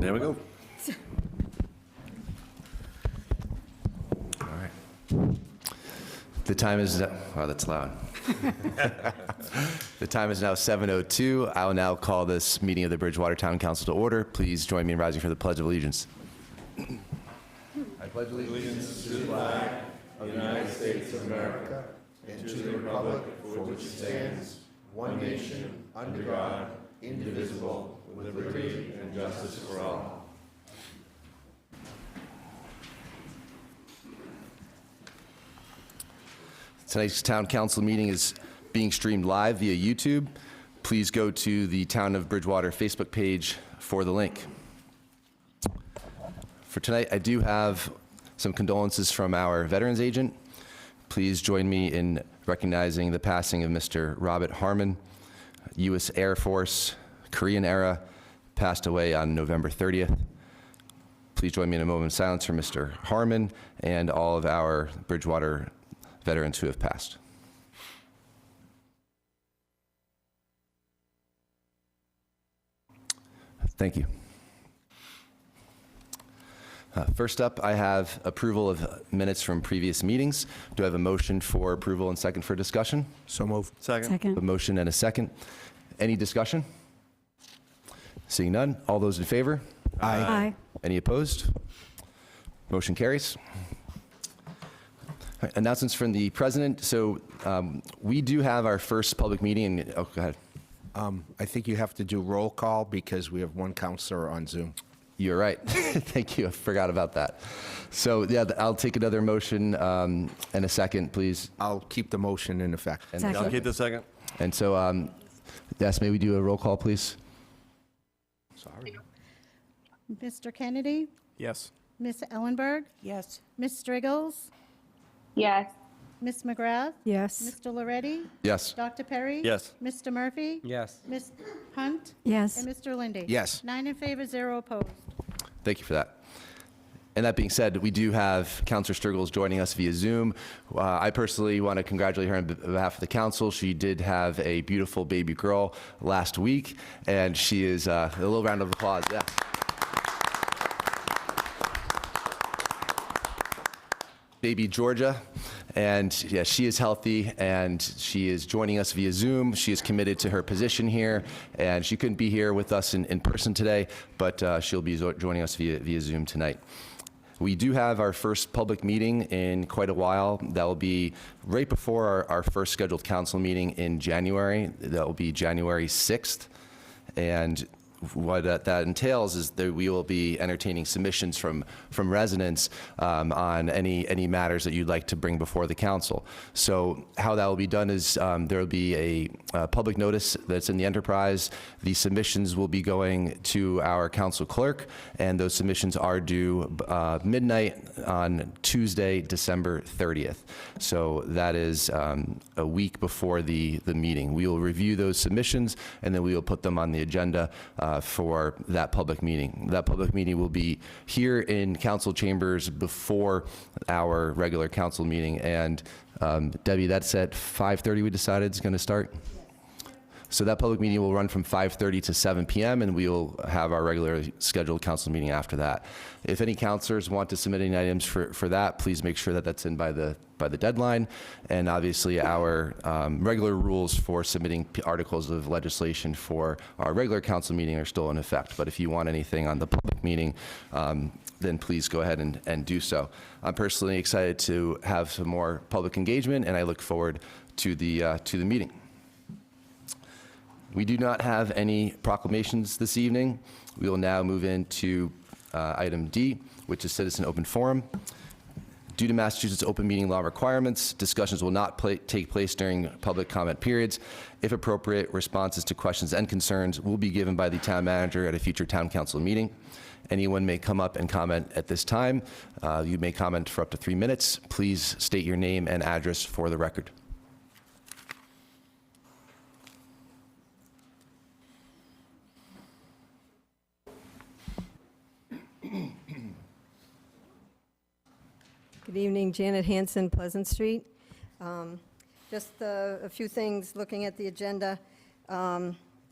There we go. All right. The time is, wow, that's loud. The time is now 7:02. I will now call this meeting of the Bridgewater Town Council to order. Please join me in rising for the Pledge of Allegiance. I pledge allegiance to the flag of the United States of America and to the republic for which it stands, one nation, under God, indivisible, with liberty and justice for all. Tonight's Town Council meeting is being streamed live via YouTube. Please go to the Town of Bridgewater Facebook page for the link. For tonight, I do have some condolences from our Veterans Agent. Please join me in recognizing the passing of Mr. Robert Harmon, U.S. Air Force, Korean era, passed away on November 30th. Please join me in a moment of silence for Mr. Harmon and all of our Bridgewater veterans who have passed. Thank you. First up, I have approval of minutes from previous meetings. Do I have a motion for approval and second for discussion? So moved. Second. A motion and a second. Any discussion? Seeing none, all those in favor? Aye. Any opposed? Motion carries. All right, announcements from the president. So we do have our first public meeting. Oh, go ahead. I think you have to do roll call because we have one counselor on Zoom. You're right. Thank you. I forgot about that. So yeah, I'll take another motion and a second, please. I'll keep the motion in effect. And Second. I'll keep the second. And so, yes, may we do a roll call, please? Sorry. Mr. Kennedy, Yes. Miss Ellenberg, Yes. Miss Striggles, Yes. Miss McGrath, Yes. Mr. Loretti, Yes. Dr. Perry. Yes. Mr. Murphy, Yes. Miss Hunt, Yes. and Mr. Lindy. Yes. 9 in favor, 0 opposed. Thank you for that. And that being said, we do have Councilor Striggles joining us via Zoom. I personally want to congratulate her on behalf of the council. She did have a beautiful baby girl last week, and she is a little round of applause. Yeah. Baby Georgia, and yeah, she is healthy and she is joining us via Zoom. She is committed to her position here, and she couldn't be here with us in person today, but she'll be joining us via Zoom tonight. We do have our first public meeting in quite a while. That will be right before our first scheduled council meeting in January. That will be January 6th. And what that entails is that we will be entertaining submissions from residents on any matters that you'd like to bring before the council. So how that will be done is there will be a public notice that's in the enterprise. The submissions will be going to our council clerk, and those submissions are due midnight on Tuesday, December 30th. So that is a week before the meeting. We will review those submissions, and then we will put them on the agenda for that public meeting. That public meeting will be here in council chambers before our regular council meeting. And Debbie, that's at 5:30 we decided it's going to start? So that public meeting will run from 5:30 to 7 p.m. and we will have our regularly scheduled council meeting after that. If any councilors want to submit any items for that, please make sure that that's in by the deadline. And obviously our regular rules for submitting articles of legislation for our regular council meeting are still in effect. But if you want anything on the public meeting, then please go ahead and do so. I'm personally excited to have some more public engagement, and I look forward to the meeting. We do not have any proclamations this evening. We will now move into item D, which is citizen open forum. Due to Massachusetts open meeting law requirements, discussions will not take place during public comment periods. If appropriate, responses to questions and concerns will be given by the town manager at a future town council meeting. Anyone may come up and comment at this time. You may comment for up to 3 minutes. Please state your name and address for the record. Good evening, Janet Hanson, Pleasant Street. Just a few things looking at the agenda.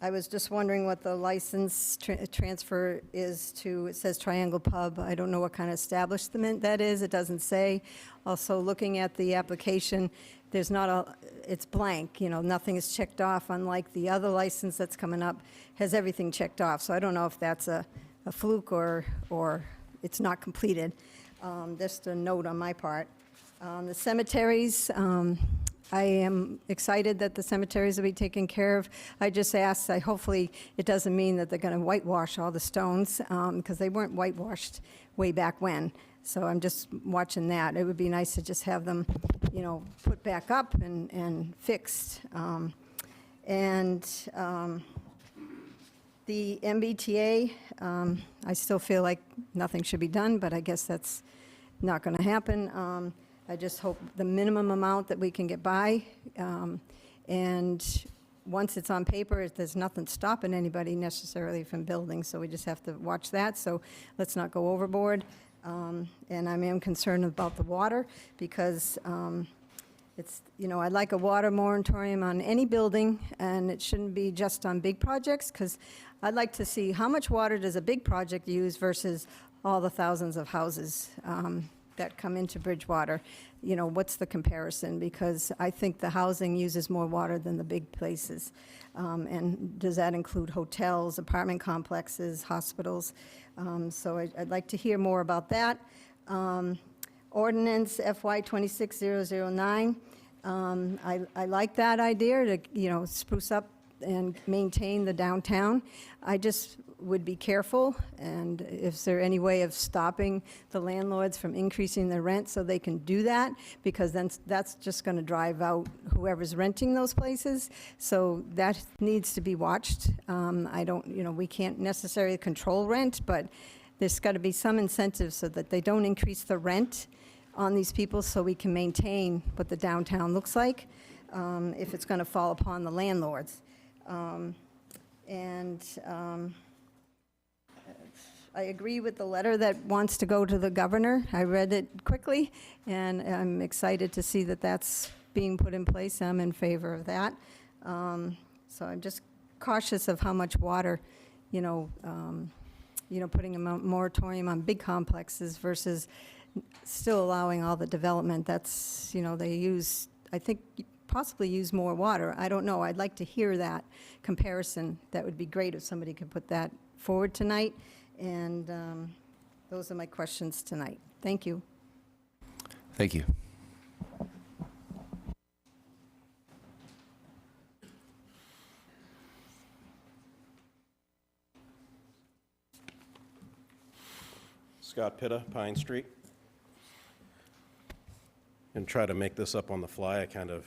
I was just wondering what the license transfer is to, it says Triangle Pub. I don't know what kind of establishment that is. It doesn't say. Also, looking at the application, there's not a, it's blank, you know, nothing is checked off, unlike the other license that's coming up has everything checked off. So I don't know if that's a fluke or it's not completed. Just a note on my part. The cemeteries, I am excited that the cemeteries will be taken care of. I just asked, hopefully it doesn't mean that they're going to whitewash all the stones, because they weren't whitewashed way back when. So I'm just watching that. It would be nice to just have them, you know, put back up and fixed. The MBTA, I still feel like nothing should be done, but I guess that's not going to happen. I just hope the minimum amount that we can get by, and once it's on paper, there's nothing stopping anybody necessarily from building, so we just have to watch that, so let's not go overboard. And I am concerned about the water, because it's, you know, I'd like a water moratorium on any building, and it shouldn't be just on big projects, because I'd like to see how much water does a big project use versus all the thousands of houses that come into Bridgewater. You know, what's the comparison? Because I think the housing uses more water than the big places. And does that include hotels, apartment complexes, hospitals? So I'd like to hear more about that. Ordinance FY 26009. I like that idea to, you know, spruce up and maintain the downtown. I just would be careful, and is there any way of stopping the landlords from increasing their rent so they can do that? Because then that's just going to drive out whoever's renting those places. So that needs to be watched. I don't, you know, we can't necessarily control rent, but there's got to be some incentive so that they don't increase the rent on these people, so we can maintain what the downtown looks like, if it's going to fall upon the landlords. I agree with the letter that wants to go to the governor. I read it quickly, and I'm excited to see that that's being put in place. I'm in favor of that. So I'm just cautious of how much water, you know, putting a moratorium on big complexes versus still allowing all the development. That's, you know, they use, I think, possibly use more water. I don't know. I'd like to hear that comparison. That would be great if somebody could put that forward tonight. And those are my questions tonight. Thank you. Thank you. Scott Pitta, Pine Street. And try to make this up on the fly. I kind of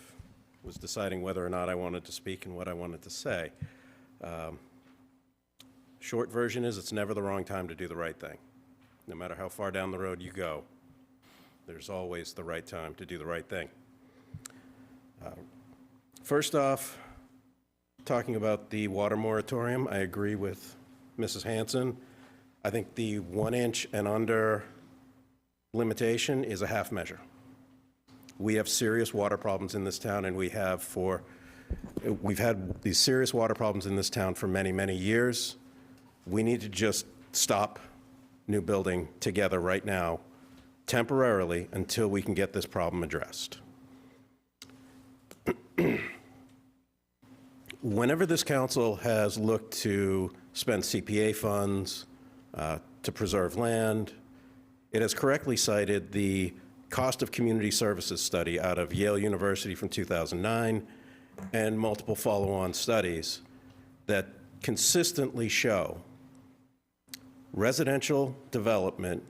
was deciding whether or not I wanted to speak and what I wanted to say. Short version is, it's never the wrong time to do the right thing. No matter how far down the road you go, there's always the right time to do the right thing. First off, talking about the water moratorium, I agree with Mrs. Hanson. I think the 1 inch and under limitation is a half measure. We have serious water problems in this town, and we've had these serious water problems in this town for many, many years. We need to just stop new building together right now, temporarily, until we can get this problem addressed. Whenever this council has looked to spend CPA funds to preserve land, it has correctly cited the cost of community services study out of Yale University from 2009 and multiple follow-on studies that consistently show residential development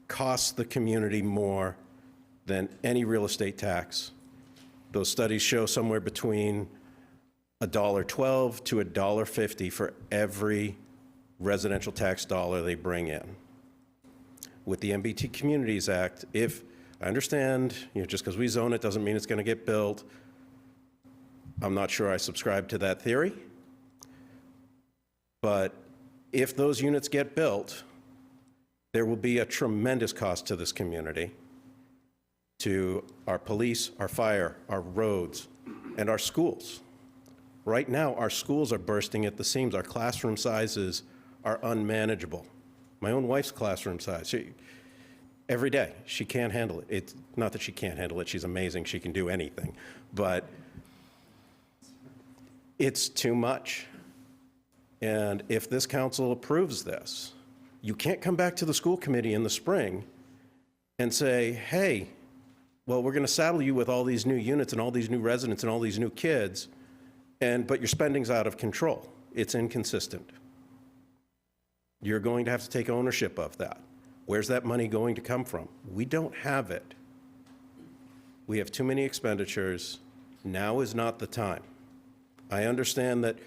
costs the community more than any real estate tax. Those studies show somewhere between $1.12 to $1.50 for every residential tax dollar they bring in. With the MBT Communities Act, if I understand, you know, just because we zone it doesn't mean it's going to get built. I'm not sure I subscribe to that theory. But if those units get built, there will be a tremendous cost to this community, to our police, our fire, our roads, and our schools. Right now, our schools are bursting at the seams. Our classroom sizes are unmanageable. My own wife's classroom size, every day, she can't handle it. It's not that she can't handle it, she's amazing, she can do anything, but it's too much. And if this council approves this, you can't come back to the school committee in the spring and say, hey, well, we're going to saddle you with all these new units and all these new residents and all these new kids, but your spending's out of control. It's inconsistent. You're going to have to take ownership of that. Where's that money going to come from? We don't have it. We have too many expenditures. Now is not the time. I understand that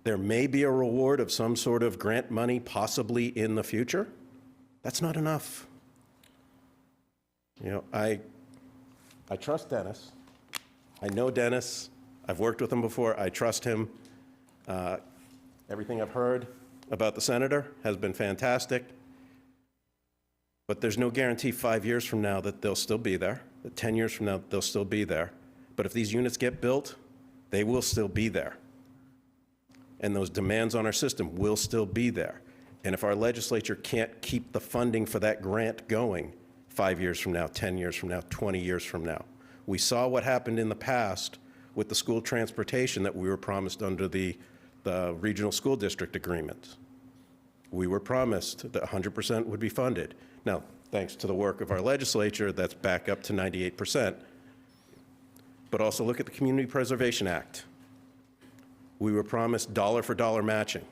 there may be a reward of some sort of grant money possibly in the future. That's not enough. You know, I trust Dennis. I know Dennis. I've worked with him before. I trust him. Everything I've heard about the senator has been fantastic. But there's no guarantee 5 years from now that they'll still be there, that 10 years from now they'll still be there. But if these units get built, they will still be there. And those demands on our system will still be there. And if our legislature can't keep the funding for that grant going 5 years from now, 10 years from now, 20 years from now, we saw what happened in the past with the school transportation that we were promised under the regional school district agreement. We were promised that 100% would be funded. Now, thanks to the work of our legislature, that's back up to 98%. But also look at the Community Preservation Act. We were promised dollar for dollar matching.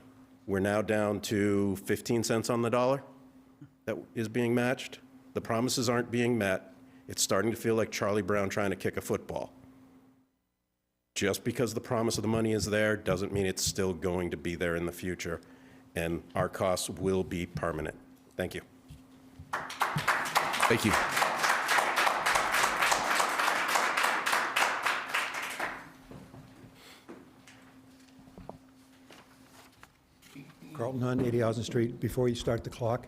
We're now down to 15 cents on the dollar that is being matched. The promises aren't being met. It's starting to feel like Charlie Brown trying to kick a football. Just because the promise of the money is there doesn't mean it's still going to be there in the future, and our costs will be permanent. Thank you. Thank you. Carlton Hunt, 80 Housing Street. Before you start the clock,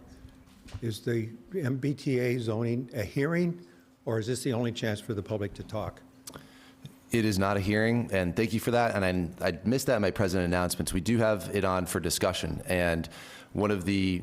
is the MBTA zoning a hearing, or is this the only chance for the public to talk? It is not a hearing, and thank you for that. And I missed that in my president announcements. We do have it on for discussion, and one of the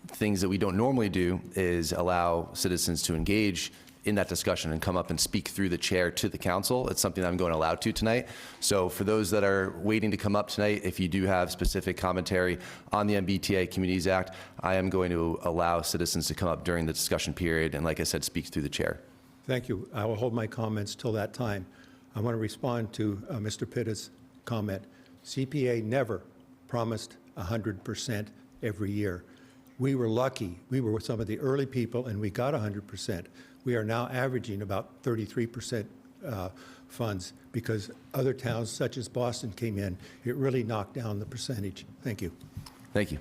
things that we don't normally do is allow citizens to engage in that discussion and come up and speak through the chair to the council. It's something I'm going allowed to tonight. So for those that are waiting to come up tonight, if you do have specific commentary on the MBTA Communities Act, I am going to allow citizens to come up during the discussion period and, like I said, speak through the chair. Thank you. I will hold my comments till that time. I want to respond to Mr. Pitta's comment. CPA never promised 100% every year. We were lucky. We were some of the early people, and we got 100%. We are now averaging about 33% funds because other towns, such as Boston, came in. It really knocked down the percentage. Thank you. Thank you.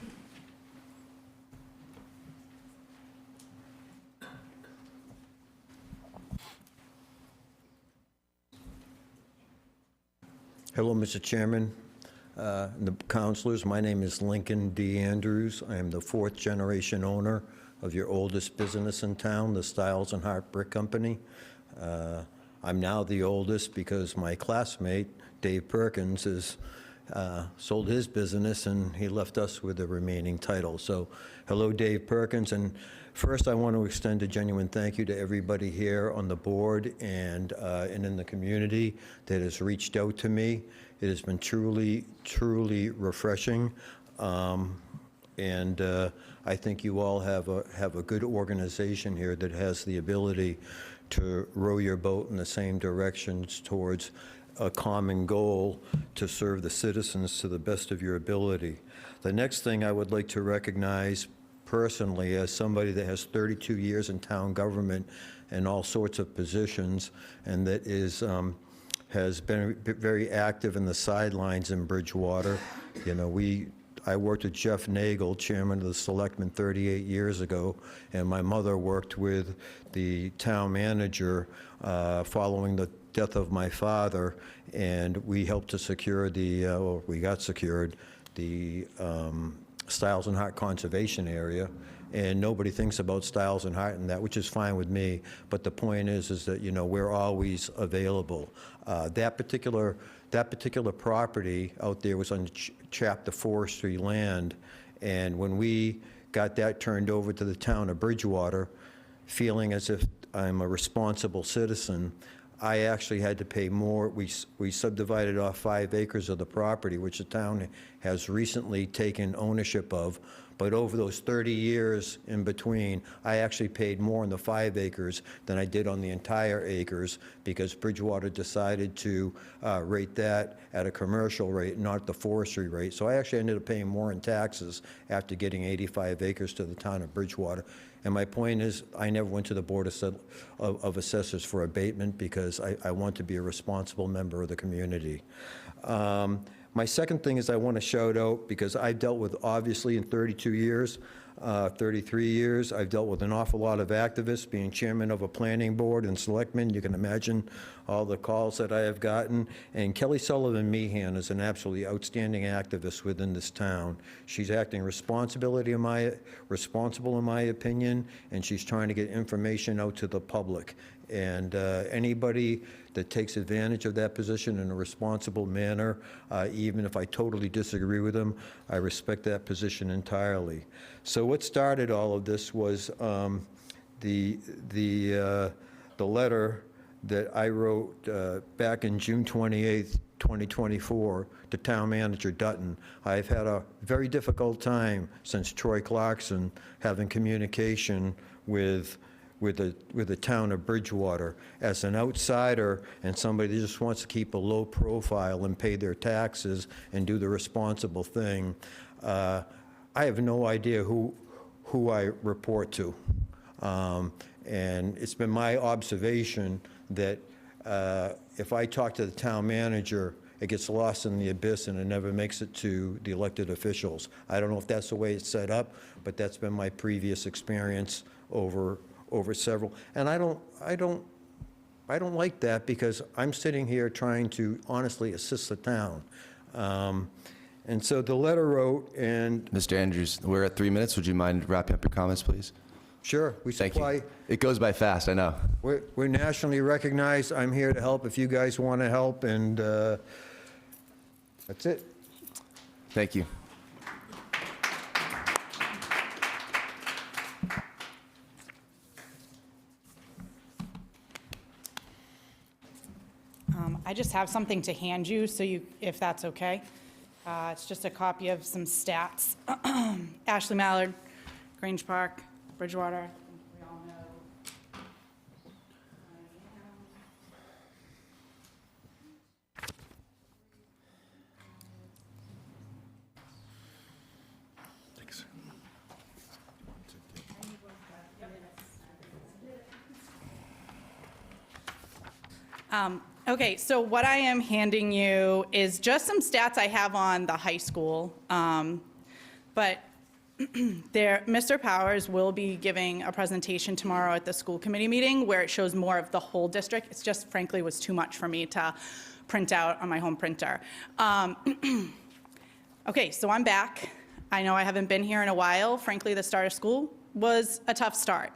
Hello, Mr. Chairman, and the councilors. My name is Lincoln D. Andrews. I am the fourth generation owner of your oldest business in town, the Stiles and Hart Brick Company. I'm now the oldest because my classmate, Dave Perkins, has sold his business and he left us with the remaining title. So, hello, Dave Perkins. And first, I want to extend a genuine thank you to everybody here on the board and in the community that has reached out to me. It has been truly, truly refreshing. And I think you all have a good organization here that has the ability to row your boat in the same directions towards a common goal to serve the citizens to the best of your ability. The next thing I would like to recognize personally, as somebody that has 32 years in town government and all sorts of positions, and that has been very active in the sidelines in Bridgewater. You know, I worked with Jeff Nagel, chairman of the selectmen 38 years ago, and my mother worked with the town manager following the death of my father, and we helped to secure we got secured the Stiles and Hart Conservation Area. And nobody thinks about Stiles and Hart and that, which is fine with me. But the point is that, you know, we're always available. That particular that particular property out there was on chapter forestry land, and when we got that turned over to the town of Bridgewater, feeling as if I'm a responsible citizen, I actually had to pay more. We subdivided off 5 acres of the property, which the town has recently taken ownership of. But over those 30 years in between, I actually paid more on the 5 acres than I did on the entire acres, because Bridgewater decided to rate that at a commercial rate, not the forestry rate. So I actually ended up paying more in taxes after getting 85 acres to the town of Bridgewater. And my point is, I never went to the Board of Assessors for abatement, because I want to be a responsible member of the community. My second thing is I want to shout out, because I've dealt with, obviously, in 32 years, 33 years, I've dealt with an awful lot of activists, being chairman of a planning board and selectmen. You can imagine all the calls that I have gotten. And Kelly Sullivan Meehan is an absolutely outstanding activist within this town. She's acting responsible in my opinion, and she's trying to get information out to the public. And anybody that takes advantage of that position in a responsible manner, even if I totally disagree with them, I respect that position entirely. So what started all of this was the letter that I wrote back in June 28th, 2024, to Town Manager Dutton. I've had a very difficult time since Troy Clarkson having communication with the town of Bridgewater. As an outsider and somebody that just wants to keep a low profile and pay their taxes and do the responsible thing, I have no idea who I report to. And it's been my observation that if I talk to the town manager, it gets lost in the abyss and it never makes it to the elected officials. I don't know if that's the way it's set up, but that's been my previous experience over several. And I don't like that, because I'm sitting here trying to honestly assist the town. And so the letter wrote, and Mr. Andrews, we're at 3 minutes. Would you mind wrapping up your comments, please? sure, we Thank supply. you. It goes by fast, I know. We're nationally recognized. I'm here to help if you guys want to help, and that's it. Thank you. I just have something to hand you, so if that's okay. It's just a copy of some stats. Ashley Mallard, Grange Park, Bridgewater. We all know. Okay, so what I am handing you is just some stats I have on the high school. But Mr. Powers will be giving a presentation tomorrow at the school committee meeting where it shows more of the whole district. It's just, frankly, was too much for me to print out on my home printer. Okay, so I'm back. I know I haven't been here in a while. Frankly, the start of school was a tough start.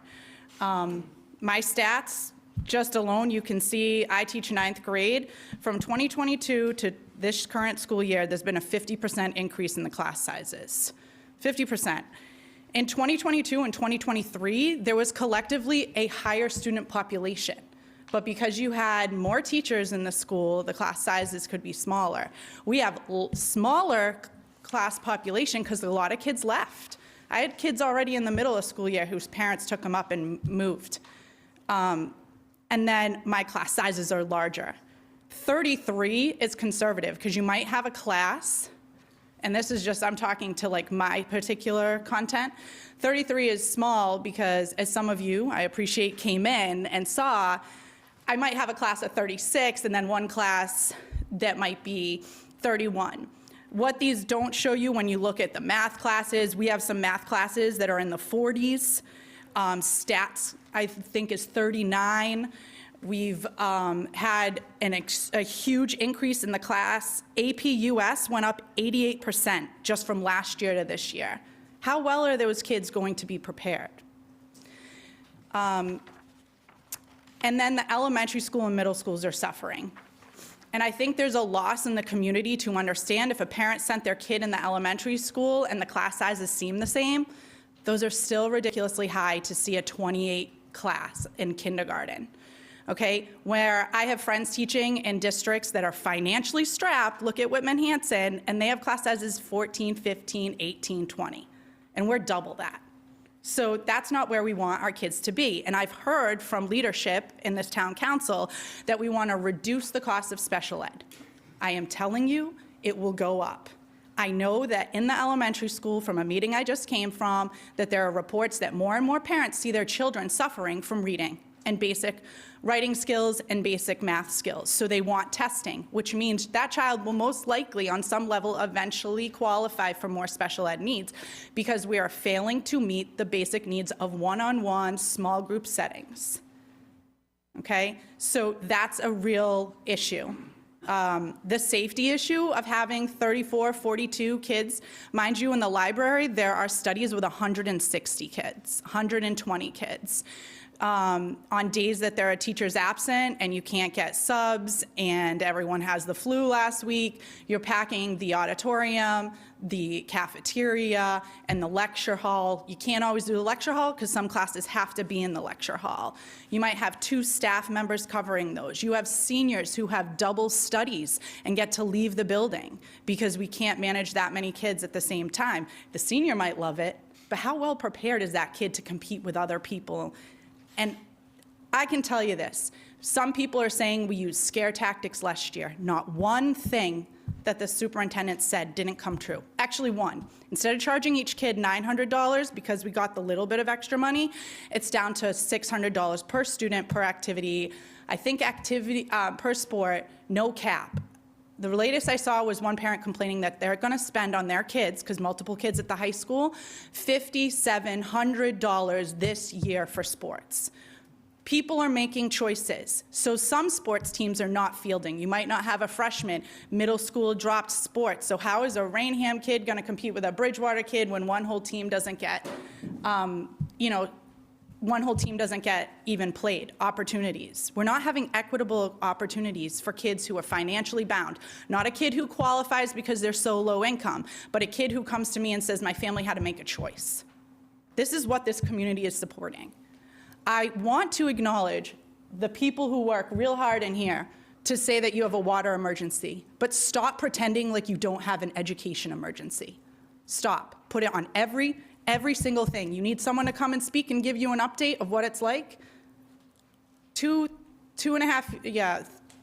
My stats, just alone, you can see I teach 9th grade. From 2022 to this current school year, there's been a 50% increase in the class sizes. 50%. In 2022 and 2023, there was collectively a higher student population. But because you had more teachers in the school, the class sizes could be smaller. We have smaller class population because a lot of kids left. I had kids already in the middle of school year whose parents took them up and moved. And then my class sizes are larger. 33 is conservative because you might have a class, and this is just, I'm talking to like my particular content. 33 is small because, as some of you, I appreciate, came in and saw, I might have a class of 36 and then one class that might be 31. What these don't show you when you look at the math classes, we have some math classes that are in the 40s. Stats, I think, is 39. We've had a huge increase in the class. AP US went up 88% just from last year to this year. How well are those kids going to be prepared? And then the elementary school and middle schools are suffering. And I think there's a loss in the community to understand if a parent sent their kid in the elementary school and the class sizes seem the same, those are still ridiculously high to see a 28 class in kindergarten. Okay, where I have friends teaching in districts that are financially strapped, look at Whitman-Hanson, and they have class sizes 14, 15, 18, 20, and we're double that. So that's not where we want our kids to be. And I've heard from leadership in this town council that we want to reduce the cost of special ed. I am telling you, it will go up. I know that in the elementary school, from a meeting I just came from, that there are reports that more and more parents see their children suffering from reading and basic writing skills and basic math skills. So they want testing, which means that child will most likely on some level eventually qualify for more special ed needs because we are failing to meet the basic needs of one-on-one small group settings. Okay, so that's a real issue. The safety issue of having 34, 42 kids, mind you, in the library, there are studies with 160 kids, 120 kids. On days that there are teachers absent and you can't get subs and everyone has the flu last week, you're packing the auditorium, the cafeteria, and the lecture hall. You can't always do the lecture hall because some classes have to be in the lecture hall. You might have 2 staff members covering those. You have seniors who have double studies and get to leave the building because we can't manage that many kids at the same time. The senior might love it, but how well prepared is that kid to compete with other people? And I can tell you this, some people are saying we used scare tactics last year. Not one thing that the superintendent said didn't come true. Actually one. Instead of charging each kid $900 because we got the little bit of extra money, it's down to $600 per student, per activity. I think activity per sport, no cap. The latest I saw was one parent complaining that they're going to spend on their kids, because multiple kids at the high school, $5,700 this year for sports. People are making choices. So some sports teams are not fielding. You might not have a freshman. Middle school dropped sports. So how is a Rainham kid going to compete with a Bridgewater kid when one whole team doesn't get, one whole team doesn't get even played opportunities? We're not having equitable opportunities for kids who are financially bound. Not a kid who qualifies because they're so low income, but a kid who comes to me and says, my family had to make a choice. This is what this community is supporting. I want to acknowledge the people who work real hard in here to say that you have a water emergency, but stop pretending like you don't have an education emergency. Stop. Put it on every single thing. You need someone to come and speak and give you an update of what it's like.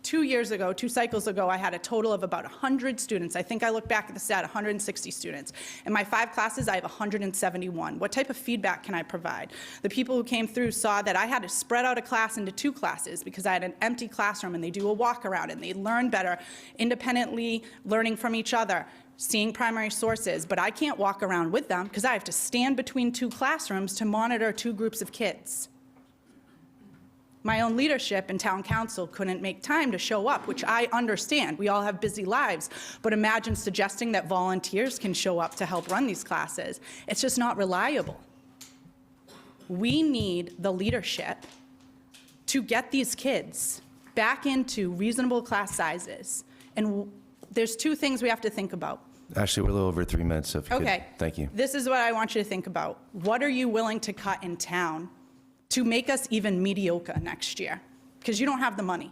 2 years ago, 2 cycles ago, I had a total of about 100 students. I think I look back at the stat, 160 students. In my 5 classes, I have 171. What type of feedback can I provide? The people who came through saw that I had to spread out a class into 2 classes because I had an empty classroom, and they do a walk around and they learn better, independently learning from each other, seeing primary sources, but I can't walk around with them because I have to stand between 2 classrooms to monitor 2 groups of kids. My own leadership in town council couldn't make time to show up, which I understand. We all have busy lives, but imagine suggesting that volunteers can show up to help run these classes. It's just not reliable. We need the leadership to get these kids back into reasonable class sizes. And there's 2 things we have to think about. Actually, we're a little over 3 minutes, so if you Okay. could, thank you. This is what I want you to think about. What are you willing to cut in town to make us even mediocre next year? Because you don't have the money.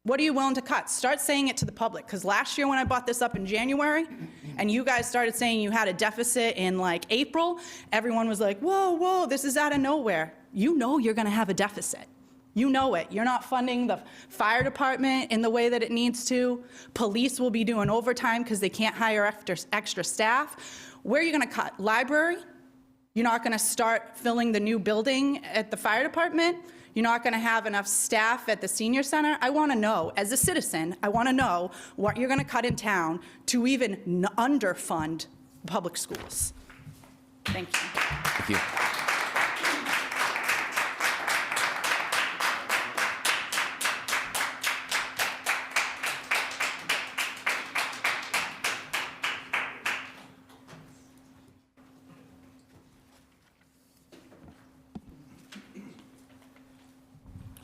What are you willing to cut? Start saying it to the public, because last year when I brought this up in January, and you guys started saying you had a deficit in like April, everyone was like, whoa, this is out of nowhere. You know you're gonna have a deficit. You know it. You're not funding the fire department in the way that it needs to. Police will be doing overtime because they can't hire extra staff. Where are you going to cut? Library? You're not going to start filling the new building at the fire department? You're not going to have enough staff at the senior center? I want to know, as a citizen, I want to know what you're going to cut in town to even underfund public schools. Thank you. Thank you.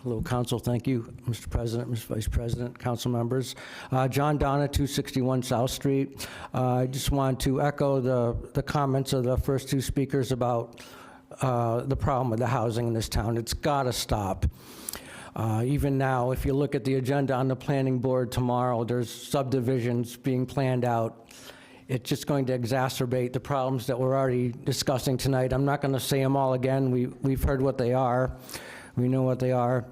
Hello, Council. Thank you, Mr. President, Mr. Vice President, Council members. John Donna, 261 South Street. I just want to echo the comments of the first two speakers about the problem with the housing in this town. It's got to stop. Even now, if you look at the agenda on the planning board tomorrow, there's subdivisions being planned out. It's just going to exacerbate the problems that we're already discussing tonight. I'm not going to say them all again. We've heard what they are. We know what they are.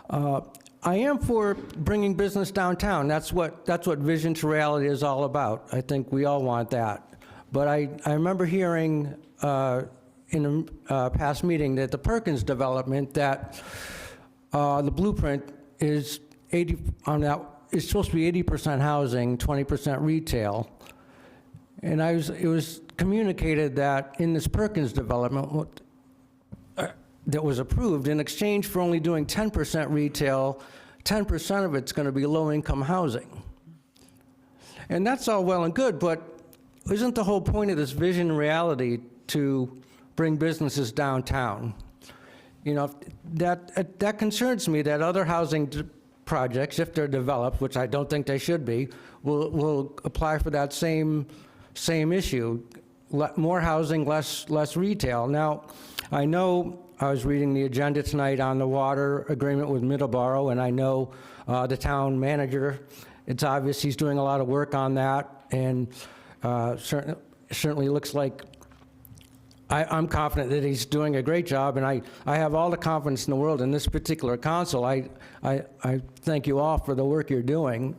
I am for bringing business downtown. That's what Vision to Reality is all about. I think we all want that. But I remember hearing in a past meeting that the Perkins development, that the blueprint is is supposed to be 80% housing, 20% retail. And it was communicated that in this Perkins development that was approved, in exchange for only doing 10% retail, 10% of it's going to be low-income housing. And that's all well and good, but isn't the whole point of this Vision Reality to bring businesses downtown? You know, that concerns me, that other housing projects, if they're developed, which I don't think they should be, will apply for that same issue. More housing, less retail. Now, I know I was reading the agenda tonight on the water agreement with Middleborough, and I know the town manager, it's obvious he's doing a lot of work on that, and certainly looks like I'm confident that he's doing a great job, and I have all the confidence in the world in this particular council. I thank you all for the work you're doing.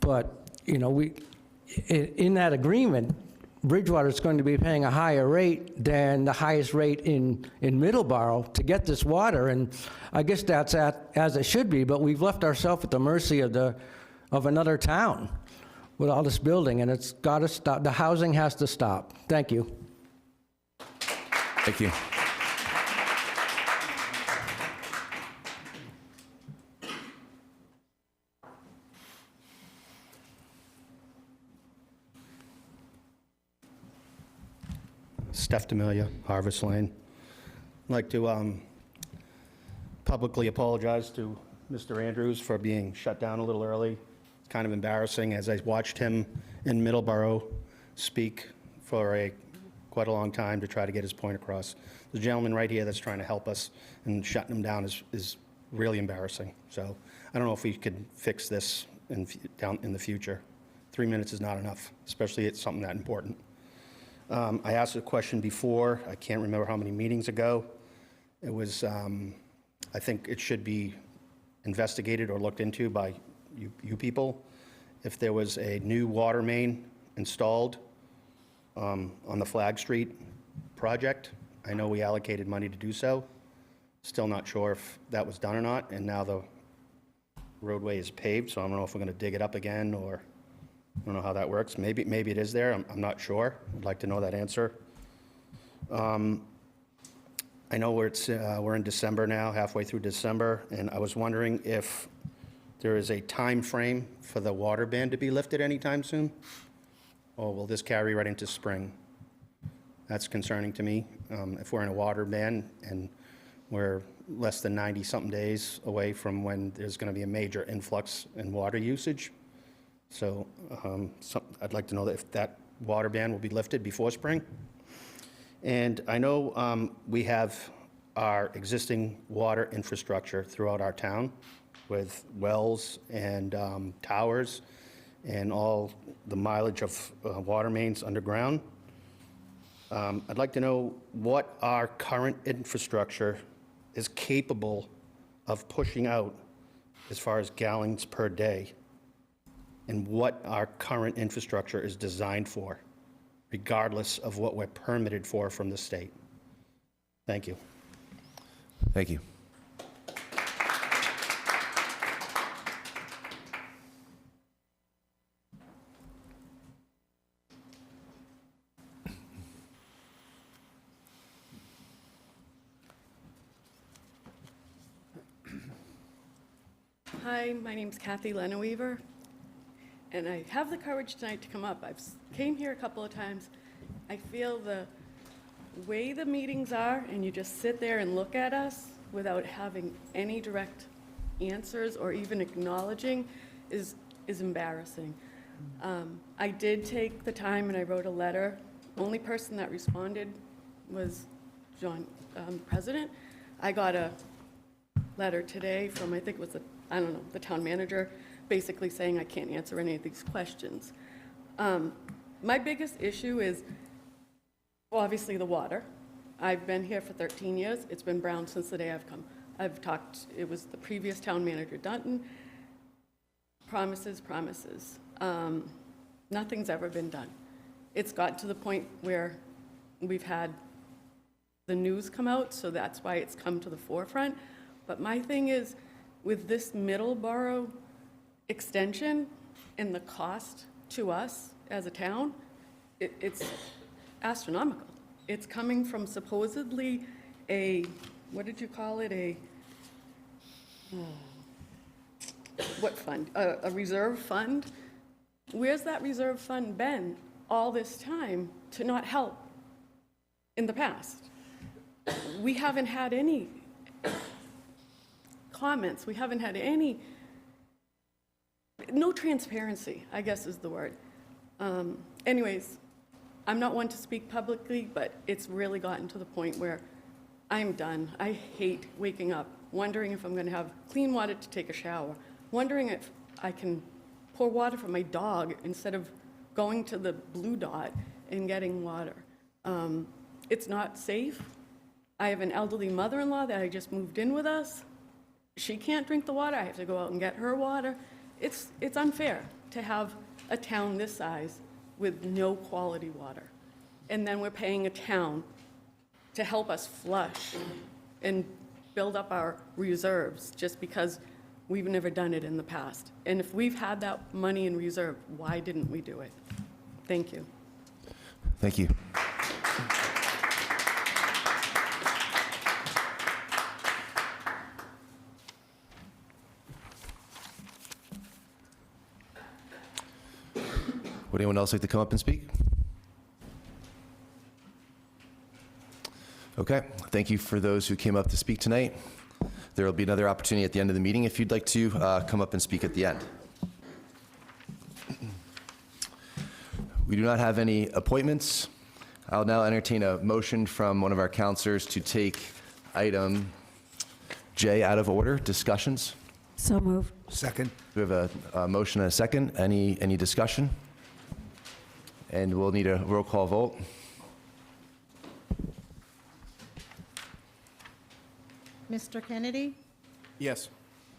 But, you know, in that agreement, Bridgewater is going to be paying a higher rate than the highest rate in Middleborough to get this water, and I guess that's as it should be, but we've left ourselves at the mercy of another town with all this building, and it's got to stop. The housing has to stop. Thank you. Thank you. Steph D'Amelia, Harvest Lane. I'd like to publicly apologize to Mr. Andrews for being shut down a little early. It's kind of embarrassing, as I watched him in Middleborough speak for quite a long time to try to get his point across. The gentleman right here that's trying to help us, and shutting him down is really embarrassing. So I don't know if we could fix this down in the future. 3 minutes is not enough, especially it's something that important. I asked a question before, I can't remember how many meetings ago. It was, I think it should be investigated or looked into by you people. If there was a new water main installed on the Flag Street project, I know we allocated money to do so. Still not sure if that was done or not, and now the roadway is paved, so I don't know if we're gonna dig it up again, or I don't know how that works. Maybe it is there. I'm not sure. I'd like to know that answer. I know we're in December now, halfway through December, and I was wondering if there is a time frame for the water ban to be lifted anytime soon, or will this carry right into spring? That's concerning to me. If we're in a water ban and we're less than 90-something days away from when there's going to be a major influx in water usage. So I'd like to know that if that water ban will be lifted before spring. And I know we have our existing water infrastructure throughout our town with wells and towers and all the mileage of water mains underground. I'd like to know what our current infrastructure is capable of pushing out as far as gallons per day, and what our current infrastructure is designed for, regardless of what we're permitted for from the state. Thank you. Thank you. Hi, my name's Kathy Lenaweaver, and I have the courage tonight to come up. I've came here a couple of times. I feel the way the meetings are, and you just sit there and look at us, without having any direct answers or even acknowledging is embarrassing. I did take the time and I wrote a letter. Only person that responded was John, President. I got a letter today from, I think it was the town manager, basically saying I can't answer any of these questions. My biggest issue is obviously the water. I've been here for 13 years. It's been brown since the day I've come. It was the previous town manager, Dunton. Promises, promises. Nothing's ever been done. It's gotten to the point where we've had the news come out, so that's why it's come to the forefront. But my thing is, with this Middleborough extension and the cost to us as a town, it's astronomical. It's coming from supposedly what did you call it, what fund? A reserve fund? Where's that reserve fund been all this time to not help in the past? We haven't had any comments. We haven't had no transparency, I guess is the word. Anyways, I'm not one to speak publicly, but it's really gotten to the point where I'm done. I hate waking up, wondering if I'm going to have clean water to take a shower, wondering if I can pour water for my dog instead of going to the Blue Dot and getting water. It's not safe. I have an elderly mother-in-law that I just moved in with us. She can't drink the water. I have to go out and get her water. It's unfair to have a town this size with no quality water. And then we're paying a town to help us flush and build up our reserves just because we've never done it in the past. And if we've had that money in reserve, why didn't we do it? Thank you. Thank you. Would anyone else like to come up and speak? Okay, thank you for those who came up to speak tonight. There will be another opportunity at the end of the meeting if you'd like to come up and speak at the end. We do not have any appointments. I'll now entertain a motion from one of our counselors to take item J out of order, discussions. So moved. Second? We have a motion and a second. Any discussion? And we'll need a roll call vote. Mr. Kennedy? Yes.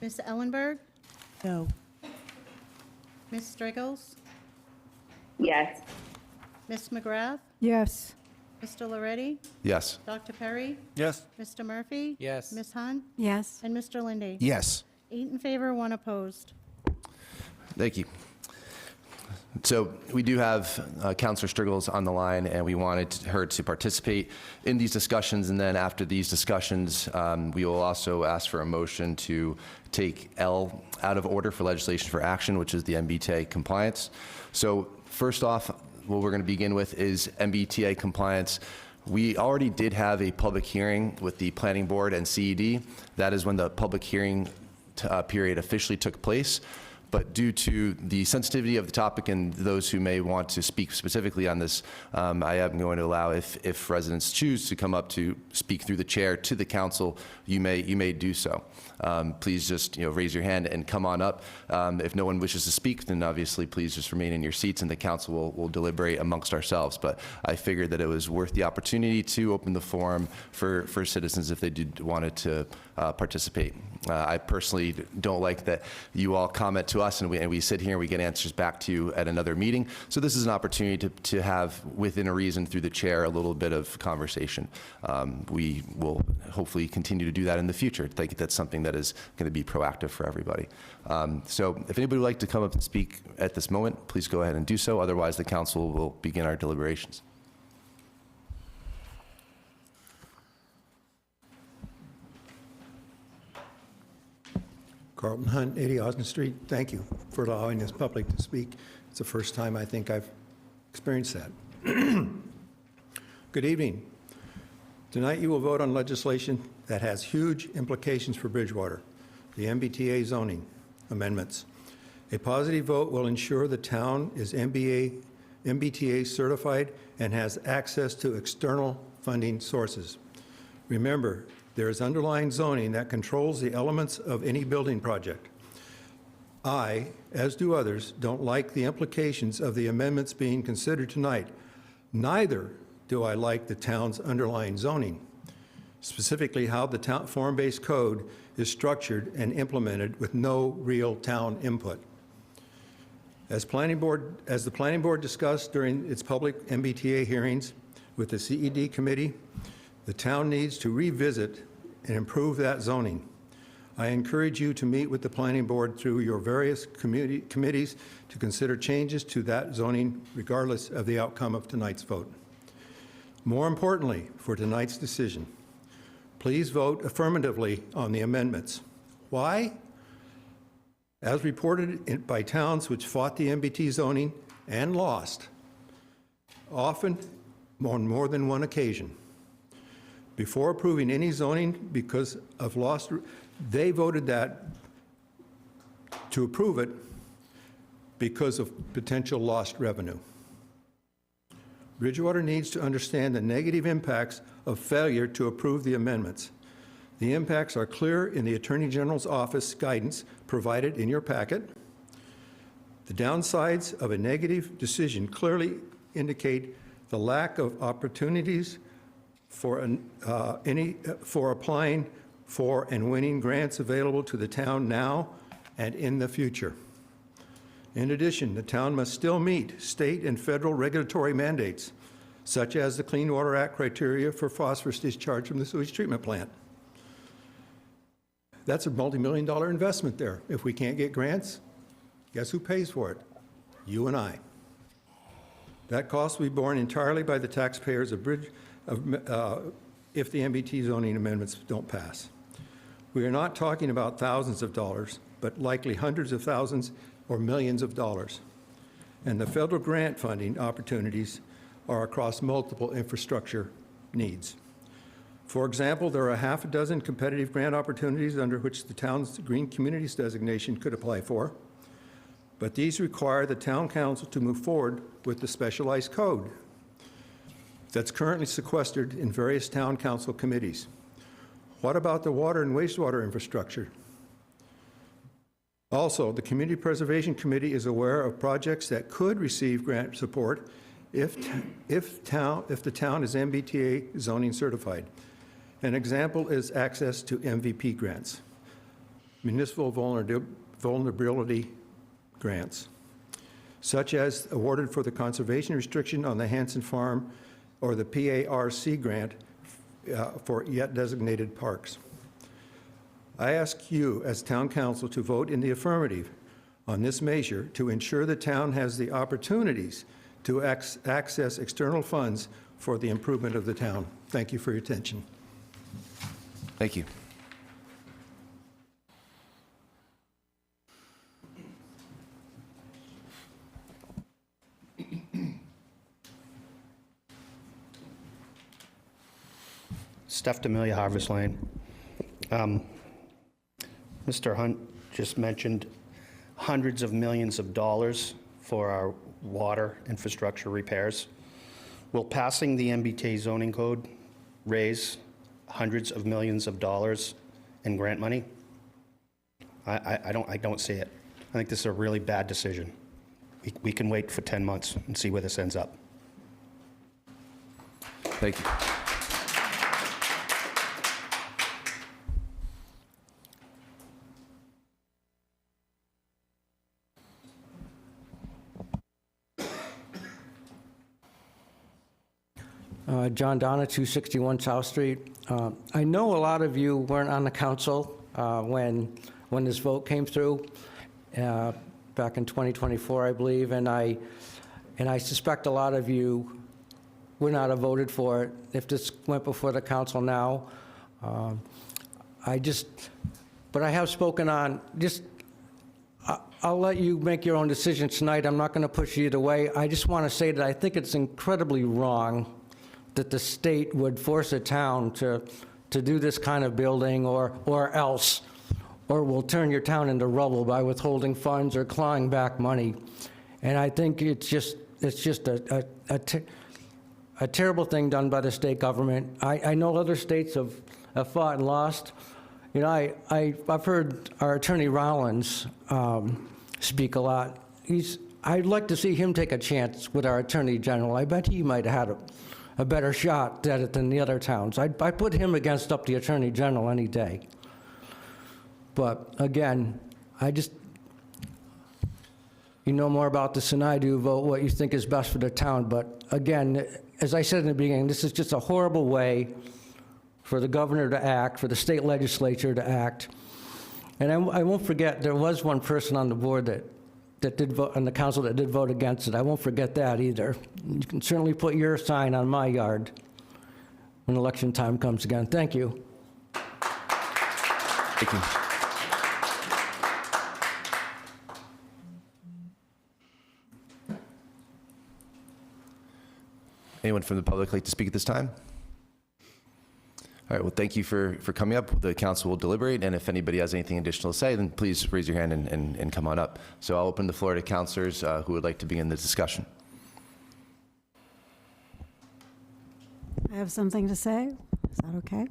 Ms. Ellenberg? No. Ms. Striggles? Yes. Ms. McGrath? Yes. Mr. Loretti? Yes. Dr. Perry? Yes. Mr. Murphy? Yes. Ms. Hunt? Yes. And Mr. Lindy? Yes. 8 in favor, 1 opposed. Thank you. So we do have Councilor Striggles on the line, and we wanted her to participate in these discussions. And then after these discussions, we will also ask for a motion to take L out of order for legislation for action, which is the MBTA compliance. So first off, what we're going to begin with is MBTA compliance. We already did have a public hearing with the Planning Board and CED. That is when the public hearing period officially took place. But due to the sensitivity of the topic and those who may want to speak specifically on this, I am going to allow, if residents choose to come up to speak through the chair to the council, you may do so. Please just raise your hand and come on up. If no one wishes to speak, then obviously please just remain in your seats and the council will deliberate amongst ourselves. But I figured that it was worth the opportunity to open the forum for citizens if they did wanted to participate. I personally don't like that you all comment to us and we sit here and we get answers back to you at another meeting. So this is an opportunity to have, within a reason, through the chair, a little bit of conversation. We will hopefully continue to do that in the future. I think that's something that is going to be proactive for everybody. So if anybody would like to come up and speak at this moment, please go ahead and do so. Otherwise, the council will begin our deliberations. Carlton Hunt, 80 Austin Street. Thank you for allowing this public to speak. It's the first time I think I've experienced that. Good evening. Tonight, you will vote on legislation that has huge implications for Bridgewater, the MBTA zoning amendments. A positive vote will ensure the town is MBTA certified and has access to external funding sources. Remember, there is underlying zoning that controls the elements of any building project. I, as do others, don't like the implications of the amendments being considered tonight. Neither do I like the town's underlying zoning, specifically how the town form-based code is structured and implemented with no real town input. As the planning board discussed during its public MBTA hearings with the CED committee, the town needs to revisit and improve that zoning. I encourage you to meet with the planning board through your various committees to consider changes to that zoning regardless of the outcome of tonight's vote. More importantly, for tonight's decision, please vote affirmatively on the amendments. Why? As reported by towns which fought the MBT zoning and lost, often on more than one occasion. Before approving any zoning because of lost, they voted that to approve it because of potential lost revenue. Bridgewater needs to understand the negative impacts of failure to approve the amendments. The impacts are clear in the Attorney General's office guidance provided in your packet. The downsides of a negative decision clearly indicate the lack of opportunities for applying for and winning grants available to the town now and in the future. In addition, the town must still meet state and federal regulatory mandates, such as the Clean Water Act criteria for phosphorus discharge from the sewage treatment plant. That's a multi-million-dollar investment there. If we can't get grants, guess who pays for it? You and I. That cost will be borne entirely by the taxpayers of if the MBT zoning amendments don't pass. We are not talking about thousands of dollars, but likely hundreds of thousands or millions of dollars. And the federal grant funding opportunities are across multiple infrastructure needs. For example, there are half a dozen competitive grant opportunities under which the town's Green Communities designation could apply for, but these require the town council to move forward with the specialized code that's currently sequestered in various town council committees. What about the water and wastewater infrastructure? Also, the Community Preservation Committee is aware of projects that could receive grant support if the town is MBTA zoning certified. An example is access to MVP grants, municipal vulnerability grants, such as awarded for the conservation restriction on the Hanson Farm or the PARC grant for yet designated parks. I ask you as town council to vote in the affirmative on this measure to ensure the town has the opportunities to access external funds for the improvement of the town. Thank you for your attention. Thank you. Steph D'Amelia, Harvest Lane. Mr. Hunt just mentioned hundreds of millions of dollars for our water infrastructure repairs. Will passing the MBTA zoning code raise hundreds of millions of dollars in grant money? I don't see it. I think this is a really bad decision. We can wait for 10 months and see where this ends up. Thank you. John Donna, 261 South Street. I know a lot of you weren't on the council when this vote came through back in 2024, I believe, and I suspect a lot of you would not have voted for it if this went before the council now. But I have spoken on, I'll let you make your own decision tonight. I'm not going to push you either way. I just want to say that I think it's incredibly wrong that the state would force a town to do this kind of building or else, or will turn your town into rubble by withholding funds or clawing back money. And I think it's just a terrible thing done by the state government. I know other states have fought and lost. You know, I've heard our Attorney Rollins speak a lot. I'd like to see him take a chance with our Attorney General. I bet he might have had a better shot at it than the other towns. I put him against up the Attorney General any day. But again, you know more about this than I do. Vote what you think is best for the town. But again, as I said in the beginning, this is just a horrible way for the governor to act, for the state legislature to act. And I won't forget, there was one person on the board that did vote, on the council that did vote against it. I won't forget that either. You can certainly put your sign on my yard when election time comes again. Thank you. Thank you. Anyone from the public like to speak at this time? All right, well, thank you for coming up. The council will deliberate, and if anybody has anything additional to say, then please raise your hand and come on up. So I'll open the floor to councilors who would like to begin the discussion. I have something to say. Is that okay?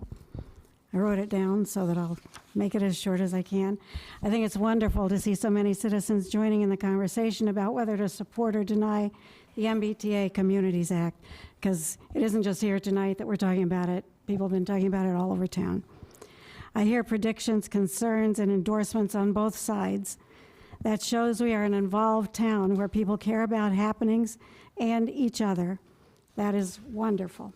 I wrote it down so that I'll make it as short as I can. I think it's wonderful to see so many citizens joining in the conversation about whether to support or deny the MBTA Communities Act, because it isn't just here tonight that we're talking about it. People have been talking about it all over town. I hear predictions, concerns, and endorsements on both sides. That shows we are an involved town where people care about happenings and each other. That is wonderful.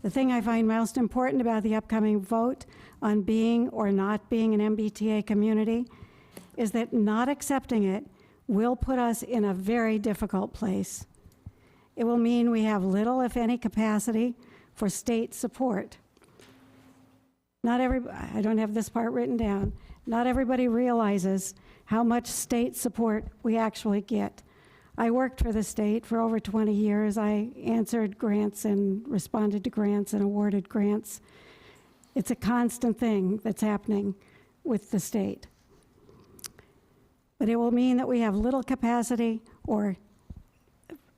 The thing I find most important about the upcoming vote on being or not being an MBTA community is that not accepting it will put us in a very difficult place. It will mean we have little, if any, capacity for state support. I don't have this part written down. Not everybody realizes how much state support we actually get. I worked for the state for over 20 years. I answered grants and responded to grants and awarded grants. It's a constant thing that's happening with the state. But it will mean that we have little capacity or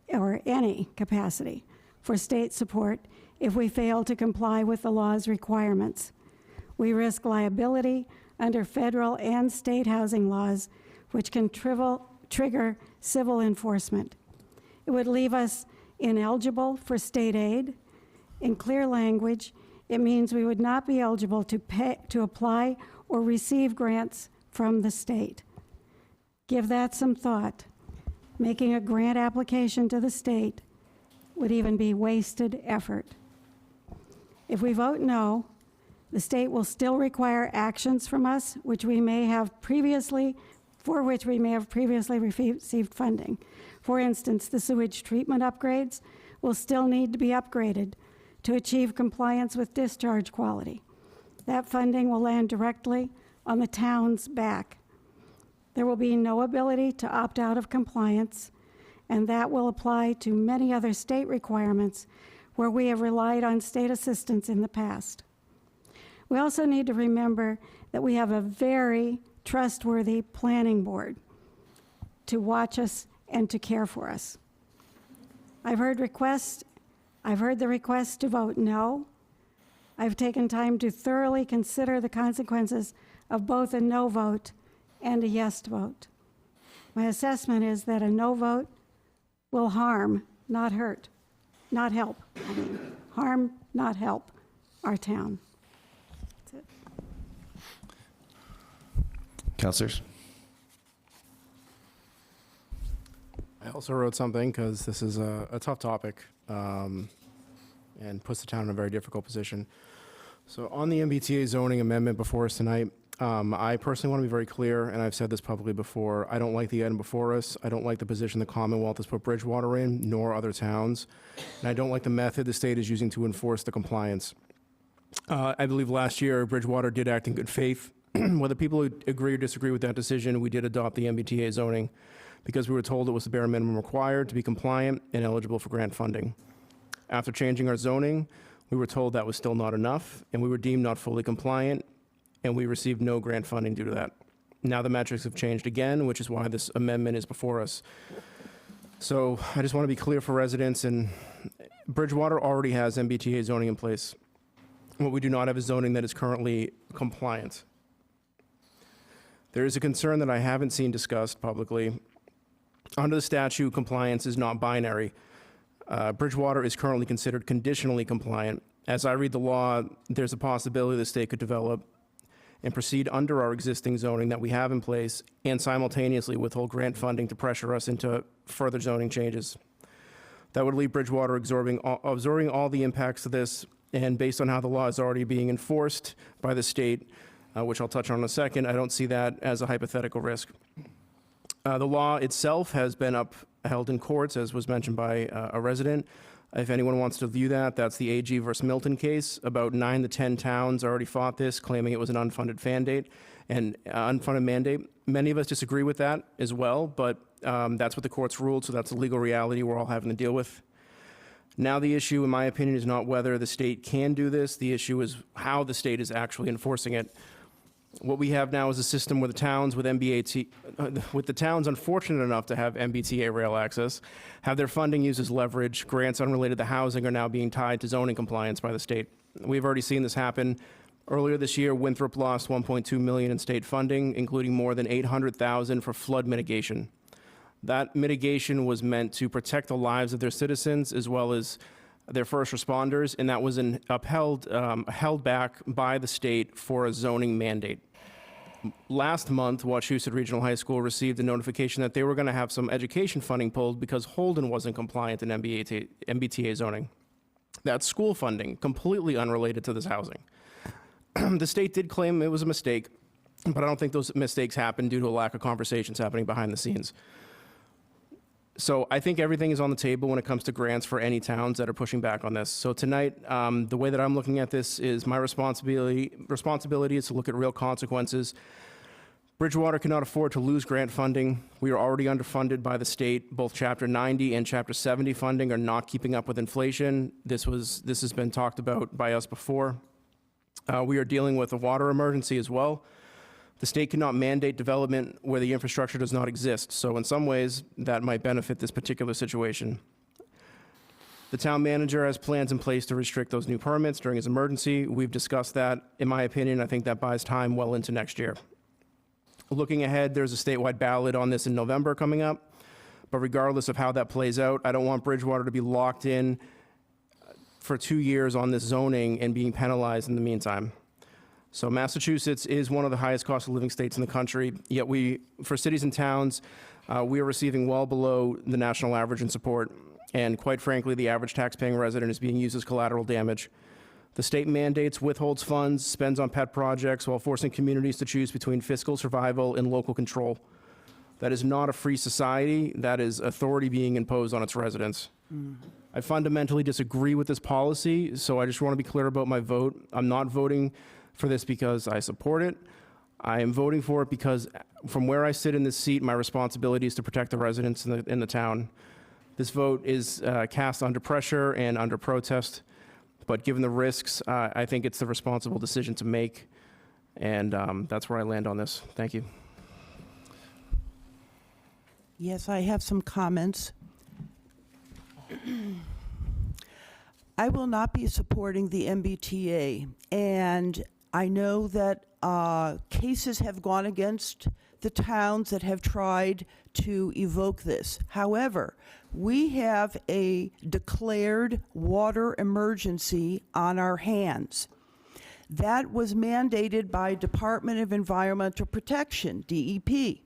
any capacity for state support if we fail to comply with the law's requirements. We risk liability under federal and state housing laws, which can trigger civil enforcement. It would leave us ineligible for state aid. In clear language, it means we would not be eligible to apply or receive grants from the state. Give that some thought. Making a grant application to the state would even be wasted effort. If we vote no, the state will still require actions from us, for which we may have previously received funding. For instance, the sewage treatment upgrades will still need to be upgraded to achieve compliance with discharge quality. That funding will land directly on the town's back. There will be no ability to opt out of compliance, and that will apply to many other state requirements where we have relied on state assistance in the past. We also need to remember that we have a very trustworthy planning board to watch us and to care for us. I've heard the request to vote no. I've taken time to thoroughly consider the consequences of both a no vote and a yes vote. My assessment is that a no vote will harm, not hurt, not help. Harm, not help our town. That's it. Councilors? I also wrote something because this is a tough topic and puts the town in a very difficult position. So on the MBTA zoning amendment before us tonight, I personally want to be very clear, and I've said this publicly before, I don't like the item before us. I don't like the position the Commonwealth has put Bridgewater in, nor other towns. And I don't like the method the state is using to enforce the compliance. I believe last year Bridgewater did act in good faith. Whether people agree or disagree with that decision, we did adopt the MBTA zoning because we were told it was the bare minimum required to be compliant and eligible for grant funding. After changing our zoning, we were told that was still not enough, and we were deemed not fully compliant, and we received no grant funding due to that. Now the metrics have changed again, which is why this amendment is before us. So I just want to be clear for residents, and Bridgewater already has MBTA zoning in place. What we do not have is zoning that is currently compliant. There is a concern that I haven't seen discussed publicly. Under the statute, compliance is not binary. Bridgewater is currently considered conditionally compliant. As I read the law, there's a possibility the state could develop and proceed under our existing zoning that we have in place and simultaneously withhold grant funding to pressure us into further zoning changes. That would leave Bridgewater absorbing all the impacts of this, and based on how the law is already being enforced by the state, which I'll touch on in a second, I don't see that as a hypothetical risk. The law itself has been upheld in courts, as was mentioned by a resident. If anyone wants to view that, that's the AG versus Milton case. About 9 to 10 towns already fought this, claiming it was an unfunded mandate. Many of us disagree with that as well, but that's what the courts ruled, so that's a legal reality we're all having to deal with. Now the issue, in my opinion, is not whether the state can do this. The issue is how the state is actually enforcing it. What we have now is a system where the towns with the towns unfortunate enough to have MBTA rail access, have their funding used as leverage. Grants unrelated to housing are now being tied to zoning compliance by the state. We've already seen this happen. Earlier this year, Winthrop lost $1.2 million in state funding, including more than $800,000 for flood mitigation. That mitigation was meant to protect the lives of their citizens as well as their first responders, and that was held back by the state for a zoning mandate. Last month, Wachusett Regional High School received a notification that they were going to have some education funding pulled because Holden wasn't compliant in MBTA zoning. That's school funding, completely unrelated to this housing. The state did claim it was a mistake, but I don't think those mistakes happened due to a lack of conversations happening behind the scenes. So I think everything is on the table when it comes to grants for any towns that are pushing back on this. So tonight, the way that I'm looking at this is my responsibility is to look at real consequences. Bridgewater cannot afford to lose grant funding. We are already underfunded by the state. Both Chapter 90 and Chapter 70 funding are not keeping up with inflation. This has been talked about by us before. We are dealing with a water emergency as well. The state cannot mandate development where the infrastructure does not exist, so in some ways, that might benefit this particular situation. The town manager has plans in place to restrict those new permits during his emergency. We've discussed that. In my opinion, I think that buys time well into next year. Looking ahead, there's a statewide ballot on this in November coming up, but regardless of how that plays out, I don't want Bridgewater to be locked in for 2 years on this zoning and being penalized in the meantime. So Massachusetts is one of the highest cost of living states in the country, yet for cities and towns, we are receiving well below the national average in support, and quite frankly, the average tax-paying resident is being used as collateral damage. The state mandates, withholds funds, spends on pet projects while forcing communities to choose between fiscal survival and local control. That is not a free society, that is authority being imposed on its residents. I fundamentally disagree with this policy, so I just want to be clear about my vote. I'm not voting for this because I support it. I am voting for it because from where I sit in this seat, my responsibility is to protect the residents in the town. This vote is cast under pressure and under protest, but given the risks, I think it's the responsible decision to make, and that's where I land on this. Thank you. Yes, I have some comments. I will not be supporting the MBTA, and I know that cases have gone against the towns that have tried to evoke this. However, we have a declared water emergency on our hands. That was mandated by Department of Environmental Protection, DEP.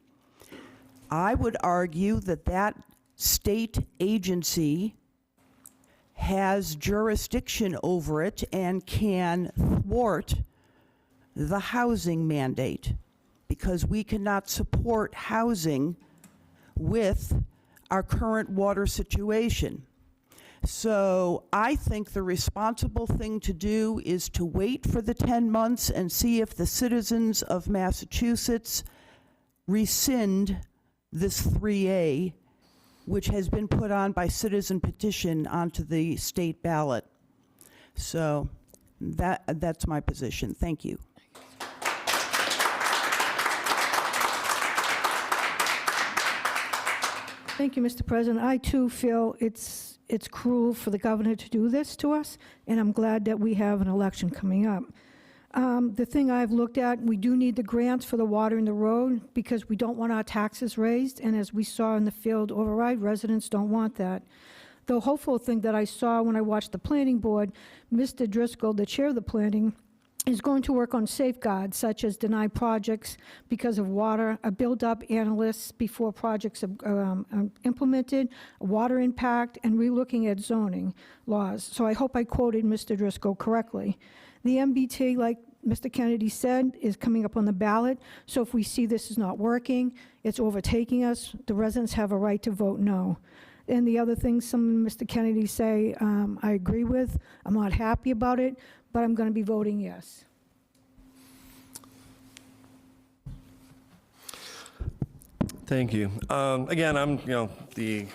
I would argue that that state agency has jurisdiction over it and can thwart the housing mandate, because we cannot support housing with our current water situation. So I think the responsible thing to do is to wait for the 10 months and see if the citizens of Massachusetts rescind this 3A which has been put on by citizen petition onto the state ballot. So that's my position. Thank you. Thank you, Mr. President. I, too, feel it's cruel for the governor to do this to us, and I'm glad that we have an election coming up. The thing I've looked at, we do need the grants for the water in the road because we don't want our taxes raised, and as we saw in the field override, residents don't want that. The hopeful thing that I saw when I watched the planning board, Mr. Driscoll, the chair of the planning, is going to work on safeguards such as deny projects because of water, a build-up analysts before projects are implemented, water impact, and relooking at zoning laws. So I hope I quoted Mr. Driscoll correctly. The MBT, like Mr. Kennedy said, is coming up on the ballot. So if we see this is not working, it's overtaking us, the residents have a right to vote no. And the other thing some Mr. Kennedy say, I agree with. I'm not happy about it, but I'm going to be voting yes. Thank you. Again, I'm, the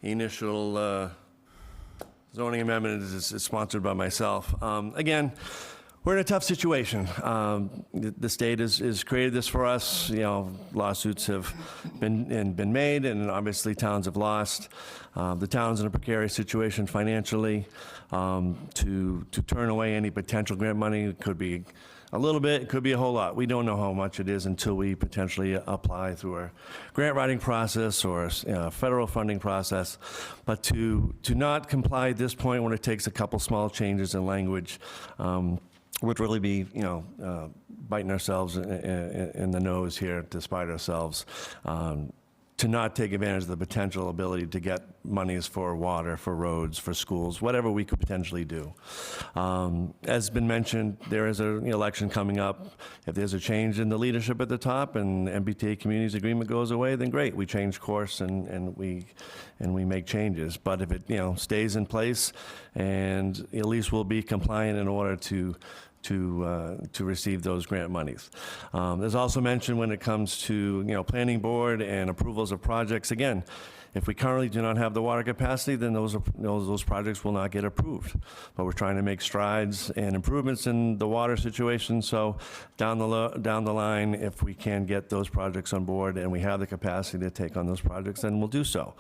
initial zoning amendment is sponsored by myself. Again, we're in a tough situation. The state has created this for us. Lawsuits have been made, and obviously towns have lost. The town's in a precarious situation financially. To turn away any potential grant money, it could be a little bit, it could be a whole lot. We don't know how much it is until we potentially apply through a grant writing process or a federal funding process. But to not comply at this point when it takes a couple small changes in language would really be, biting ourselves in the nose here to spite ourselves. To not take advantage of the potential ability to get monies for water, for roads, for schools, whatever we could potentially do. As been mentioned, there is an election coming up. If there's a change in the leadership at the top and the MBTA Communities Agreement goes away, then great, we change course and we make changes. But if it stays in place, and at least we'll be compliant in order to receive those grant monies. There's also mentioned when it comes to planning board and approvals of projects. Again, if we currently do not have the water capacity, then those projects will not get approved. But we're trying to make strides and improvements in the water situation. So down the line, if we can get those projects on board and we have the capacity to take on those projects, then we'll do so.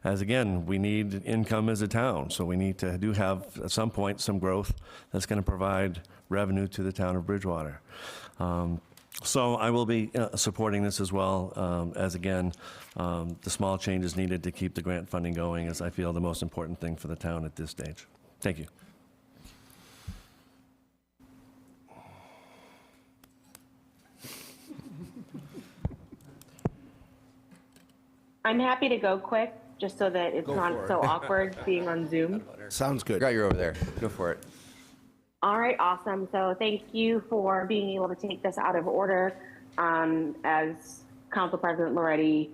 As again, we need income as a town, so we need to have at some point some growth that's going to provide revenue to the town of Bridgewater. So I will be supporting this as well, as again, the small changes needed to keep the grant funding going is, I feel, the most important thing for the town at this stage. Thank you. I'm happy to go quick, just so that it's not so awkward being on Zoom. Sounds good. Forgot you're over there. Go for it. All right, awesome. So thank you for being able to take this out of order. As Council President Loretti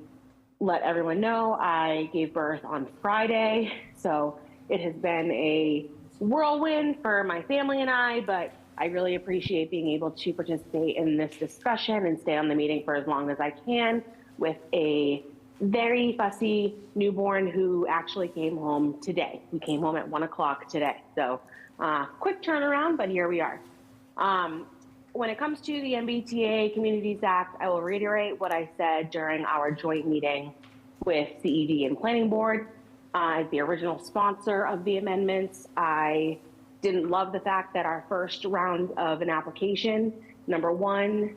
let everyone know, I gave birth on Friday. So it has been a whirlwind for my family and I, but I really appreciate being able to participate in this discussion and stay on the meeting for as long as I can with a very fussy newborn who actually came home today. He came home at 1 o'clock today. So quick turnaround, but here we are. When it comes to the MBTA Communities Act, I will reiterate what I said during our joint meeting with CED and Planning Board. As the original sponsor of the amendments, I didn't love the fact that our first round of an application, number one,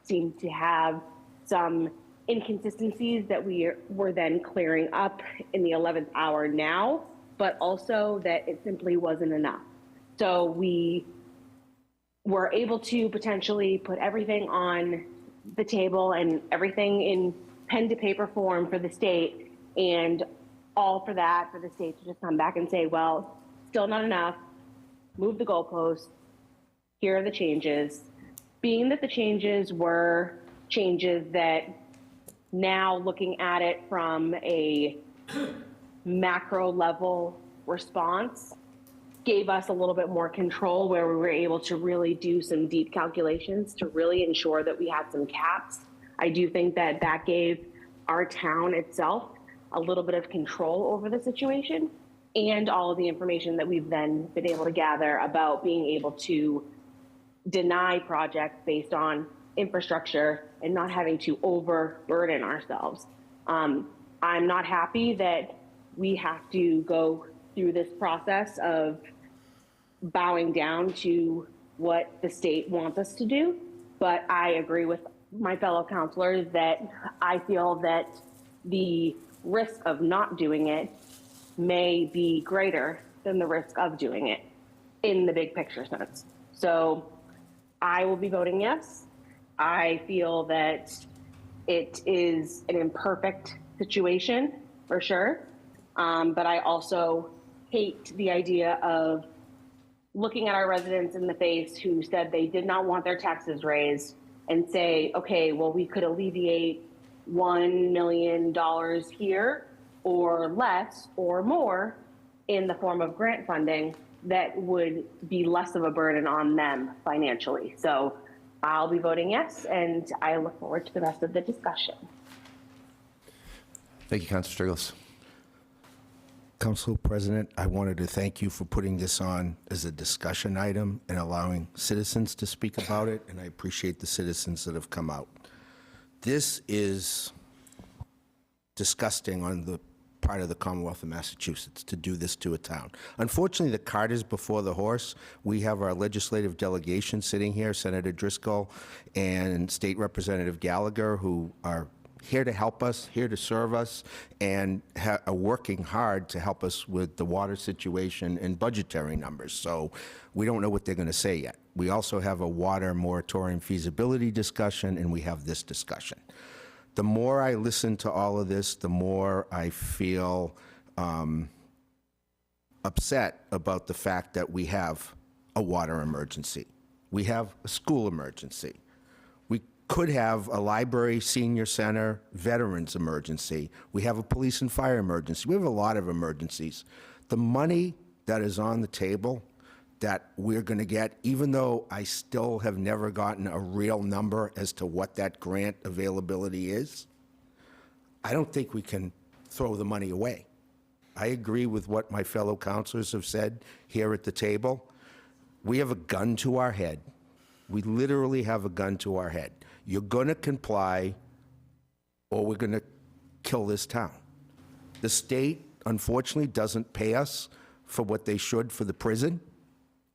seemed to have some inconsistencies that we were then clearing up in the 11th hour now, but also that it simply wasn't enough. So we were able to potentially put everything on the table and everything in pen to paper form for the state, and all for that, for the state to just come back and say, well, still not enough, move the goalposts, here are the changes. Being that the changes were changes that, now looking at it from a macro level response, gave us a little bit more control, where we were able to really do some deep calculations to really ensure that we had some caps. I do think that that gave our town itself a little bit of control over the situation, and all of the information that we've then been able to gather about being able to deny projects based on infrastructure and not having to overburden ourselves. I'm not happy that we have to go through this process of bowing down to what the state wants us to do, but I agree with my fellow counselors that I feel that the risk of not doing it may be greater than the risk of doing it in the big picture sense. So I will be voting yes. I feel that it is an imperfect situation for sure, but I also hate the idea of looking at our residents in the face who said they did not want their taxes raised and say, okay, well, we could alleviate $1 million here or less or more in the form of grant funding that would be less of a burden on them financially. So I'll be voting yes, and I look forward to the rest of the discussion. Thank you, Councilor Strigels. Council President, I wanted to thank you for putting this on as a discussion item and allowing citizens to speak about it, and I appreciate the citizens that have come out. This is disgusting on the part of the Commonwealth of Massachusetts to do this to a town. Unfortunately, the cart is before the horse. We have our legislative delegation sitting here, Senator Driscoll and State Representative Gallagher, who are here to help us, here to serve us, and are working hard to help us with the water situation and budgetary numbers. So we don't know what they're going to say yet. We also have a water moratorium feasibility discussion, and we have this discussion. The more I listen to all of this, the more I feel upset about the fact that we have a water emergency. We have a school emergency. We could have a library, senior center, veterans emergency. We have a police and fire emergency. We have a lot of emergencies. The money that is on the table that we're going to get, even though I still have never gotten a real number as to what that grant availability is, I don't think we can throw the money away. I agree with what my fellow counselors have said here at the table. We have a gun to our head. We literally have a gun to our head. You're going to comply, or we're going to kill this town. The state, unfortunately, doesn't pay us for what they should for the prison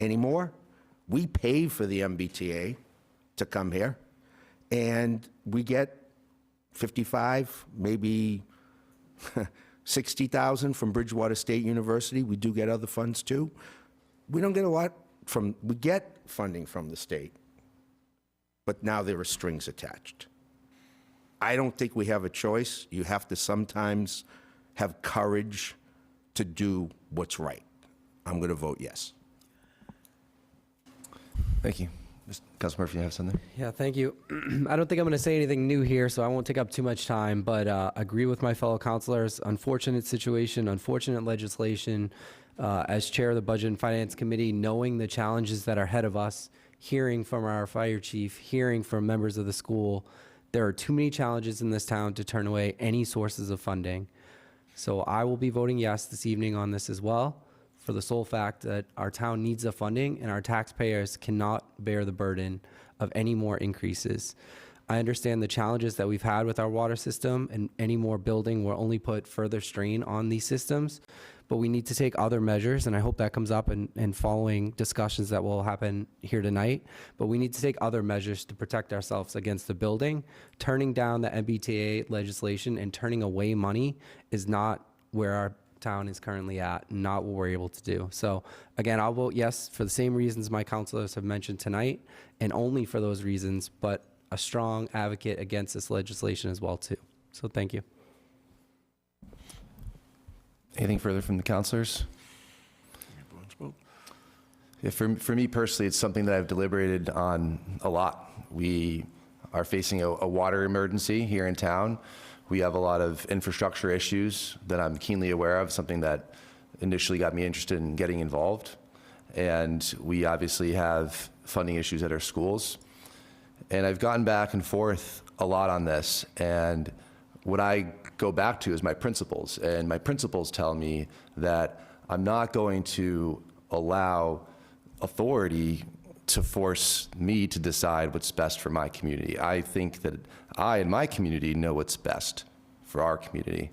anymore. We pay for the MBTA to come here, and we get 55, maybe 60,000 from Bridgewater State University. We do get other funds too. We don't get a lot from, we get funding from the state, but now there are strings attached. I don't think we have a choice. You have to sometimes have courage to do what's right. I'm going to vote yes. Thank you. Councilor Murphy, you have something? Yeah, thank you. I don't think I'm going to say anything new here, so I won't take up too much time, but agree with my fellow councilors. Unfortunate situation, unfortunate legislation. As chair of the Budget and Finance Committee, knowing the challenges that are ahead of us, hearing from our fire chief, hearing from members of the school, there are too many challenges in this town to turn away any sources of funding. So I will be voting yes this evening on this as well, for the sole fact that our town needs the funding and our taxpayers cannot bear the burden of any more increases. I understand the challenges that we've had with our water system, and any more building will only put further strain on these systems, but we need to take other measures, and I hope that comes up in following discussions that will happen here tonight. But we need to take other measures to protect ourselves against the building. Turning down the MBTA legislation and turning away money is not where our town is currently at, not what we're able to do. So again, I'll vote yes for the same reasons my councilors have mentioned tonight, and only for those reasons, but a strong advocate against this legislation as well too. So thank you. Anything further from the councilors? Yeah, for me personally, it's something that I've deliberated on a lot. We are facing a water emergency here in town. We have a lot of infrastructure issues that I'm keenly aware of, something that initially got me interested in getting involved. And we obviously have funding issues at our schools. And I've gotten back and forth a lot on this. And what I go back to is my principles, and my principles tell me that I'm not going to allow authority to force me to decide what's best for my community. I think that I and my community know what's best for our community.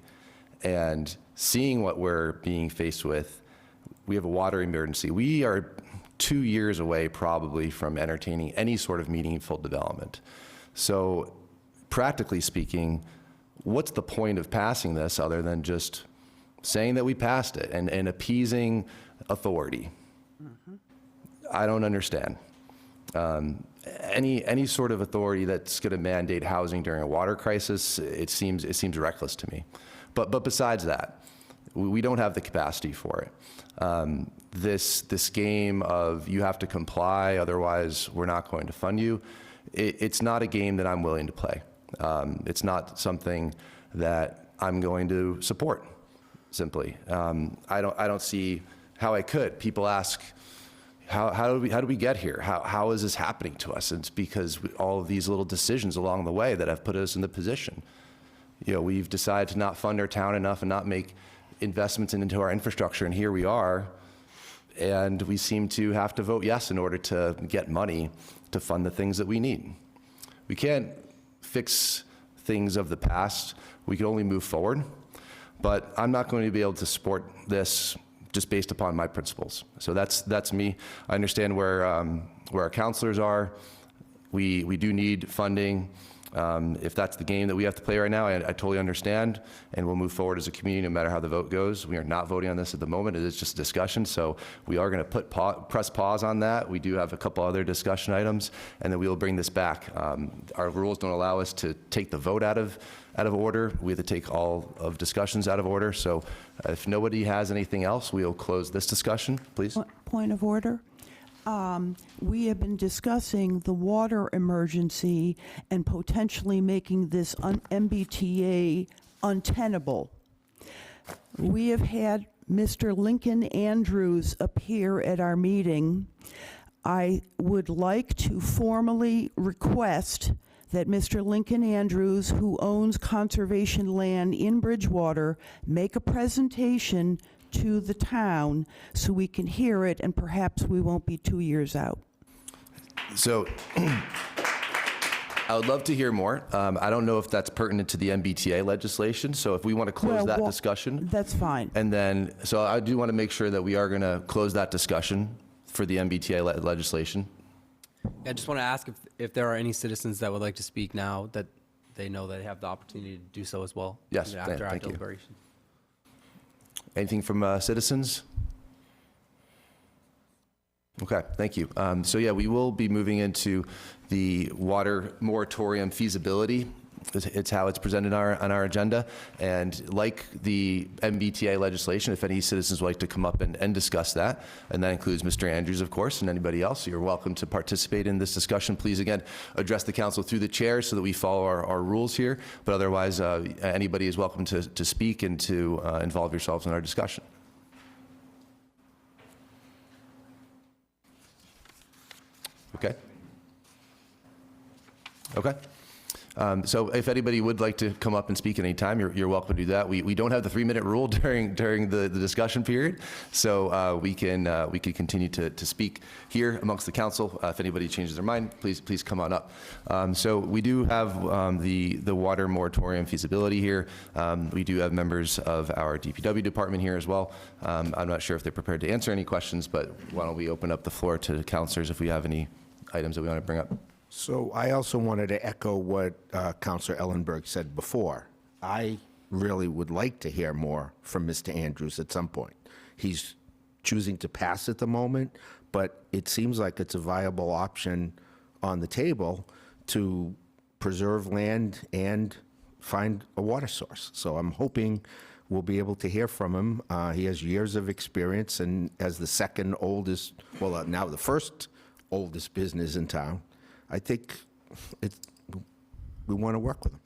And seeing what we're being faced with, we have a water emergency. We are 2 years away probably from entertaining any sort of meaningful development. So practically speaking, what's the point of passing this other than just saying that we passed it and appeasing authority? I don't understand. Any sort of authority that's going to mandate housing during a water crisis, it seems reckless to me. But besides that, we don't have the capacity for it. This game of you have to comply, otherwise we're not going to fund you, it's not a game that I'm willing to play. It's not something that I'm going to support, simply. I don't see how I could. People ask, how do we get here? How is this happening to us? And it's because all of these little decisions along the way that have put us in the position. You know, we've decided to not fund our town enough and not make investments into our infrastructure, and here we are, and we seem to have to vote yes in order to get money to fund the things that we need. We can't fix things of the past. We can only move forward, but I'm not going to be able to support this just based upon my principles. So that's me. I understand where our counselors are. We do need funding. If that's the game that we have to play right now, I totally understand, and we'll move forward as a community no matter how the vote goes. We are not voting on this at the moment. It is just a discussion, so we are going to press pause on that. We do have a couple other discussion items, and then we will bring this back. Our rules don't allow us to take the vote out of order. We have to take all of discussions out of order. So if nobody has anything else, we'll close this discussion, please. Point of order. We have been discussing the water emergency and potentially making this MBTA untenable. We have had Mr. Lincoln Andrews appear at our meeting. I would like to formally request that Mr. Lincoln Andrews, who owns conservation land in Bridgewater, make a presentation to the town so we can hear it, and perhaps we won't be 2 years out. So I would love to hear more. I don't know if that's pertinent to the MBTA legislation, so if we want to close that discussion. That's fine. And then, so I do want to make sure that we are going to close that discussion for the MBTA legislation. I just want to ask if there are any citizens that would like to speak now, that they know they have the opportunity to do so as well. Yes, after our thank you. deliberation. Anything from citizens? Okay, thank you. So yeah, we will be moving into the water moratorium feasibility. It's how it's presented on our agenda. And like the MBTA legislation, if any citizens would like to come up and discuss that, and that includes Mr. Andrews, of course, and anybody else, you're welcome to participate in this discussion. Please, again, address the council through the chair so that we follow our rules here. But otherwise, anybody is welcome to speak and to involve yourselves in our discussion. Okay. Okay. So if anybody would like to come up and speak at any time, you're welcome to do that. We don't have the 3-minute rule during the discussion period, so we can continue to speak here amongst the council. If anybody changes their mind, please come on up. So we do have the water moratorium feasibility here. We do have members of our DPW department here as well. I'm not sure if they're prepared to answer any questions, but why don't we open up the floor to councilors if we have any items that we want to bring up. So I also wanted to echo what Councilor Ellenberg said before. I really would like to hear more from Mr. Andrews at some point. He's choosing to pass at the moment, but it seems like it's a viable option on the table to preserve land and find a water source. So I'm hoping we'll be able to hear from him. He has years of experience, and as the second oldest, well, now the first oldest business in town, I think we want to work with them.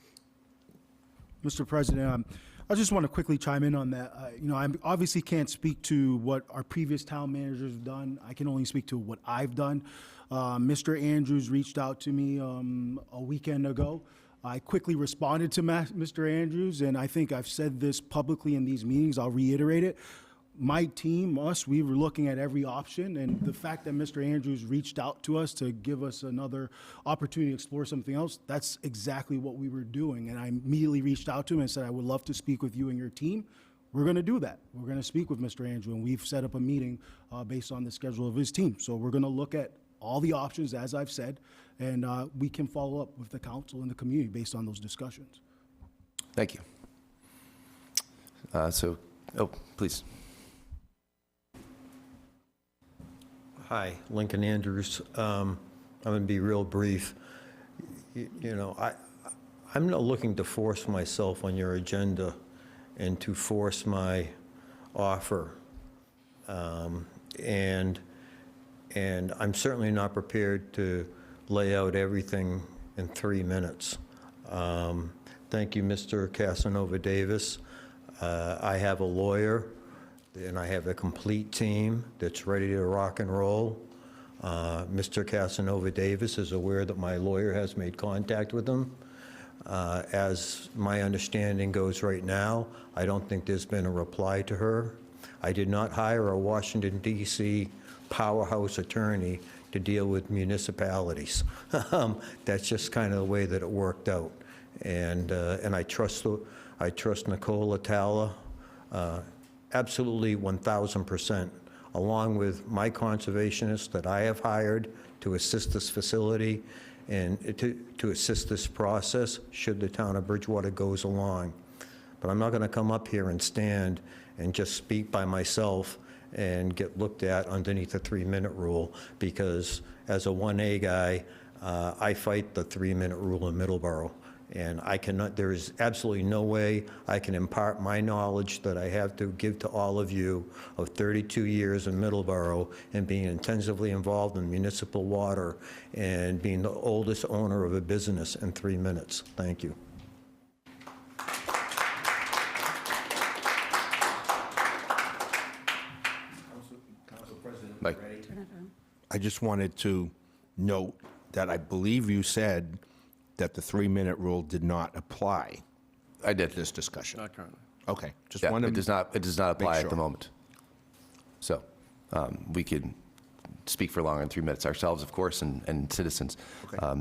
Mr. President, I just want to quickly chime in on that. I obviously can't speak to what our previous town managers have done. I can only speak to what I've done. Mr. Andrews reached out to me a weekend ago I quickly responded to Mr. Andrews, and I think I've said this publicly in these meetings. I'll reiterate it. My team, us, we were looking at every option, and the fact that Mr. Andrews reached out to us to give us another opportunity to explore something else, that's exactly what we were doing. And I immediately reached out to him and said, I would love to speak with you and your team. We're going to do that. We're going to speak with Mr. Andrew, and we've set up a meeting based on the schedule of his team. So we're going to look at all the options, as I've said, and we can follow up with the council and the community based on those discussions. Thank you. Please. Hi, Lincoln Andrews. I'm going to be real brief. I'm not looking to force myself on your agenda and to force my offer. And I'm certainly not prepared to lay out everything in 3 minutes. Thank you, Mr. Casanova Davis. I have a lawyer, and I have a complete team that's ready to rock and roll. Mr. Casanova Davis is aware that my lawyer has made contact with him. As my understanding goes right now, I don't think there's been a reply to her. I did not hire a Washington, D.C. powerhouse attorney to deal with municipalities. That's just kind of the way that it worked out. And I trust Nicole Atala absolutely 1,000%, along with my conservationists that I have hired to assist this facility and to assist this process should the town of Bridgewater goes along. But I'm not going to come up here and stand and just speak by myself and get looked at underneath the 3-minute rule, because as a 1A guy, I fight the 3-minute rule in Middleborough. And I cannot, there is absolutely no way I can impart my knowledge that I have to give to all of you of 32 years in Middleborough and being intensively involved in municipal water and being the oldest owner of a business in 3 minutes. Thank you. Mike. I just wanted to note that I believe you said that the 3-minute rule did not apply. I did. This discussion. Not currently. Okay, just Yeah, wanted it does not apply at the sure. moment. So we could speak for longer than 3 minutes ourselves, of course, and citizens,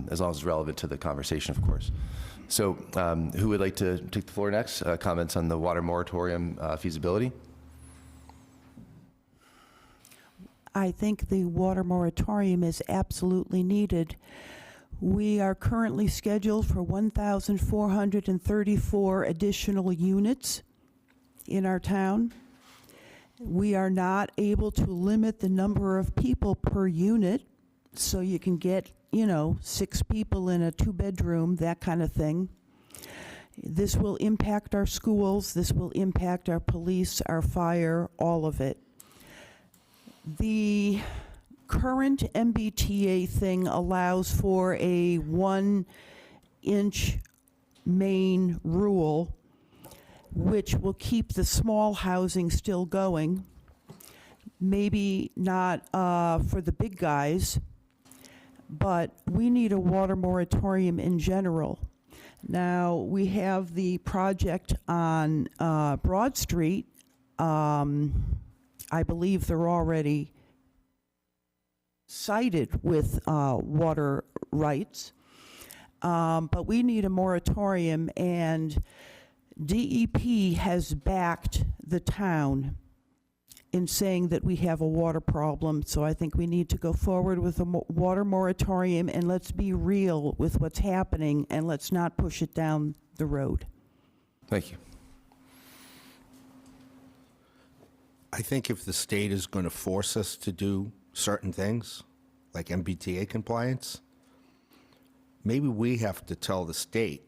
as long as it's relevant to the conversation, of course. So who would like to take the floor next? Comments on the water moratorium feasibility? I think the water moratorium is absolutely needed. We are currently scheduled for 1,434 additional units in our town. We are not able to limit the number of people per unit, so you can get, 6 people in a 2-bedroom, that kind of thing. This will impact our schools, this will impact our police, our fire, all of it. The current MBTA thing allows for a 1-inch main rule, which will keep the small housing still going. Maybe not for the big guys, but we need a water moratorium in general. Now, we have the project on Broad Street. I believe they're already cited with water rights, but we need a moratorium, and DEP has backed the town in saying that we have a water problem, so I think we need to go forward with a water moratorium, and let's be real with what's happening, and let's not push it down the road. Thank you. I think if the state is going to force us to do certain things, like MBTA compliance, maybe we have to tell the state,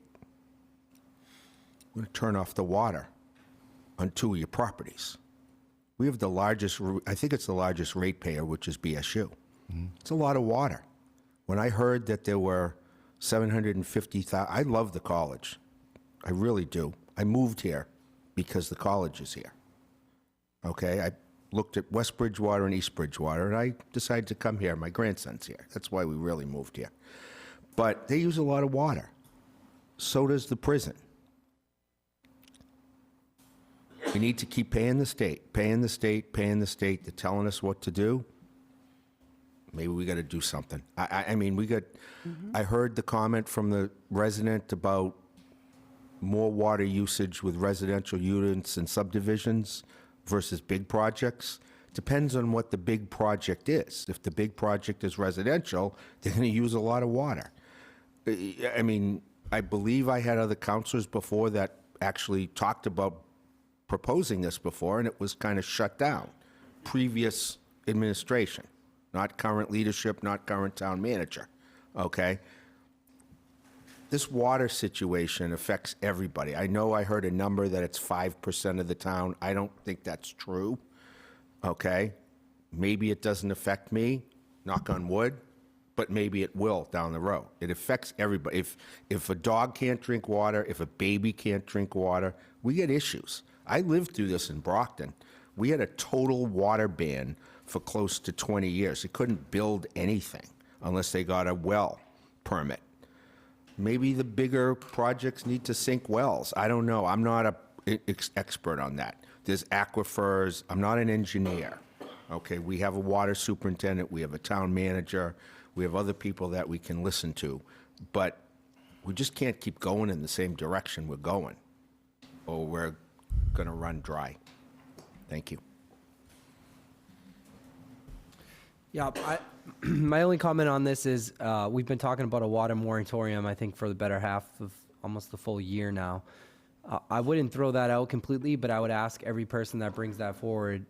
we're going to turn off the water on 2 of your properties. We have the largest, I think it's the largest ratepayer, which is BSU. It's a lot of water. When I heard that there were 750,000, I love the college. I really do. I moved here because the college is here. Okay, I looked at West Bridgewater and East Bridgewater, and I decided to come here. My grandson's here. That's why we really moved here. But they use a lot of water. so does the prison. We need to keep paying the state, paying the state, paying the state. They're telling us what to do. Maybe we got to do something. I mean, I heard the comment from the resident about more water usage with residential units and subdivisions versus big projects. Depends on what the big project is. If the big project is residential, they're going to use a lot of water. I mean, I believe I had other counselors before that actually talked about proposing this before, and it was kind of shut down. Previous administration, not current leadership, not current town manager, okay? This water situation affects everybody. I know I heard a number that it's 5% of the town. I don't think that's true, okay? Maybe it doesn't affect me, knock on wood, but maybe it will down the road. It affects everybody. If a dog can't drink water, if a baby can't drink water, we get issues. I lived through this in Brockton. We had a total water ban for close to 20 years. They couldn't build anything unless they got a well permit. Maybe the bigger projects need to sink wells. I don't know. I'm not an expert on that. There's aquifers. I'm not an engineer. Okay, we have a water superintendent. We have a town manager. We have other people that we can listen to. But we just can't keep going in the same direction we're going, or we're going to run dry. Thank you. Yeah, my only comment on this is we've been talking about a water moratorium, I think, for the better half of almost the full year now. I wouldn't throw that out completely, but I would ask every person that brings that forward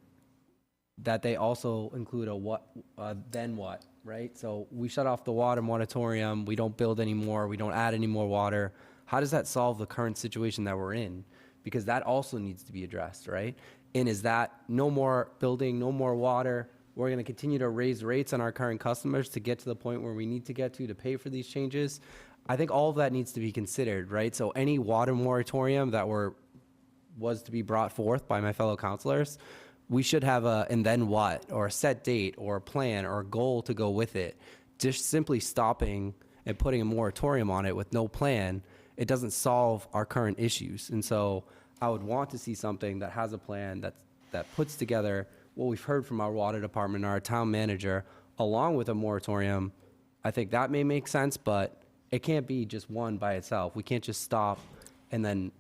that they also include a what, then what, right? So we shut off the water moratorium, we don't build anymore, we don't add any more water. How does that solve the current situation that we're in? Because that also needs to be addressed, right? And is that no more building, no more water? We're going to continue to raise rates on our current customers to get to the point where we need to get to pay for these changes. I think all of that needs to be considered, right? So any water moratorium that was to be brought forth by my fellow councilors, we should have a and then what, or a set date, or a plan, or a goal to go with it. Just simply stopping and putting a moratorium on it with no plan, it doesn't solve our current issues. And so I would want to see something that has a plan that puts together what we've heard from our water department and our town manager, along with a moratorium. I think that may make sense, but it can't be just one by itself. We can't just stop and then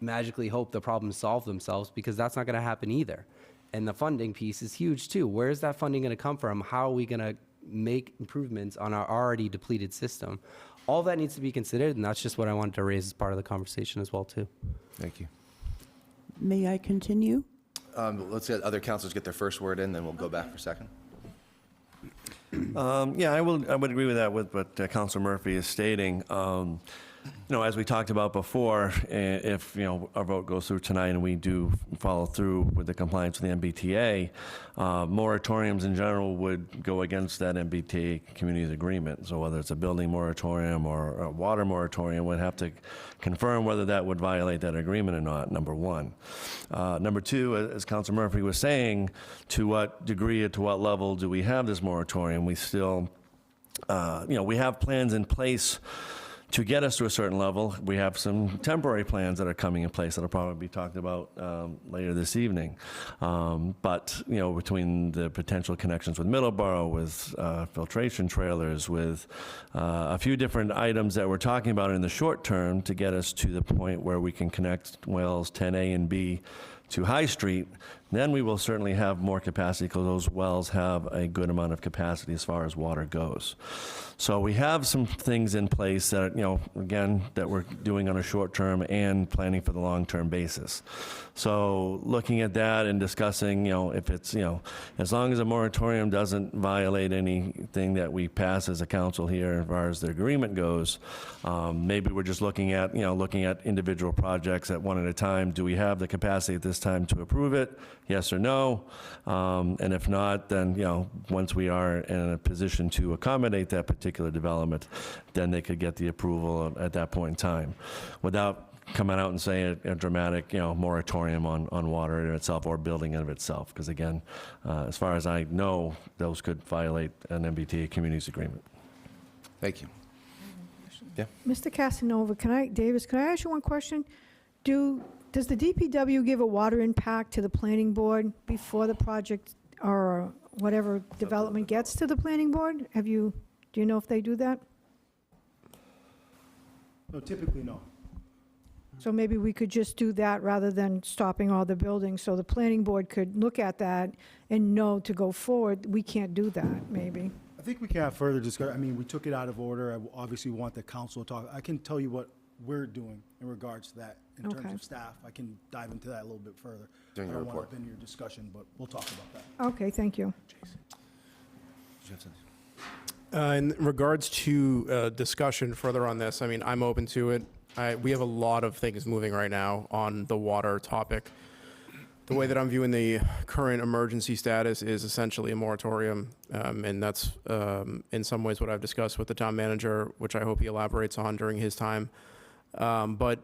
magically hope the problems solve themselves, because that's not going to happen either. And the funding piece is huge too. Where is that funding going to come from? How are we going to make improvements on our already depleted system? All that needs to be considered, and that's just what I wanted to raise as part of the conversation as well too. Thank you. May I continue? Let's let other councilors get their first word in, then we'll go back for a second. Yeah, I would agree with that, with what Councilor Murphy is stating. As we talked about before, if, our vote goes through tonight and we do follow through with the compliance with the MBTA, moratoriums in general would go against that MBTA community's agreement. So whether it's a building moratorium or a water moratorium, we'd have to confirm whether that would violate that agreement or not, number one. Number two, as Councilor Murphy was saying, to what degree or to what level do we have this moratorium? We still, we have plans in place to get us to a certain level. We have some temporary plans that are coming in place that'll probably be talked about later this evening. But, between the potential connections with Middleborough, with filtration trailers, with a few different items that we're talking about in the short term to get us to the point where we can connect wells 10A and B to High Street, then we will certainly have more capacity, because those wells have a good amount of capacity as far as water goes. So we have some things in place that, again, that we're doing on a short term and planning for the long term basis. So looking at that and discussing, if it's, as long as a moratorium doesn't violate anything that we pass as a council here as far as the agreement goes, maybe we're just looking at individual projects at one at a time. Do we have the capacity at this time to approve it? Yes or no? And if not, then, once we are in a position to accommodate that particular development, then they could get the approval at that point in time, without coming out and saying a dramatic, moratorium on water in itself or building in of itself. Because again, as far as I know, those could violate an MBTA communities agreement. Thank you. Yeah. Mr. Casanova, Davis, can I ask you one question? Does the DPW give a water impact to the planning board before the project or whatever development gets to the planning board? Do you know if they do that? No, typically, no. So maybe we could just do that rather than stopping all the buildings, so the planning board could look at that and know to go forward. We can't do that, maybe. I think we can have further discussion. I mean, we took it out of order. I obviously want the council to talk. I can tell you what we're doing in regards to that in terms Okay. of staff. I can dive into that a little bit further. During I your don't want report. to bend your discussion, but we'll talk about that. Okay, thank you. In regards to discussion further on this, I mean, I'm open to it. We have a lot of things moving right now on the water topic. The way that I'm viewing the current emergency status is essentially a moratorium, and that's in some ways what I've discussed with the town manager, which I hope he elaborates on during his time. But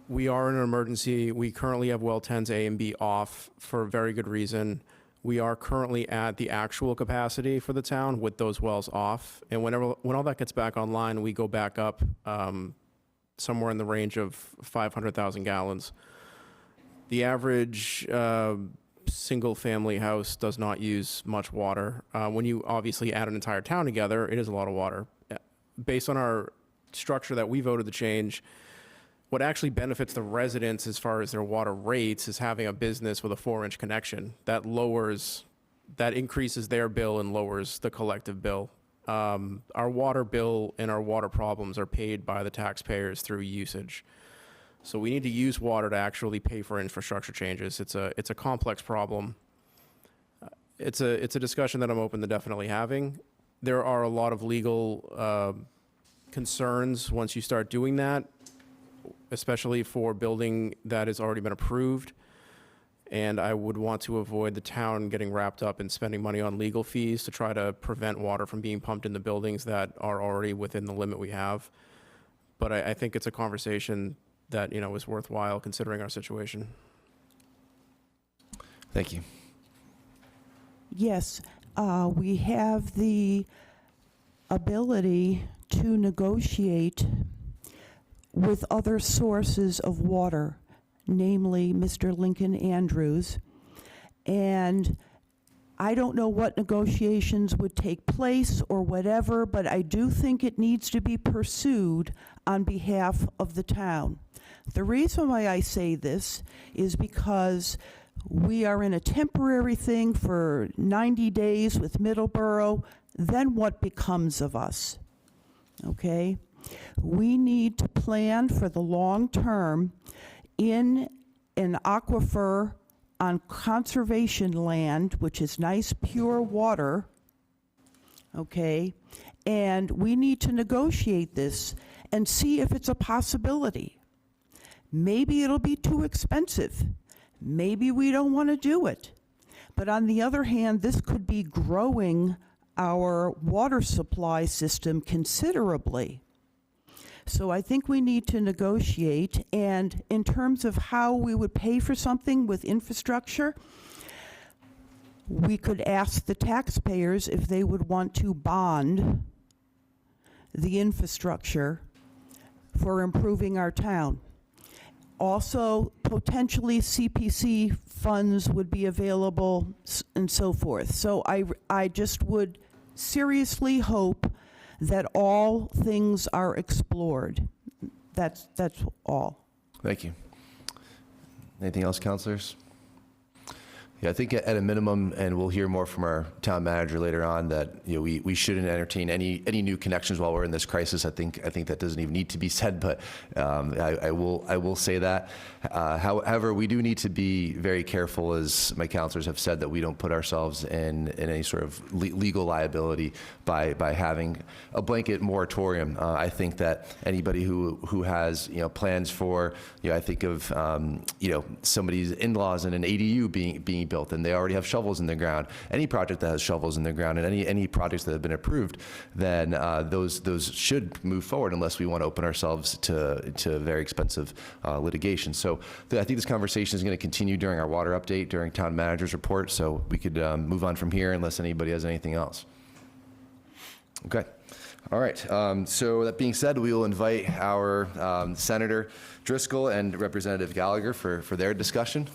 we are in an emergency. We currently have well 10s A and B off for a very good reason. We are currently at the actual capacity for the town with those wells off. And when all that gets back online, we go back up somewhere in the range of 500,000 gallons. The average single-family house does not use much water. When you obviously add an entire town together, it is a lot of water. Based on our structure that we voted to change, what actually benefits the residents as far as their water rates is having a business with a 4-inch connection. That increases their bill and lowers the collective bill. Our water bill and our water problems are paid by the taxpayers through usage. So we need to use water to actually pay for infrastructure changes. It's a complex problem. It's a discussion that I'm open to definitely having. There are a lot of legal concerns once you start doing that, especially for building that has already been approved. And I would want to avoid the town getting wrapped up in spending money on legal fees to try to prevent water from being pumped into buildings that are already within the limit we have. But I think it's a conversation that, is worthwhile considering our situation. Thank you. Yes, we have the ability to negotiate with other sources of water, namely Mr. Lincoln Andrews. And I don't know what negotiations would take place or whatever, but I do think it needs to be pursued on behalf of the town. The reason why I say this is because we are in a temporary thing for 90 days with Middleborough. Then what becomes of us? Okay? We need to plan for the long term in an aquifer on conservation land, which is nice, pure water, okay? And we need to negotiate this and see if it's a possibility. Maybe it'll be too expensive. Maybe we don't want to do it. But on the other hand, this could be growing our water supply system considerably. So I think we need to negotiate, and in terms of how we would pay for something with infrastructure, we could ask the taxpayers if they would want to bond the infrastructure for improving our town. Also, potentially CPC funds would be available and so forth. So I just would seriously hope that all things are explored. That's all. Thank you. Anything else, councilors? Yeah, I think at a minimum, and we'll hear more from our town manager later on, that we shouldn't entertain any new connections while we're in this crisis. I think that doesn't even need to be said, but I will say that. However, we do need to be very careful, as my councilors have said, that we don't put ourselves in any sort of legal liability by having a blanket moratorium. I think that anybody who has plans for I think of somebody's in-laws in an ADU being built, and they already have shovels in the ground. Any project that has shovels in the ground, and any projects that have been approved, then those should move forward, unless we want to open ourselves to very expensive litigation. So I think this conversation is going to continue during our water update, during town manager's report. So we could move on from here unless anybody has anything else. Okay. All right. So that being said, we will invite our Senator Driscoll and Representative Gallagher for their discussion.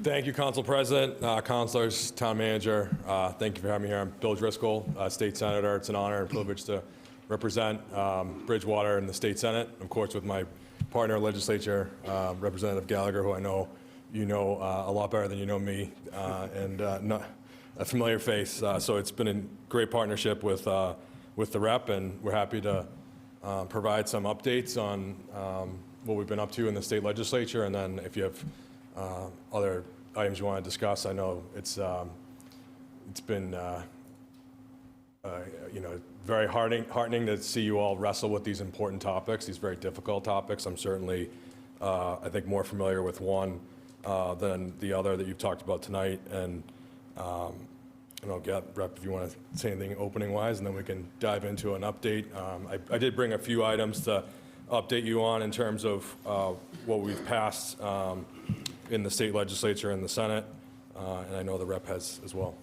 Thank you, Council President, councilors, town manager. Thank you for having me here. I'm Bill Driscoll, State Senator. It's an honor and privilege to represent Bridgewater in the State Senate, of course, with my partner in legislature, Representative Gallagher, who I know you know a lot better than you know me, and not a familiar face. So it's been a great partnership with the rep, and we're happy to provide some updates on what we've been up to in the state legislature, and then if you have other items you want to discuss, I know it's been very heartening to see you all wrestle with these important topics, these very difficult topics. I'm certainly, I think, more familiar with one than the other that you've talked about tonight, and I'll get Rep if you want to say anything opening-wise, and then we can dive into an update. I did bring a few items to update you on in terms of what we've passed in the state legislature and the Senate, and I know the rep has as well.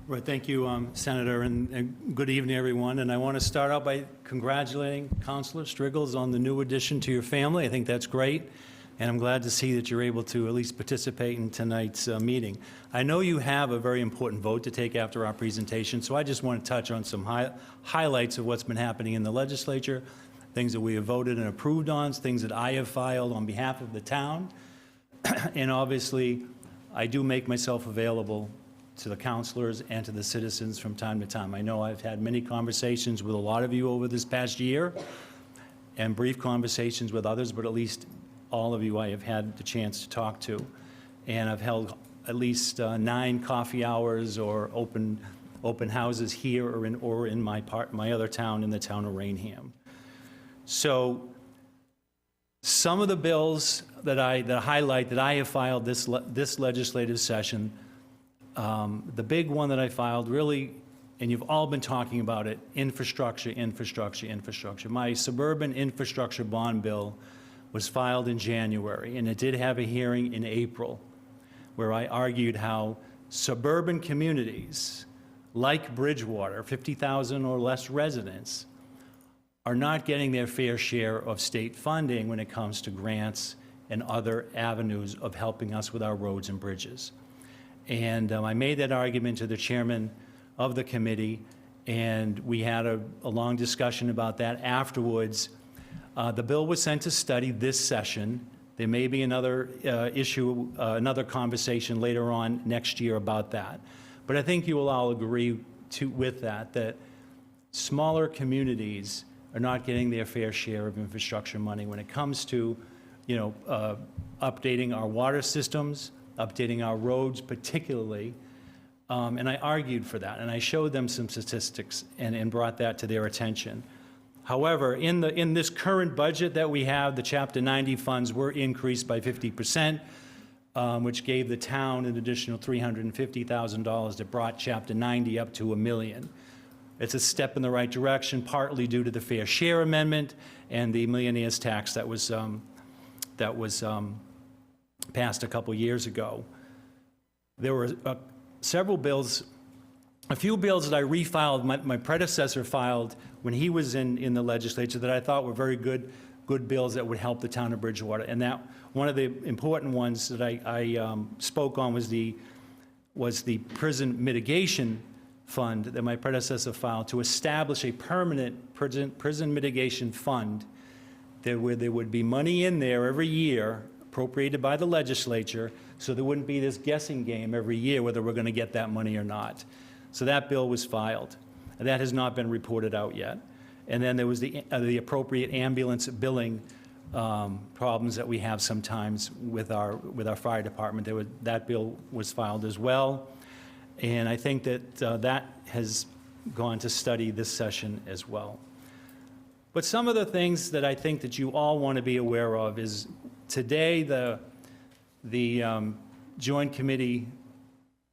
Right, thank you, Senator, and good evening, everyone. And I want to start out by congratulating Councilor Striggles on the new addition to your family. I think that's great, and I'm glad to see that you're able to at least participate in tonight's meeting. I know you have a very important vote to take after our presentation, so I just want to touch on some highlights of what's been happening in the legislature, things that we have voted and approved on, things that I have filed on behalf of the town. And obviously, I do make myself available to the councilors and to the citizens from time to time. I know I've had many conversations with a lot of you over this past year and brief conversations with others, but at least all of you I have had the chance to talk to. And I've held at least 9 coffee hours or open houses here or in my other town, in the town of Rainham. So some of the bills that highlight that I have filed this legislative session, the big one that I filed really, and you've all been talking about it, infrastructure. My suburban infrastructure bond bill was filed in January, and it did have a hearing in April where I argued how suburban communities like Bridgewater, 50,000 or less residents, are not getting their fair share of state funding when it comes to grants and other avenues of helping us with our roads and bridges. And I made that argument to the chairman of the committee, and we had a long discussion about that afterwards. The bill was sent to study this session. There may be another issue, another conversation later on next year about that. But I think you will all agree with that smaller communities are not getting their fair share of infrastructure money when it comes to, updating our water systems, updating our roads particularly, and I argued for that, and I showed them some statistics and brought that to their attention. However, in this current budget that we have, the Chapter 90 funds were increased by 50%, which gave the town an additional $350,000 that brought Chapter 90 up to $1 million. It's a step in the right direction, partly due to the Fair Share Amendment and the millionaire's tax that was passed a couple years ago. There were several bills, a few bills that I refiled, my predecessor filed when he was in the legislature that I thought were very good bills that would help the town of Bridgewater. And that one of the important ones that I spoke on was the prison mitigation fund that my predecessor filed to establish a permanent prison mitigation fund where there would be money in there every year appropriated by the legislature, so there wouldn't be this guessing game every year whether we're going to get that money or not. So that bill was filed. And that has not been reported out yet. And then there was the appropriate ambulance billing problems that we have sometimes with our fire department. That bill was filed as well. And I think that that has gone to study this session as well. But some of the things that I think that you all want to be aware of is today the Joint Committee,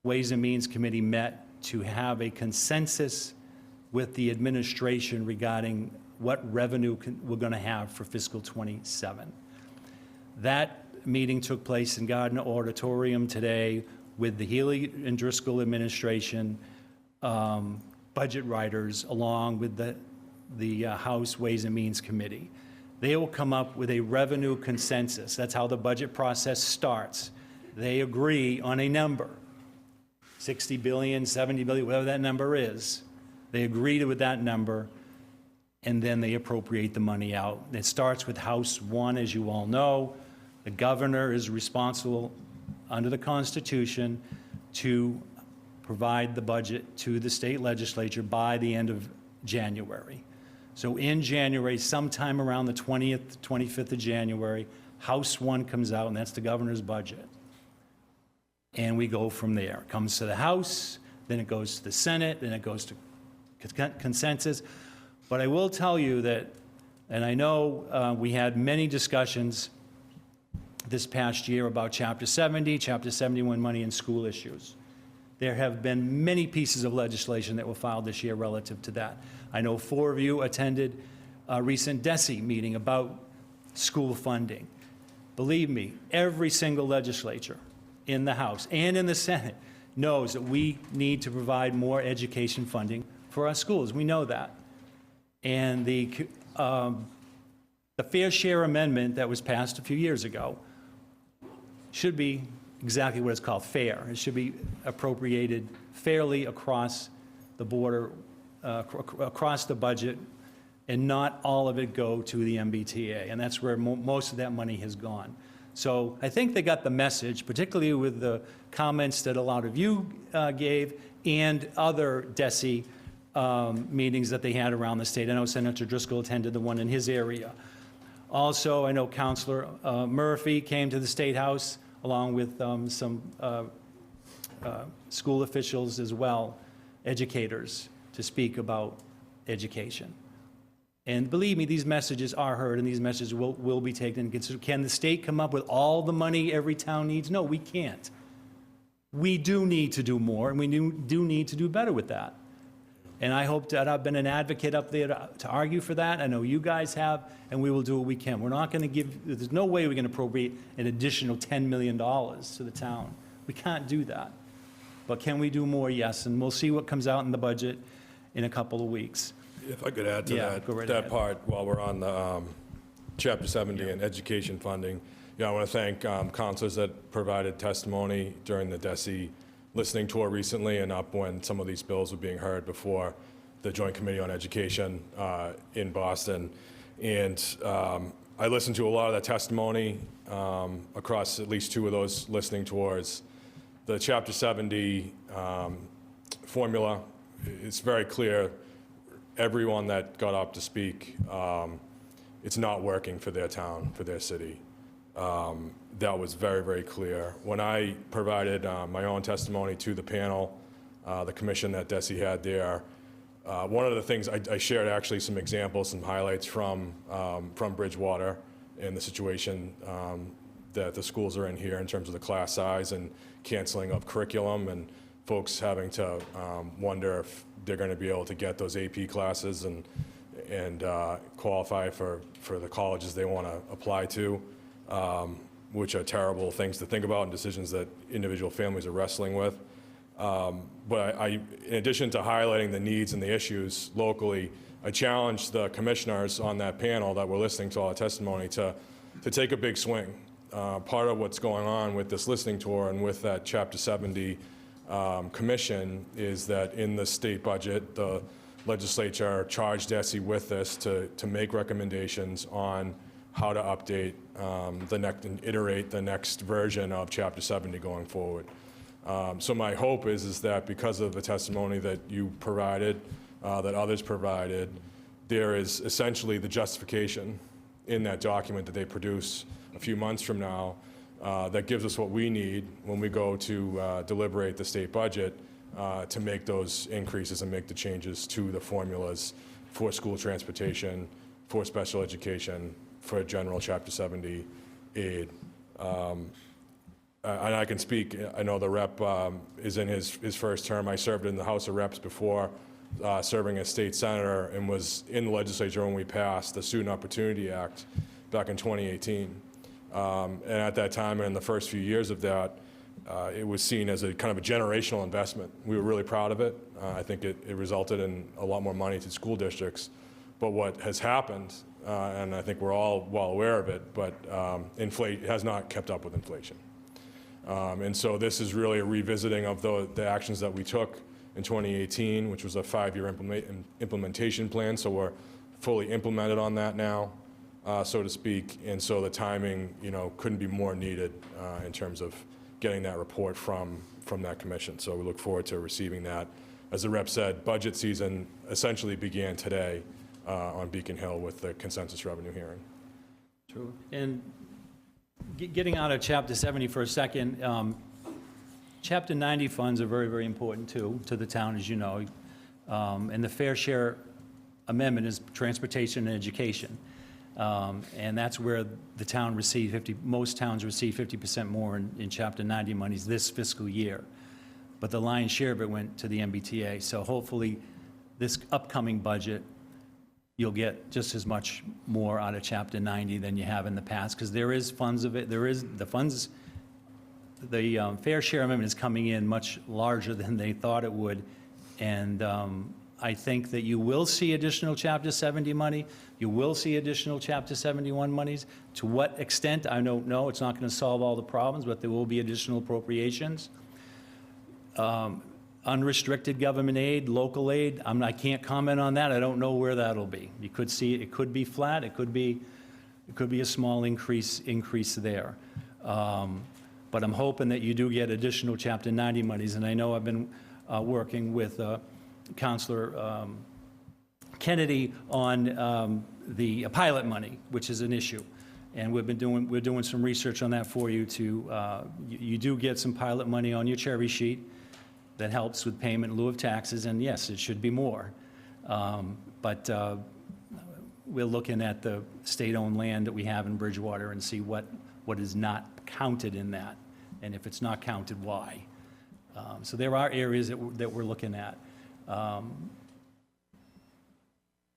Ways and Means Committee met to have a consensus with the administration regarding what revenue we're going to have for fiscal '27. That meeting took place in Gardner Auditorium today with the Healy and Driscoll administration, budget writers, along with the House Ways and Means Committee. They will come up with a revenue consensus. That's how the budget process starts. They agree on a number, 60 billion, 70 billion, whatever that number is. They agree with that number, and then they appropriate the money out. It starts with House 1, as you all know. The governor is responsible under the Constitution to provide the budget to the state legislature by the end of January. So in January, sometime around the 20th, 25th of January, House 1 comes out, and that's the governor's budget. And we go from there. It comes to the House, then it goes to the Senate, then it goes to consensus. But I will tell you that, and I know we had many discussions this past year about Chapter 70, Chapter 71 money and school issues. There have been many pieces of legislation that were filed this year relative to that. I know 4 of you attended a recent DESE meeting about school funding. Believe me, every single legislature in the House and in the Senate knows that we need to provide more education funding for our schools. We know that. And the Fair Share Amendment that was passed a few years ago should be exactly what it's called, fair. It should be appropriated fairly across the border, across the budget, and not all of it go to the MBTA. And that's where most of that money has gone. So I think they got the message, particularly with the comments that a lot of you gave and other DESE meetings that they had around the state. I know Senator Driscoll attended the one in his area. Also, I know Councilor Murphy came to the State House along with some school officials as well, educators, to speak about education. And believe me, these messages are heard, and these messages will be taken into consideration. Can the state come up with all the money every town needs? No, we can't. We do need to do more, and we do need to do better with that. And I hope that I've been an advocate up there to argue for that. I know you guys have, and we will do what we can. We're not going to give, there's no way we're going to appropriate an additional $10 million to the town. We can't do that. But can we do more? Yes, and we'll see what comes out in the budget in a couple of weeks. If I could add to that, go right that ahead. part, while we're on the Chapter 70 and education funding, I want to thank counselors that provided testimony during the DESE listening tour recently and up when some of these bills were being heard before the Joint Committee on Education in Boston. And I listened to a lot of that testimony across at least 2 of those listening tours. The Chapter 70 formula, it's very clear, everyone that got up to speak, it's not working for their town, for their city. That was very, very clear. When I provided my own testimony to the panel, the commission that DESE had there, one of the things I shared actually some examples, some highlights from Bridgewater and the situation that the schools are in here in terms of the class size and canceling of curriculum and folks having to wonder if they're going to be able to get those AP classes and qualify for the colleges they want to apply to, which are terrible things to think about and decisions that individual families are wrestling with. But in addition to highlighting the needs and the issues locally, I challenged the commissioners on that panel that were listening to all the testimony to take a big swing. Part of what's going on with this listening tour and with that Chapter 70 commission is that in the state budget, the legislature charged DESE with this to make recommendations on how to update the next and iterate the next version of Chapter 70 going forward. So my hope is that because of the testimony that you provided, that others provided, there is essentially the justification in that document that they produce a few months from now that gives us what we need when we go to deliberate the state budget to make those increases and make the changes to the formulas for school transportation, for special education, for general Chapter 70 aid. And I can speak, I know the rep is in his first term. I served in the House of Reps before serving as state senator and was in the legislature when we passed the Student Opportunity Act back in 2018. And at that time and in the first few years of that, it was seen as a kind of a generational investment. We were really proud of it. I think it resulted in a lot more money to school districts. But what has happened, and I think we're all well aware of it, but inflation has not kept up with inflation. And so this is really a revisiting of the actions that we took in 2018, which was a 5-year implementation plan. So we're fully implemented on that now, so to speak. And so the timing, couldn't be more needed in terms of getting that report from that commission. So we look forward to receiving that. As the rep said, budget season essentially began today on Beacon Hill with the consensus revenue hearing. True. And getting out of Chapter 70 for a second, Chapter 90 funds are very, very important too to the town, as you know. And the fair share amendment is transportation and education. And that's where the town received most towns receive 50% more in Chapter 90 monies this fiscal year. But the lion's share of it went to the MBTA. So hopefully this upcoming budget, you'll get just as much more out of Chapter 90 than you have in the past, because there is funds of it. There is the funds. The fair share amendment is coming in much larger than they thought it would, and I think that you will see additional Chapter 70 money. You will see additional Chapter 71 monies. To what extent, I don't know. It's not going to solve all the problems, but there will be additional appropriations. Unrestricted government aid, local aid, I can't comment on that. I don't know where that'll be. You could see it could be flat. It could be a small increase there. But I'm hoping that you do get additional Chapter 90 monies. And I know I've been working with Councilor Kennedy on the pilot money, which is an issue. And we're doing some research on that for you to, you do get some pilot money on your cherry sheet that helps with payment in lieu of taxes, and yes, it should be more. But we're looking at the state-owned land that we have in Bridgewater and see what is not counted in that, and if it's not counted, why. So there are areas that we're looking at.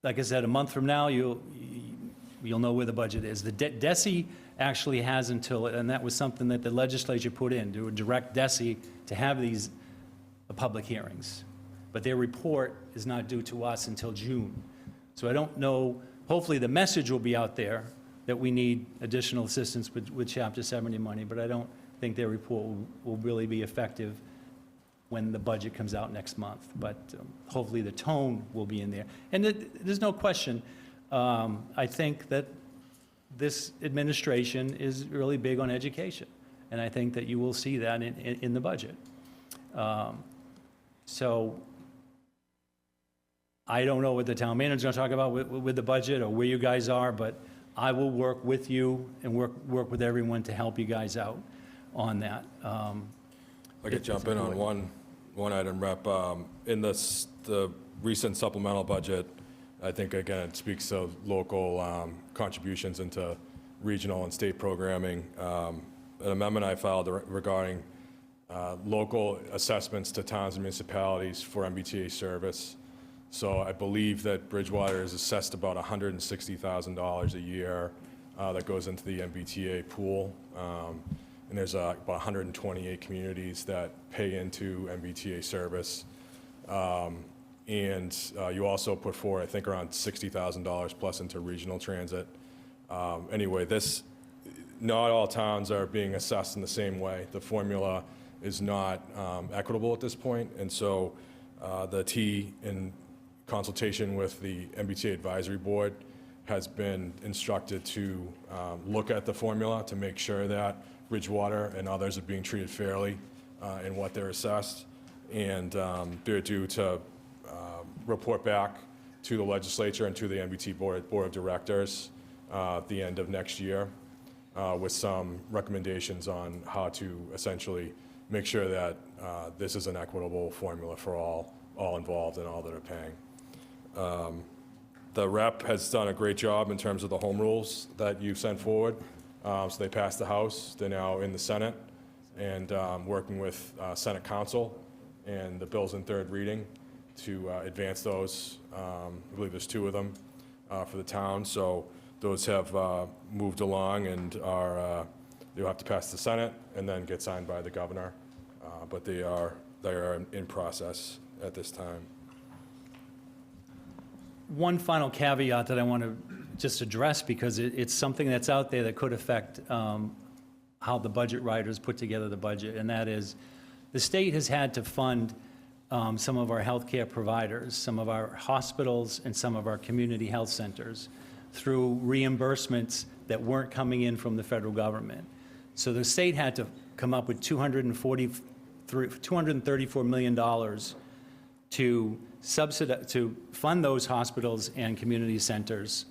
Like I said, a month from now, you'll know where the budget is. The DESI actually has until, and that was something that the legislature put in, to direct DESI to have these public hearings. But their report is not due to us until June. So I don't know, hopefully the message will be out there that we need additional assistance with Chapter 70 money, but I don't think their report will really be effective when the budget comes out next month. But hopefully the tone will be in there. And there's no question, I think that this administration is really big on education. And I think that you will see that in the budget. So I don't know what the town manager's going to talk about with the budget or where you guys are, but I will work with you and work with everyone to help you guys out on that. I could jump in on one item, Rep. In the recent supplemental budget, I think, again, it speaks to local contributions into regional and state programming. An amendment I filed regarding local assessments to towns and municipalities for MBTA service. So I believe that Bridgewater is assessed about $160,000 a year that goes into the MBTA pool. And there's about 128 communities that pay into MBTA service. And you also put forward, I think, around $60,000 plus into regional transit. Anyway, not all towns are being assessed in the same way. The formula is not equitable at this point. And so the T, in consultation with the MBTA Advisory Board, has been instructed to look at the formula to make sure that Bridgewater and others are being treated fairly in what they're assessed. And they're due to report back to the legislature and to the MBTA Board of Directors at the end of next year with some recommendations on how to essentially make sure that this is an equitable formula for all involved and all that are paying. The rep has done a great job in terms of the home rules that you sent forward. So they passed the House. They're now in the Senate and working with Senate Council and the bills in third reading to advance those. I believe there's 2 of them for the town. So those have moved along and are They'll have to pass the Senate and then get signed by the governor. But they are in process at this time. One final caveat that I want to just address, because it's something that's out there that could affect how the budget writers put together the budget, and that is the state has had to fund some of our healthcare providers, some of our hospitals, and some of our community health centers through reimbursements that weren't coming in from the federal government. So the state had to come up with $234 million to fund those hospitals and community centers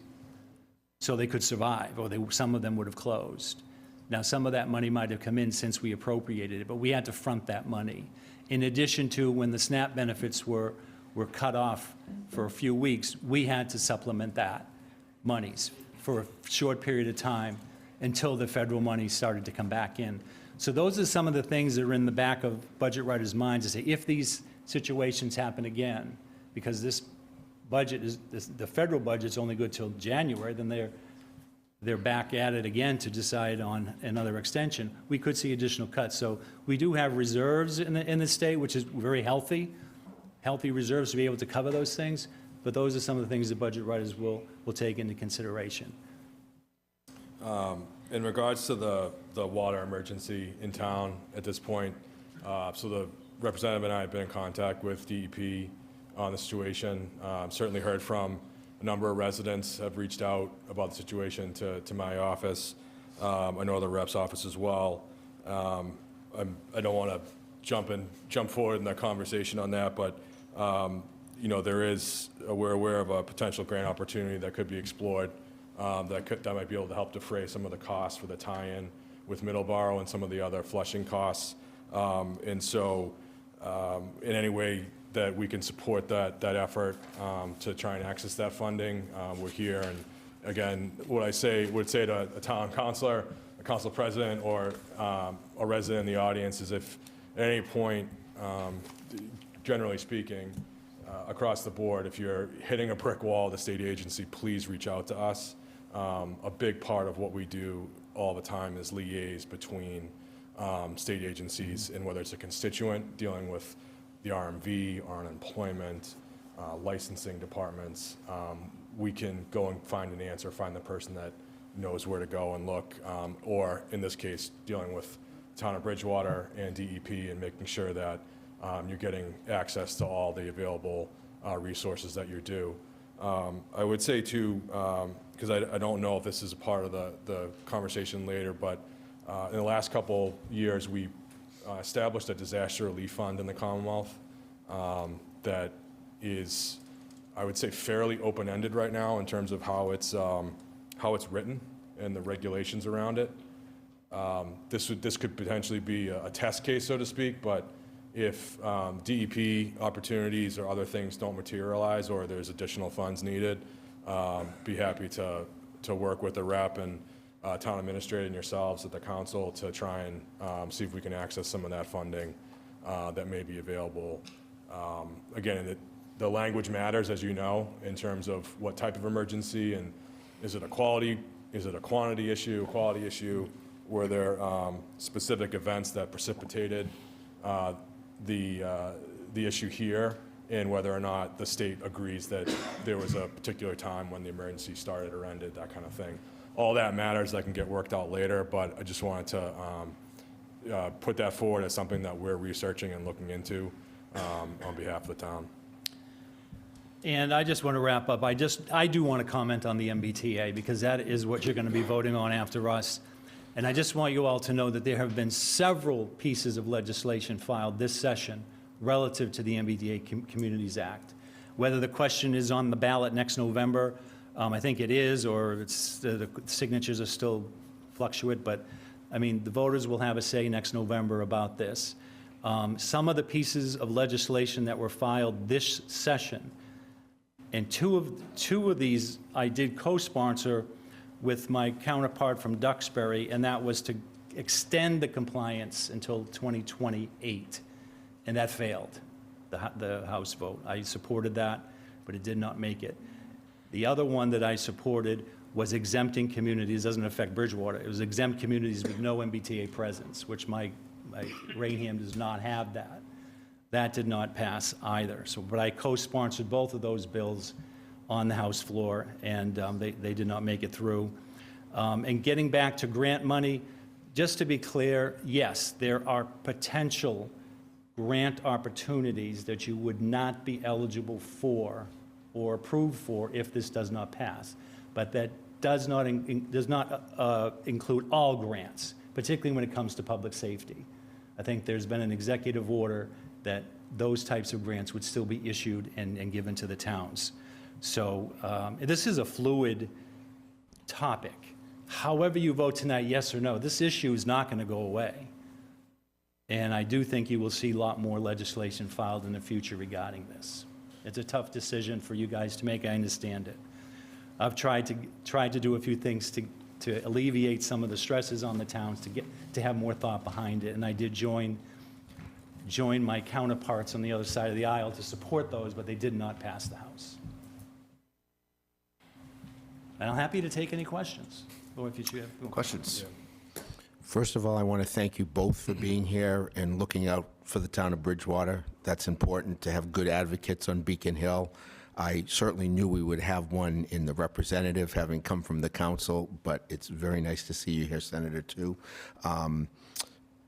so they could survive, or some of them would have closed. Now, some of that money might have come in since we appropriated it, but we had to front that money. In addition to when the SNAP benefits were cut off for a few weeks, we had to supplement that monies for a short period of time until the federal money started to come back in. So those are some of the things that are in the back of budget writers' minds to say, if these situations happen again, because this budget the federal budget's only good till January, then they're back at it again to decide on another extension, we could see additional cuts. So we do have reserves in the state, which is very healthy reserves to be able to cover those things, but those are some of the things the budget writers will take into consideration. In regards to the water emergency in town at this point, so the representative and I have been in contact with DEP on the situation. Certainly heard from a number of residents have reached out about the situation to my office. I know the rep's office as well. I don't want to jump forward in that conversation on that, but you know, we're aware of a potential grant opportunity that could be explored that might be able to help defray some of the costs for the tie-in with Middleborough and some of the other flushing costs. And so in any way that we can support that effort to try and access that funding, we're here. And again, what I would say to a town councilor, a council president, or a resident in the audience is, if at any point, generally speaking, across the board, if you're hitting a brick wall, the state agency, please reach out to us. A big part of what we do all the time is liaise between state agencies, and whether it's a constituent dealing with the RMV, or unemployment, licensing departments, we can go and find an answer, find the person that knows where to go and look, or in this case, dealing with town of Bridgewater and DEP and making sure that you're getting access to all the available resources that you're due. I would say too, because I don't know if this is a part of the conversation later, but in the last couple years, we established a disaster relief fund in the Commonwealth that is, I would say, fairly open-ended right now in terms of how it's written and the regulations around it. This could potentially be a test case, so to speak, but if DEP opportunities or other things don't materialize, or there's additional funds needed, be happy to work with the rep and town administrator and yourselves at the council to try and see if we can access some of that funding that may be available. Again, the language matters, as you know, in terms of what type of emergency, and is it a quantity issue, quality issue? Were there specific events that precipitated the issue here, and whether or not the state agrees that there was a particular time when the emergency started or ended, that kind of thing. All that matters. That can get worked out later, but I just wanted to put that forward as something that we're researching and looking into on behalf of the town. And I just want to wrap up. I do want to comment on the MBTA, because that is what you're going to be voting on after us. And I just want you all to know that there have been several pieces of legislation filed this session relative to the MBTA Communities Act. Whether the question is on the ballot next November, I think it is, or it's, the signatures are still fluctuate, but I mean, the voters will have a say next November about this. Some of the pieces of legislation that were filed this session, and two of these I did co-sponsor with my counterpart from Duxbury, and that was to extend the compliance until 2028, and that failed, the House vote. I supported that, but it did not make it. The other one that I supported was exempting communities, doesn't affect Bridgewater, it was exempt communities with no MBTA presence, which my Rainham does not have that. That did not pass either. So, but I co-sponsored both of those bills on the House floor, and they did not make it through. And getting back to grant money, just to be clear, yes, there are potential grant opportunities that you would not be eligible for or approved for if this does not pass. But that does not include all grants, particularly when it comes to public safety. I think there's been an executive order that those types of grants would still be issued and given to the towns. So this is a fluid topic. However you vote tonight, yes or no, this issue is not going to go away. And I do think you will see a lot more legislation filed in the future regarding this. It's a tough decision for you guys to make, I understand it. I've tried to do a few things to alleviate some of the stresses on the towns, to have more thought behind it, and I did join my counterparts on the other side of the aisle to support those, but they did not pass the House. And I'm happy to take any questions, or if you should have Questions? First of all, I want to thank you both for being here and looking out for the town of Bridgewater. That's important to have good advocates on Beacon Hill. I certainly knew we would have one in the representative, having come from the council, but it's very nice to see you here, Senator, too.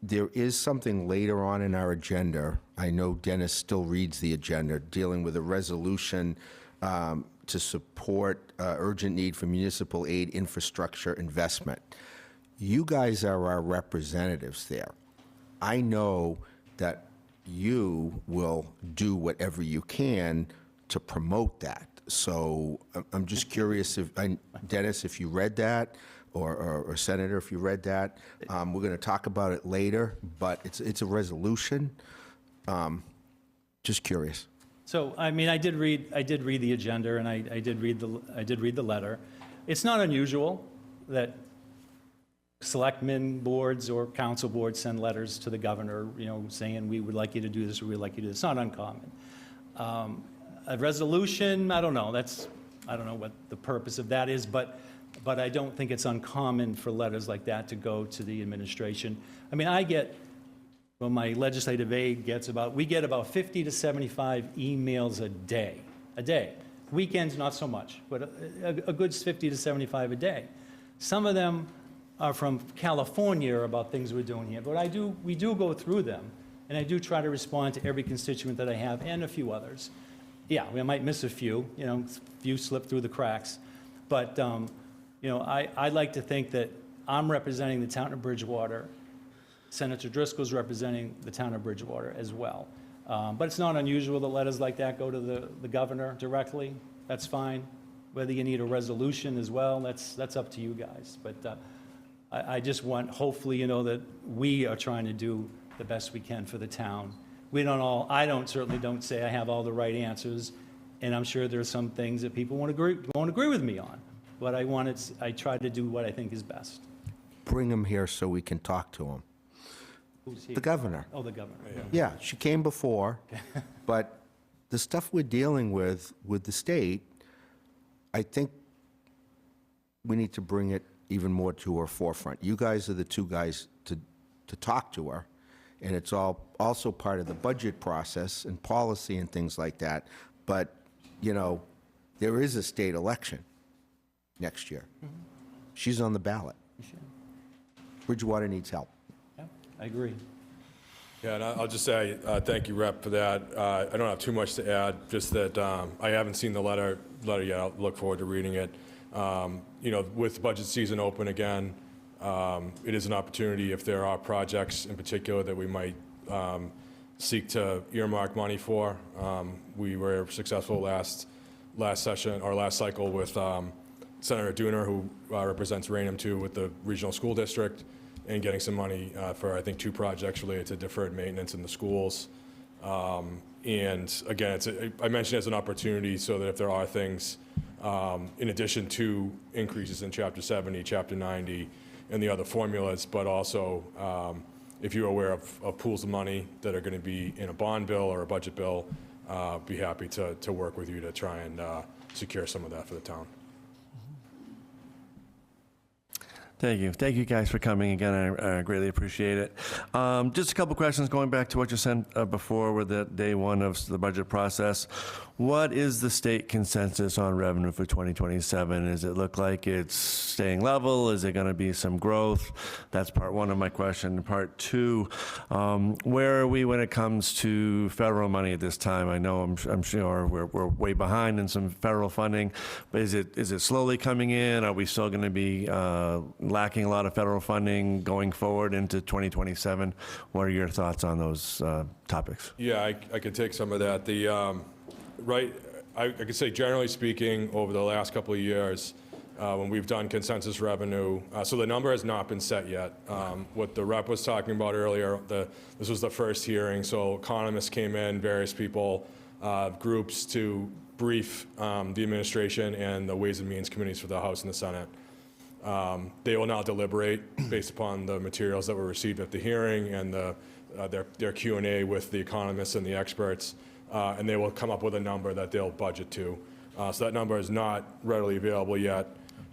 There is something later on in our agenda. I know Dennis still reads the agenda, dealing with a resolution to support urgent need for municipal aid infrastructure investment. You guys are our representatives there. I know that you will do whatever you can to promote that. So I'm just curious if, Dennis, if you read that, or Senator, if you read that. We're going to talk about it later, but it's a resolution. Just curious. So, I mean, I did read the agenda, and I did read the letter. It's not unusual that selectmen boards or council boards send letters to the governor, saying we would like you to do this, or we'd like you to do this. It's not uncommon. A resolution, I don't know. I don't know what the purpose of that is, but I don't think it's uncommon for letters like that to go to the administration. I mean, my legislative aide we get about 50 to 75 emails a day. Weekends, not so much, but a good 50 to 75 a day. Some of them are from California about things we're doing here, but we do go through them, and I do try to respond to every constituent that I have and a few others. Yeah, we might miss a few, a few slip through the cracks, but I like to think that I'm representing the town of Bridgewater. Senator Driscoll's representing the town of Bridgewater as well. But it's not unusual that letters like that go to the governor directly. That's fine. Whether you need a resolution as well, that's up to you guys. But I just want, hopefully, that we are trying to do the best we can for the town. I certainly don't say I have all the right answers, and I'm sure there are some things that people won't agree with me on. But I try to do what I think is best. Bring him here so we can talk to him. Who's he? The governor. Oh, the governor. Yeah, she came before, but the stuff we're dealing with the state, I think we need to bring it even more to her forefront. You guys are the two guys to talk to her, and it's also part of the budget process and policy and things like that. But, there is a state election next year. Mm-hmm. She's on the ballot. Bridgewater needs help. Yeah, I agree. Yeah, and I'll just say thank you, Rep, for that. I don't have too much to add, just that I haven't seen the letter yet. I'll look forward to reading it. With budget season open again, it is an opportunity if there are projects in particular that we might seek to earmark money for. We were successful last session or last cycle with Senator Dooner, who represents Rainham 2 with the regional school district, and getting some money for, I think, 2 projects related to deferred maintenance in the schools. And again, I mentioned it as an opportunity so that if there are things, in addition to increases in Chapter 70, Chapter 90, and the other formulas, but also if you're aware of pools of money that are going to be in a bond bill or a budget bill, be happy to work with you to try and secure some of that for the town. Thank you. Thank you guys for coming again. I greatly appreciate it. Just a couple questions going back to what you said before with the day one of the budget process. What is the state consensus on revenue for 2027? Does it look like it's staying level? Is there going to be some growth? That's part one of my question. Part two, where are we when it comes to federal money at this time? I know I'm sure we're way behind in some federal funding, but is it slowly coming in? Are we still going to be lacking a lot of federal funding going forward into 2027? What are your thoughts on those topics? Yeah, I could take some of that. I could say generally speaking, over the last couple of years, when we've done consensus revenue, so the number has not been set yet. What the rep was talking about earlier, this was the first hearing, so economists came in, various people, groups to brief the administration and the Ways and Means committees for the House and the Senate. They will now deliberate based upon the materials that were received at the hearing and their Q&A with the economists and the experts, and they will come up with a number that they'll budget to. So that number is not readily available yet.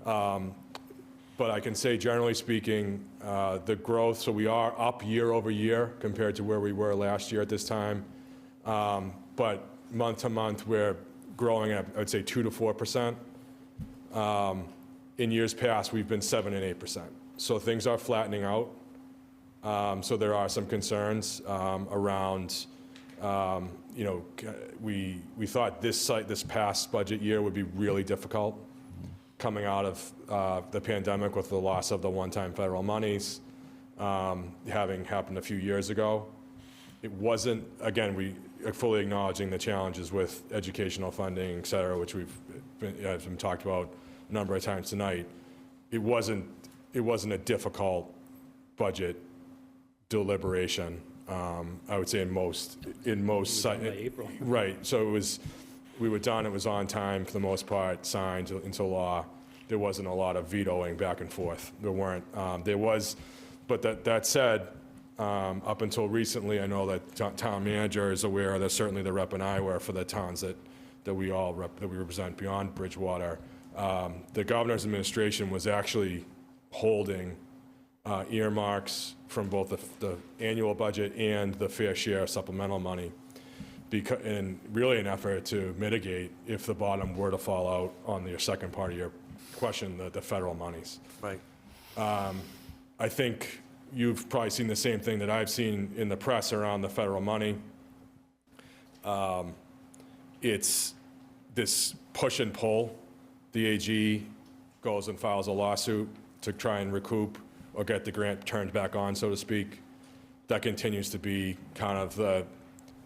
But I can say, generally speaking, the growth, so we are up year over year compared to where we were last year at this time. But month to month, we're growing at, I would say, 2 to 4%. In years past, we've been 7 and 8%. So things are flattening out. So there are some concerns around, we thought this past budget year would be really difficult coming out of the pandemic with the loss of the one-time federal monies, having happened a few years ago. It wasn't, again, we are fully acknowledging the challenges with educational funding, et cetera, which has been talked about a number of times tonight. It wasn't a difficult budget deliberation. I would say in most April. Right. So we were done. It was on time for the most part, signed into law. There wasn't a lot of vetoing back and forth. There weren't. There was, but that said, up until recently, I know that town manager is aware that certainly the rep and I were for the towns that we represent beyond Bridgewater. The governor's administration was actually holding earmarks from both the annual budget and the fair share supplemental money, in really an effort to mitigate if the bottom were to fall out on the second part of your question, the federal monies. Right. I think you've probably seen the same thing that I've seen in the press around the federal money. It's this push and pull. The AG goes and files a lawsuit to try and recoup or get the grant turned back on, so to speak. That continues to be kind of the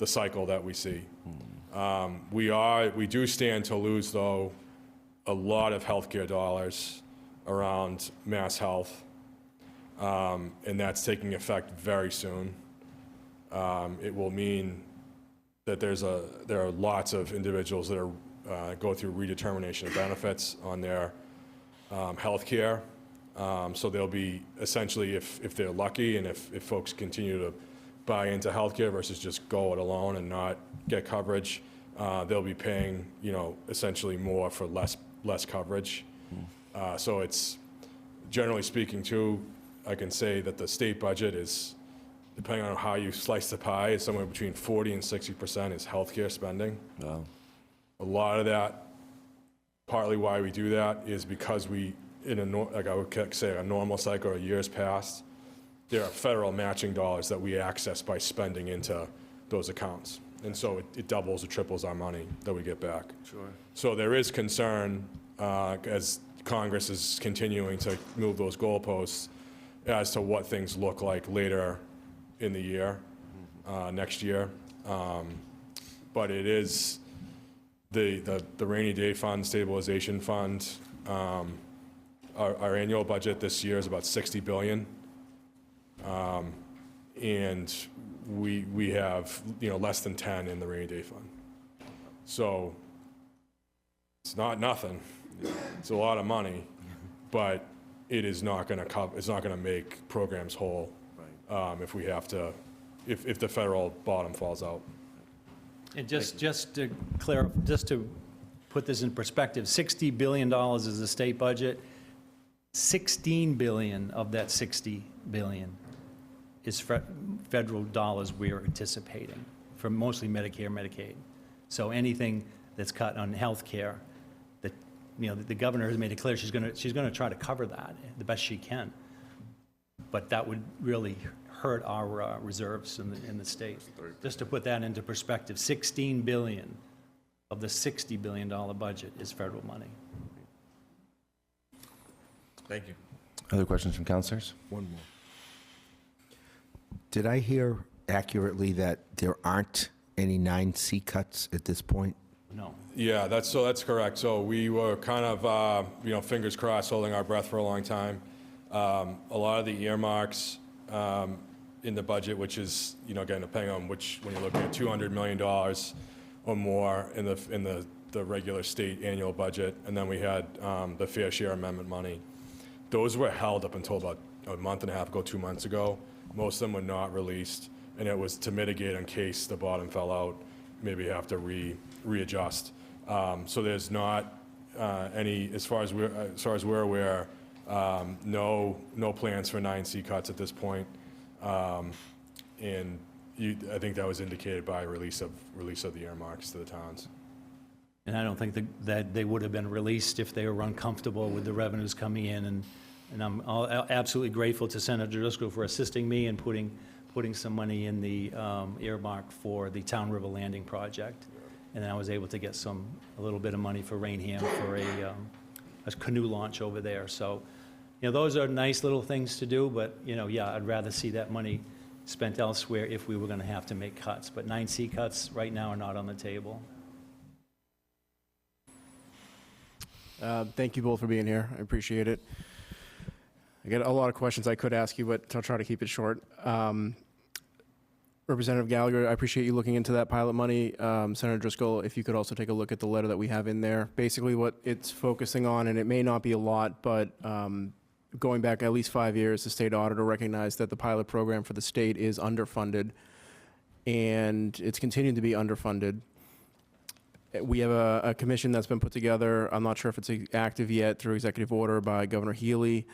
cycle that we see. We do stand to lose, though, a lot of healthcare dollars around mass health, and that's taking effect very soon. It will mean that there are lots of individuals that go through redetermination of benefits on their health care. So they'll be essentially, if they're lucky and if folks continue to buy into healthcare versus just go it alone and not get coverage, they'll be paying, essentially more for less coverage. So it's, generally speaking too, I can say that the state budget is, depending on how you slice the pie, is somewhere between 40 and 60% is healthcare spending. Wow. A lot of that, partly why we do that is because like I would say, a normal cycle of years past, there are federal matching dollars that we access by spending into those accounts. And so it doubles or triples our money that we get back. Sure. So there is concern as Congress is continuing to move those goalposts as to what things look like later in the year, next year. But it is the rainy day fund, stabilization fund. Our annual budget this year is about $60 billion. And we have, less than 10 in the rainy day fund. So it's not nothing. It's a lot of money, but it is not going to cover. It's not going to make programs whole if we have to, if the federal bottom falls out. And just to clarify, just to put this in perspective, $60 billion is the state budget. $16 billion of that $60 billion is federal dollars we're anticipating for mostly Medicare, Medicaid. So anything that's cut on health care, that, you know, the governor has made it clear she's gonna try to cover that the best she can. But that would really hurt our reserves in the state. Just to put that into perspective, $16 billion of the $60 billion budget is federal money. Thank you. Other questions from councilors? One more. Did I hear accurately that there aren't any 9C cuts at this point? No. Yeah, that's correct. So we were kind of, fingers crossed, holding our breath for a long time. A lot of the earmarks in the budget, which is, again, depending on which, when you're looking at $200 million or more in the regular state annual budget, and then we had the fair share amendment money. Those were held up until about a month and a half ago, 2 months ago. Most of them were not released, and it was to mitigate in case the bottom fell out, maybe have to readjust. So there's not any, as far as we're aware, no plans for 9C cuts at this point. And I think that was indicated by release of the earmarks to the towns. And I don't think that they would have been released if they were uncomfortable with the revenues coming in. And I'm absolutely grateful to Senator Driscoll for assisting me in putting some money in the earmark for the Town River Landing project. And then I was able to get a little bit of money for Rainham for a canoe launch over there. So, those are nice little things to do, but, yeah, I'd rather see that money spent elsewhere if we were going to have to make cuts. But 9C cuts right now are not on the table. Thank you both for being here. I appreciate it. I got a lot of questions I could ask you, but I'll try to keep it short. Representative Gallagher, I appreciate you looking into that pilot money. Senator Driscoll, if you could also take a look at the letter that we have in there. Basically what it's focusing on, and it may not be a lot, but going back at least 5 years, the state auditor recognized that the pilot program for the state is underfunded, and it's continuing to be underfunded. We have a commission that's been put together. I'm not sure if it's active yet through executive order by Governor Healy.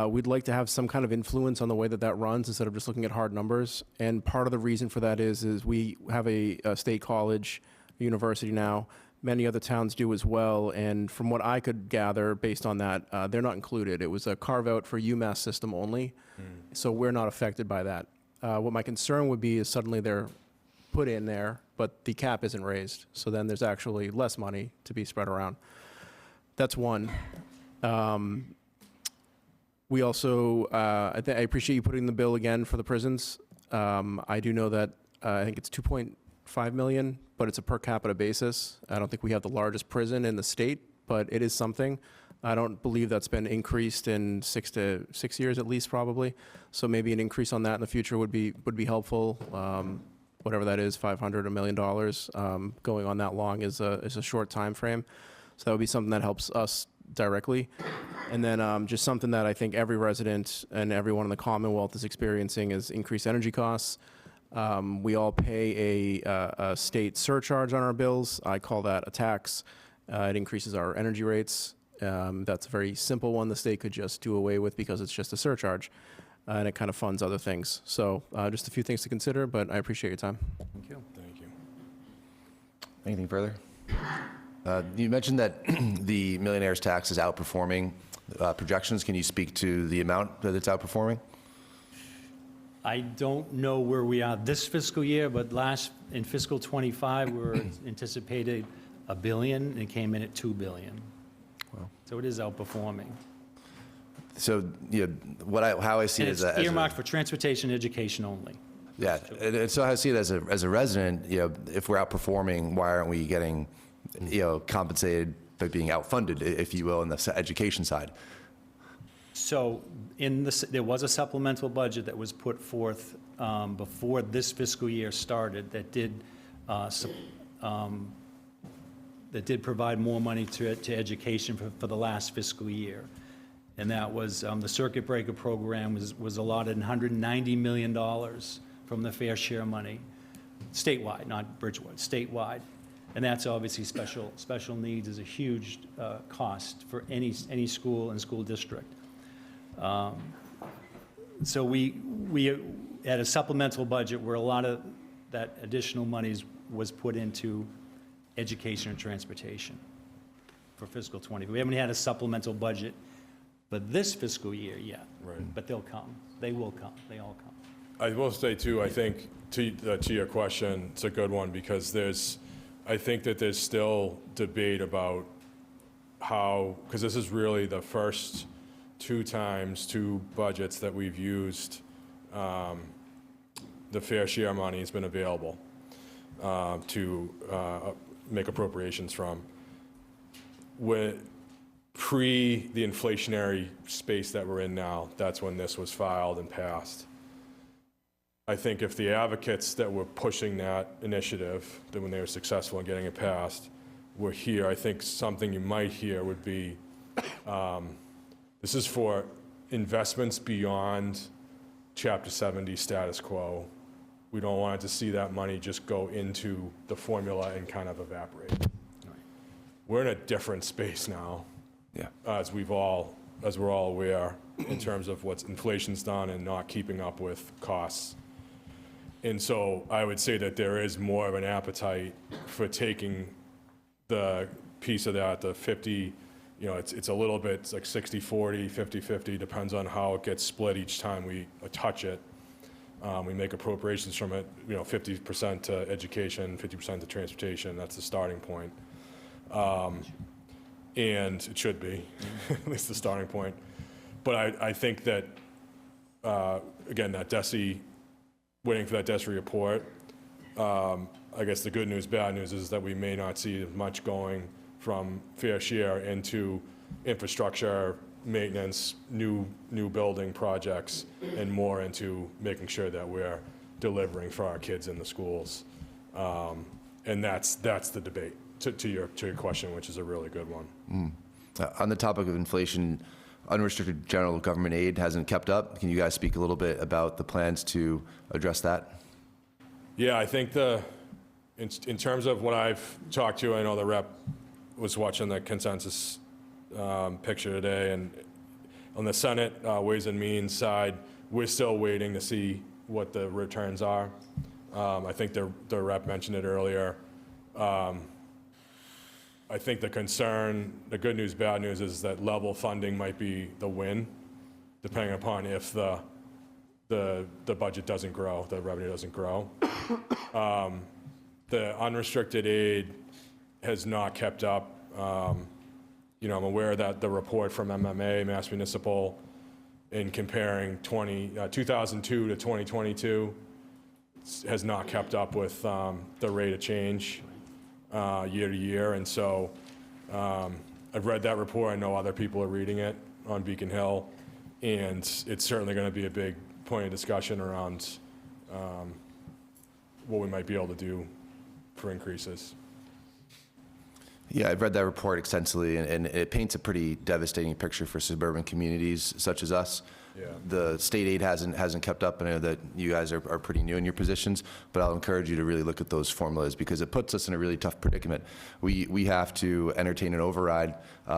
We'd like to have some kind of influence on the way that runs instead of just looking at hard numbers. And part of the reason for that is we have a state college, a university now. Many other towns do as well. And from what I could gather based on that, they're not included. It was a carve out for UMass system only. So we're not affected by that. What my concern would be is suddenly they're put in there, but the cap isn't raised. So then there's actually less money to be spread around. That's one. We also, I appreciate you putting the bill again for the prisons. I do know that I think it's 2.5 million, but it's a per capita basis. I don't think we have the largest prison in the state, but it is something. I don't believe that's been increased in 6 years at least, probably. So maybe an increase on that in the future would be helpful. Whatever that is, $500, $1 million, going on that long is a short time frame. So that would be something that helps us directly. And then just something that I think every resident and everyone in the Commonwealth is experiencing is increased energy costs. We all pay a state surcharge on our bills. I call that a tax. It increases our energy rates. That's a very simple one the state could just do away with because it's just a surcharge. And it kind of funds other things. So just a few things to consider, but I appreciate your time. Thank you. Thank you. Anything further? You mentioned that the millionaire's tax is outperforming projections. Can you speak to the amount that it's outperforming? I don't know where we are this fiscal year, but in fiscal 25, we were anticipated $1 billion, and it came in at $2 billion. Wow. So it is outperforming. So how I see it And as it's earmarked for transportation education only. Yeah, and so I see it as a resident, if we're outperforming, why aren't we getting, compensated by being outfunded, if you will, in the education side? So there was a supplemental budget that was put forth before this fiscal year started that did provide more money to education for the last fiscal year. And that was the circuit breaker program was allotted $190 million from the fair share money, statewide, not Bridgewater, statewide. And that's obviously special needs is a huge cost for any school and school district. So we had a supplemental budget where a lot of that additional monies was put into education and transportation for fiscal '20. We haven't had a supplemental budget for this fiscal year yet. Right. But they'll come. They will come. They all come. I will say too, I think to your question, it's a good one because I think that there's still debate about how, because this is really the first two budgets that we've used the fair share money has been available to make appropriations from. Pre the inflationary space that we're in now, that's when this was filed and passed. I think if the advocates that were pushing that initiative, that when they were successful in getting it passed, were here, I think something you might hear would be, this is for investments beyond Chapter 70 status quo. We don't want to see that money just go into the formula and kind of evaporate. We're in a different space now. Yeah. As we're all aware, in terms of what inflation's done and not keeping up with costs. And so I would say that there is more of an appetite for taking the piece of that, the 50, it's a little bit, it's like 60-40, 50-50, depends on how it gets split each time we touch it. We make appropriations from it, 50% to education, 50% to transportation, that's the starting point. And it should be, at least the starting point. But I think that, again, that DESE, waiting for that DESE report, I guess the good news, bad news is that we may not see much going from fair share into infrastructure, maintenance, new building projects, and more into making sure that we're delivering for our kids in the schools. And that's the debate. To your question, which is a really good one. On the topic of inflation, unrestricted general government aid hasn't kept up. Can you guys speak a little bit about the plans to address that? Yeah, I think in terms of what I've talked to, I know the rep was watching the consensus picture today, and on the Senate Ways and Means side, we're still waiting to see what the returns are. I think the rep mentioned it earlier. I think the concern, the good news, bad news is that level funding might be the win, depending upon if the budget doesn't grow, the revenue doesn't grow. The unrestricted aid has not kept up. I'm aware that the report from MMA, Mass Municipal, in comparing 2002 to 2022, has not kept up with the rate of change year to year. And so I've read that report. I know other people are reading it on Beacon Hill, and it's certainly going to be a big point of discussion around what we might be able to do for increases. Yeah, I've read that report extensively, and it paints a pretty devastating picture for suburban communities such as us. Yeah. The state aid hasn't kept up. I know that you guys are pretty new in your positions, but I'll encourage you to really look at those formulas because it puts us in a really tough predicament. We have to entertain an override,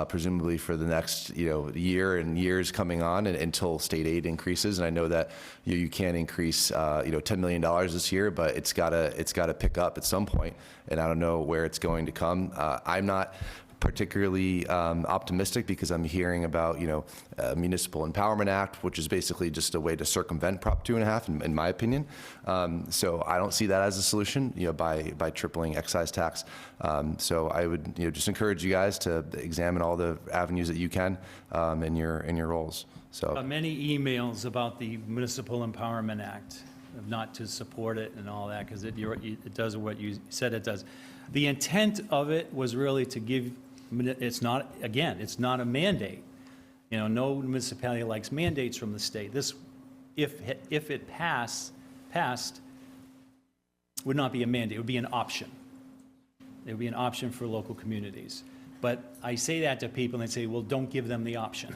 presumably for the next year and years coming on until state aid increases. And I know that you can't increase $10 million this year, but it's gotta pick up at some point, and I don't know where it's going to come. I'm not particularly optimistic because I'm hearing about Municipal Empowerment Act, which is basically just a way to circumvent Prop 2.5 in my opinion. So I don't see that as a solution by tripling excise tax. So I would just encourage you guys to examine all the avenues that you can in your roles. So Many emails about the Municipal Empowerment Act, not to support it and all that, because it does what you said it does. The intent of it was really to give, it's not a mandate. No municipality likes mandates from the state. This, if it passed, would not be a mandate, it would be an option. It would be an option for local communities. But I say that to people and they say, well, don't give them the option.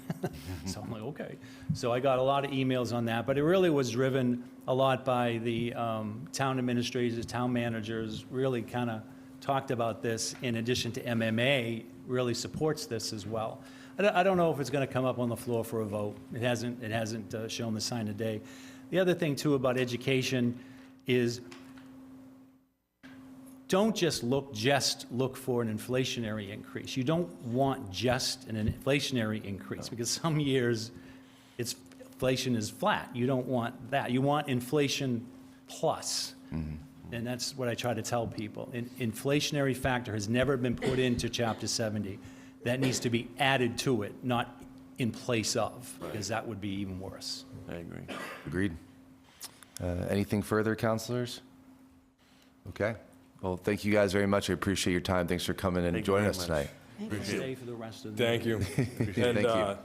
So I'm like, okay. So I got a lot of emails on that, but it really was driven a lot by the town administrators, town managers, really kind of talked about this in addition to MMA, really supports this as well. I don't know if it's going to come up on the floor for a vote. It hasn't shown the sign of day. The other thing, too, about education is don't just look for an inflationary increase. You don't want just an inflationary increase, because some years inflation is flat. You don't want that. You want inflation plus. And that's what I try to tell people. An inflationary factor has never been put into Chapter 70. That needs to be added to it, not in place of, because that would be even worse. I agree. Agreed. Anything further, councilors? Okay. Well, thank you guys very much. I appreciate your time. Thanks for coming and Thank you joining very us much. tonight. Stay for the rest of the Thank you. And, Thank you.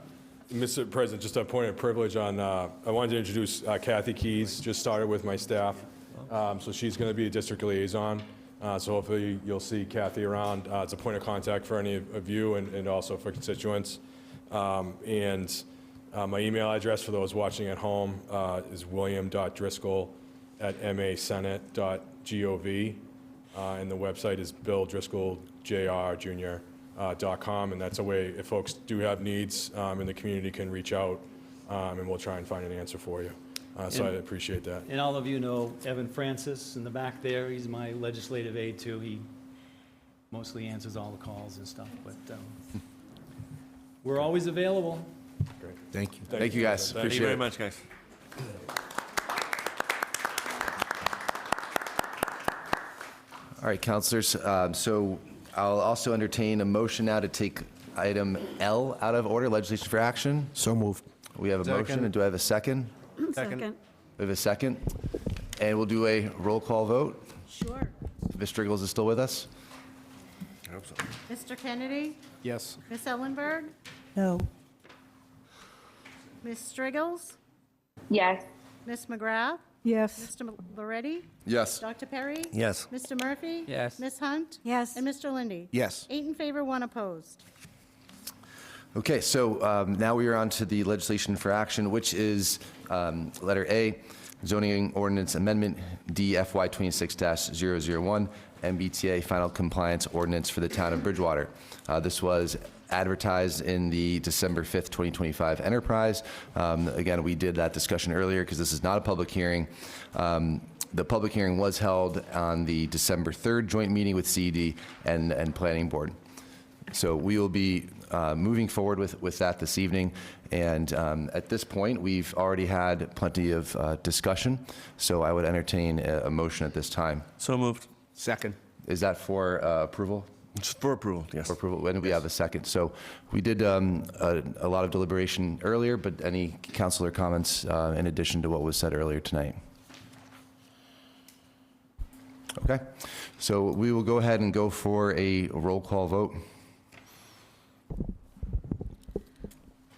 Mr. President, just a point of privilege on, I wanted to introduce Kathy Keys, just started with my staff. So she's going to be a district liaison. So hopefully you'll see Kathy around. It's a point of contact for any of you and also for constituents. My email address for those watching at home is william.driscoll@masenate.gov. And the website is BillDriscollJR.com. And that's a way, if folks do have needs in the community, can reach out, and we'll try and find an answer for you. So I appreciate that. And all of you know Evan Francis in the back there. He's my legislative aide, too. He mostly answers all the calls and stuff, but we're always available. Great. Thank you. Thank you, guys. Thank you Appreciate very it. much, guys. All right, councilors. So I'll also entertain a motion now to take item L out of order, legislation for action. So moved. We have a motion, and do I have a second? Second. We have a second. And we'll do a roll call vote. Sure. Ms. Striggles is still with us? I hope so. Mr. Kennedy? Yes. Ms. Ellenberg? No. Ms. Striggles? Yes. Ms. McGrath? Yes. Mr. Loretti? Yes. Dr. Perry? Yes. Mr. Murphy? Yes. Ms. Hunt? Yes. And Mr. Lindy? Yes. 8 in favor, 1 opposed. Okay, so now we are on to the legislation for action, which is letter A, zoning ordinance amendment DFY 26-001, MBTA final compliance ordinance for the town of Bridgewater. This was advertised in the December 5th, 2025 Enterprise. Again, we did that discussion earlier because this is not a public hearing. The public hearing was held on the December 3rd joint meeting with CED and Planning Board. So we will be moving forward with that this evening. And at this point, we've already had plenty of discussion. So I would entertain a motion at this time. So moved. Second. Is that for approval? Just for approval, yes. For approval, when do we have a second? So we did a lot of deliberation earlier, but any councilor comments in addition to what was said earlier tonight? Okay, so we will go ahead and go for a roll call vote.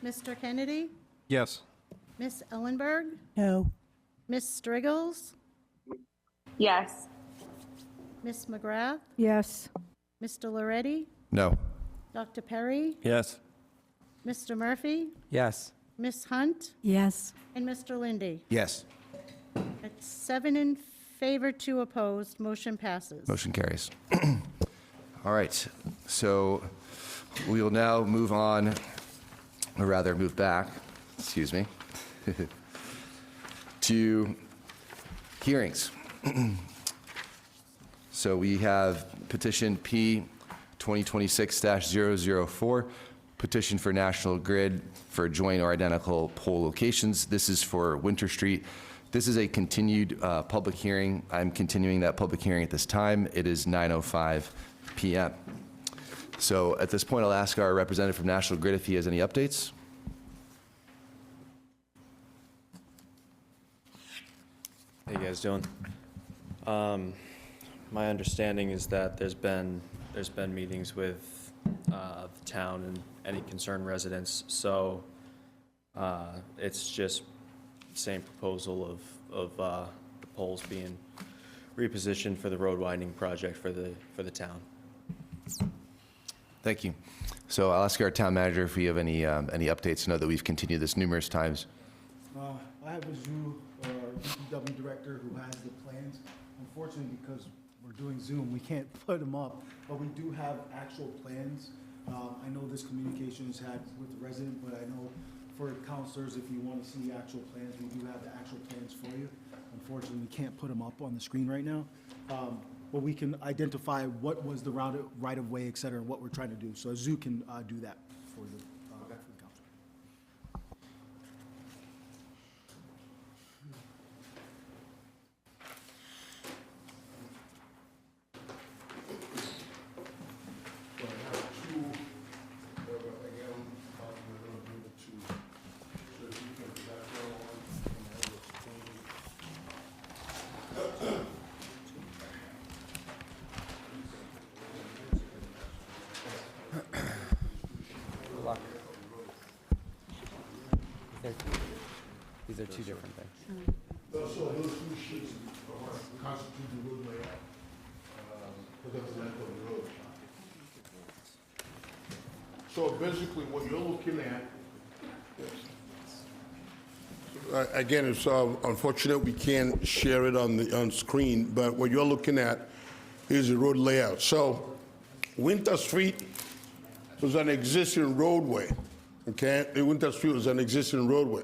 Mr. Kennedy? Yes. Ms. Ellenberg? No. Ms. Striggles? Yes. Ms. McGrath? Yes. Mr. Loretti? No. Dr. Perry? Yes. Mr. Murphy? Yes. Ms. Hunt? Yes. And Mr. Lindy? Yes. That's 7 in favor, 2 opposed. Motion passes. Motion carries. All right, so we will now move on, or rather move back, excuse me, to hearings. So we have petition P 2026-004, petition for National Grid for joint or identical pole locations. This is for Winter Street. This is a continued public hearing. I'm continuing that public hearing at this time. It is 9:05 p.m. So at this point, I'll ask our representative from National Grid if he has any updates. How you guys doing? My understanding is that there's been meetings with the town and any concerned residents, so it's just the same proposal of the poles being repositioned for the road widening project for the town. Thank you. So I'll ask our town manager if we have any updates. I know that we've continued this numerous times. I have a zoo DPW director who has the plans. Unfortunately, because we're doing Zoom, we can't put them up, but we do have actual plans I know this communication is had with the resident, but I know for counselors, if you want to see actual plans, we do have the actual plans for you. Unfortunately, we can't put them up on the screen right now. But we can identify what was the right-of-way, et cetera, and what we're trying to do. So Zoo can do that for the council. These are two different things. So those two sheets constitute the road layout for the length of the road. So basically, what you're looking at, again, it's unfortunate we can't share it on screen, but what you're looking at is the road layout. So Winter Street was an existing roadway, okay? Winter Street was an existing roadway.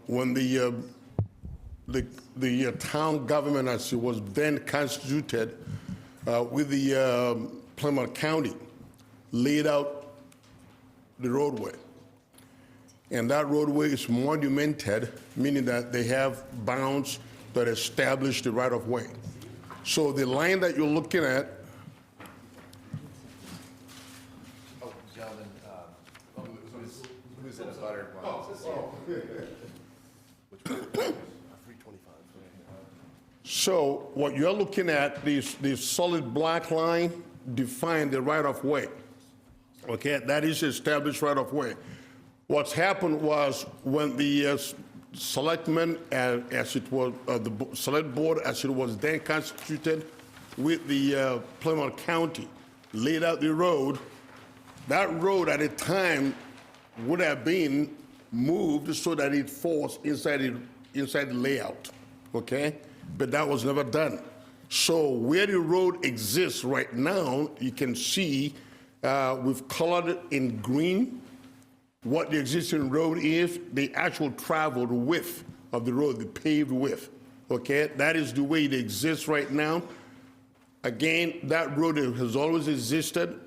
When the town government, as it was then constituted, with the Plymouth County, laid out the roadway. And that roadway is monumented, meaning that they have bounds that establish the right-of-way. So the line that you're looking at, who's in a butter? so what you're looking at, this solid black line define the right-of-way. Okay, that is established right-of-way. What's happened was when the selectmen, as it was, the select board, as it was then constituted with the Plymouth County, laid out the road. That road at the time would have been moved so that it falls inside the layout, okay? But that was never done. So where the road exists right now, you can see we've colored it in green what the existing road is, the actual traveled width of the road, the paved width, okay? That is the way it exists right now. Again, that road has always existed,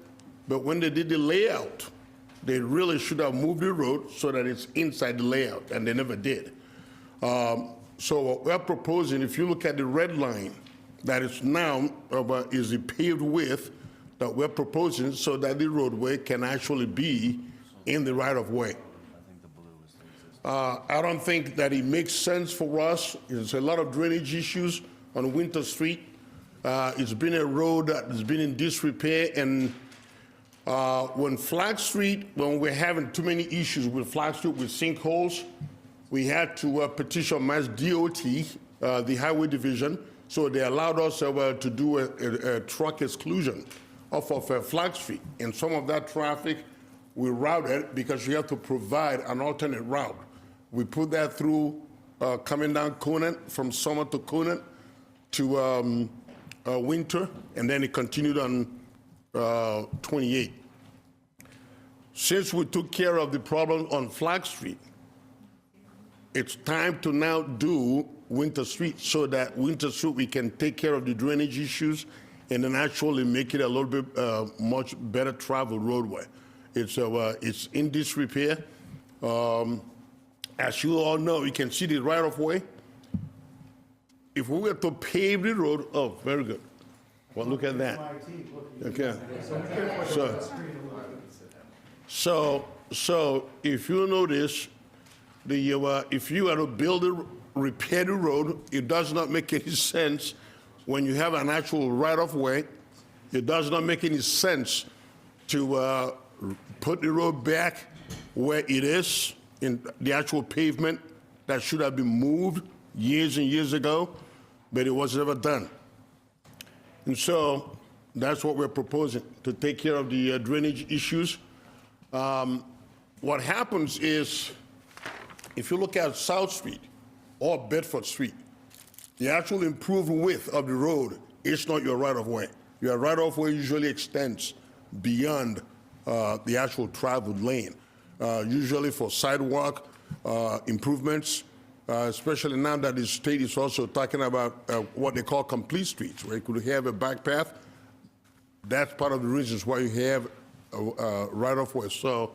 but when they did the layout, they really should have moved the road so that it's inside the layout, and they never did. So what we're proposing, if you look at the red line, that is now is the paved width that we're proposing so that the roadway can actually be in the right-of-way. I don't think that it makes sense for us. There's a lot of drainage issues on Winter Street. It's been a road that has been in disrepair, and when Flag Street, when we're having too many issues with Flag Street with sinkholes, we had to petition Mass DOT, the Highway Division, so they allowed us to do a truck exclusion off of Flag Street. And some of that traffic we routed because we have to provide an alternate route. We put that through coming down Conant, from Summer to Conant to Winter, and then it continued on 28. Since we took care of the problem on Flag Street, it's time to now do Winter Street so that Winter Street we can take care of the drainage issues and then actually make it a little bit much better travel roadway. It's in disrepair. As you all know, you can see the right-of-way. If we were to pave the road, oh, very good. Well, look at that. Okay. So if you notice, if you are to repair the road, it does not make any sense when you have an actual right-of-way. It does not make any sense to put the road back where it is in the actual pavement that should have been moved years and years ago, but it was never done. And so that's what we're proposing, to take care of the drainage issues. What happens is, if you look at South Street or Bedford Street, the actual improved width of the road is not your right-of-way. Your right-of-way usually extends beyond the actual traveled lane. Usually for sidewalk improvements, especially now that the state is also talking about what they call complete streets, where you could have a bike path. That's part of the reasons why you have a right-of-way. So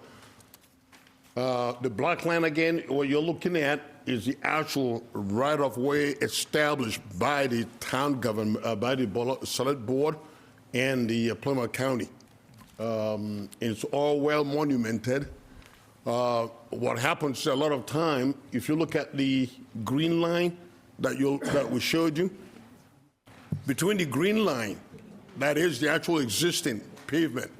the black line, again, what you're looking at is the actual right-of-way established by the town government, by the select board and the Plymouth County. It's all well monumented. What happens a lot of time, if you look at the green line that we showed you, between the green line, that is the actual existing pavement,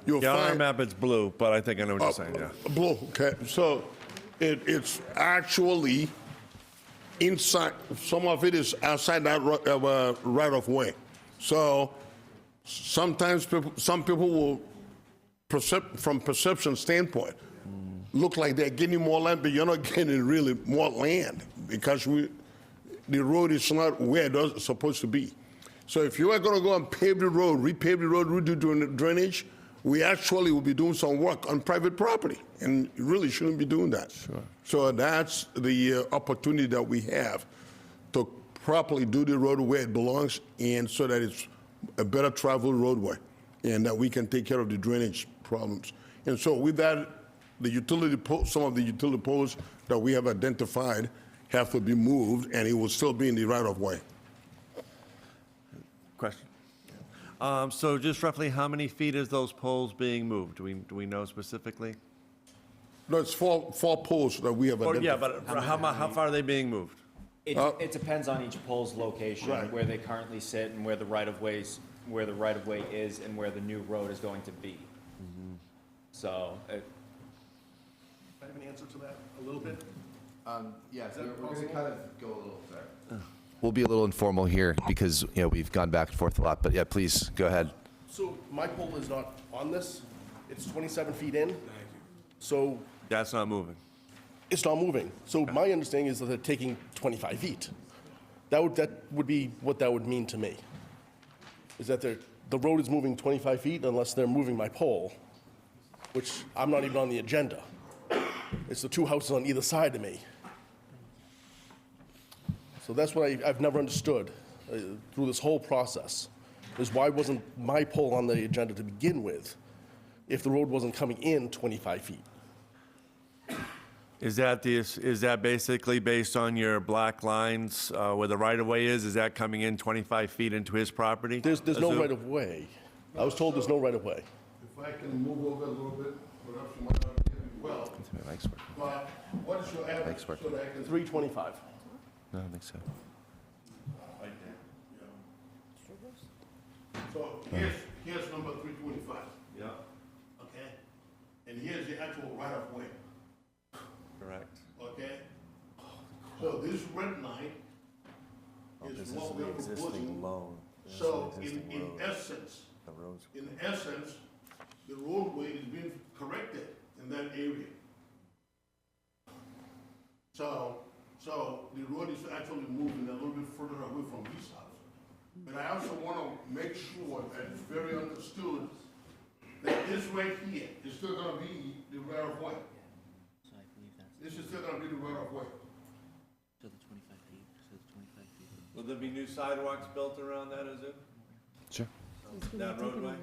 you'll Yeah, on our find... map it's blue, but I think I know what you're saying, yeah. Blue, okay. So it's actually inside, some of it is outside that right-of-way. So sometimes some people will, from perception standpoint, look like they're getting more land, but you're not getting really more land because the road is not where it's supposed to be. So if you are going to go and pave the road, repave the road, redo drainage, we actually will be doing some work on private property, and you really shouldn't be doing that. Sure. So that's the opportunity that we have to properly do the road where it belongs, and so that it's a better traveled roadway, and that we can take care of the drainage problems. And so with that, the utility some of the utility poles that we have identified have to be moved, and it will still be in the right-of-way. Question? So just roughly how many feet is those poles being moved? Do we know specifically? No, it's four poles that we have identified. Yeah, but how far are they being moved? It depends on each pole's location, Right. where they currently sit and where the right-of-way is and where the new road is going to be. So, I have an answer to that a little bit? Yeah, Is that we're going to possible? kind of go a little there. We'll be a little informal here because, we've gone back and forth a lot, but yeah, please, go ahead. So my pole is not on this. It's 27 feet in. So That's not moving. it's not moving. So my understanding is that they're taking 25 feet. That would be what that would mean to me. Is that the road is moving 25 feet unless they're moving my pole, which I'm not even on the agenda. It's the two houses on either side of me. So that's what I've never understood through this whole process, is why wasn't my pole on the agenda to begin with if the road wasn't coming in 25 feet? Is that basically based on your black lines where the right-of-way is? Is that coming in 25 feet into his property? There's no right-of-way. I was told there's no right-of-way. If I can move over a little bit, perhaps you might not hear me well. But what is your average so that I can... 325. No, I don't think so. Right there. Yeah. So here's number 325. Yeah. Okay? And here's the actual right-of-way. Correct. Okay? So this red line is what we're proposing. So in essence, the roadway is being corrected in that area. So the road is actually moving a little bit further away from this house. But I also want to make sure that it's very understood that this right here is still going to be the right of way. This is still going to be the right of way. Will there be new sidewalks built around that, is it? Sure. That roadway?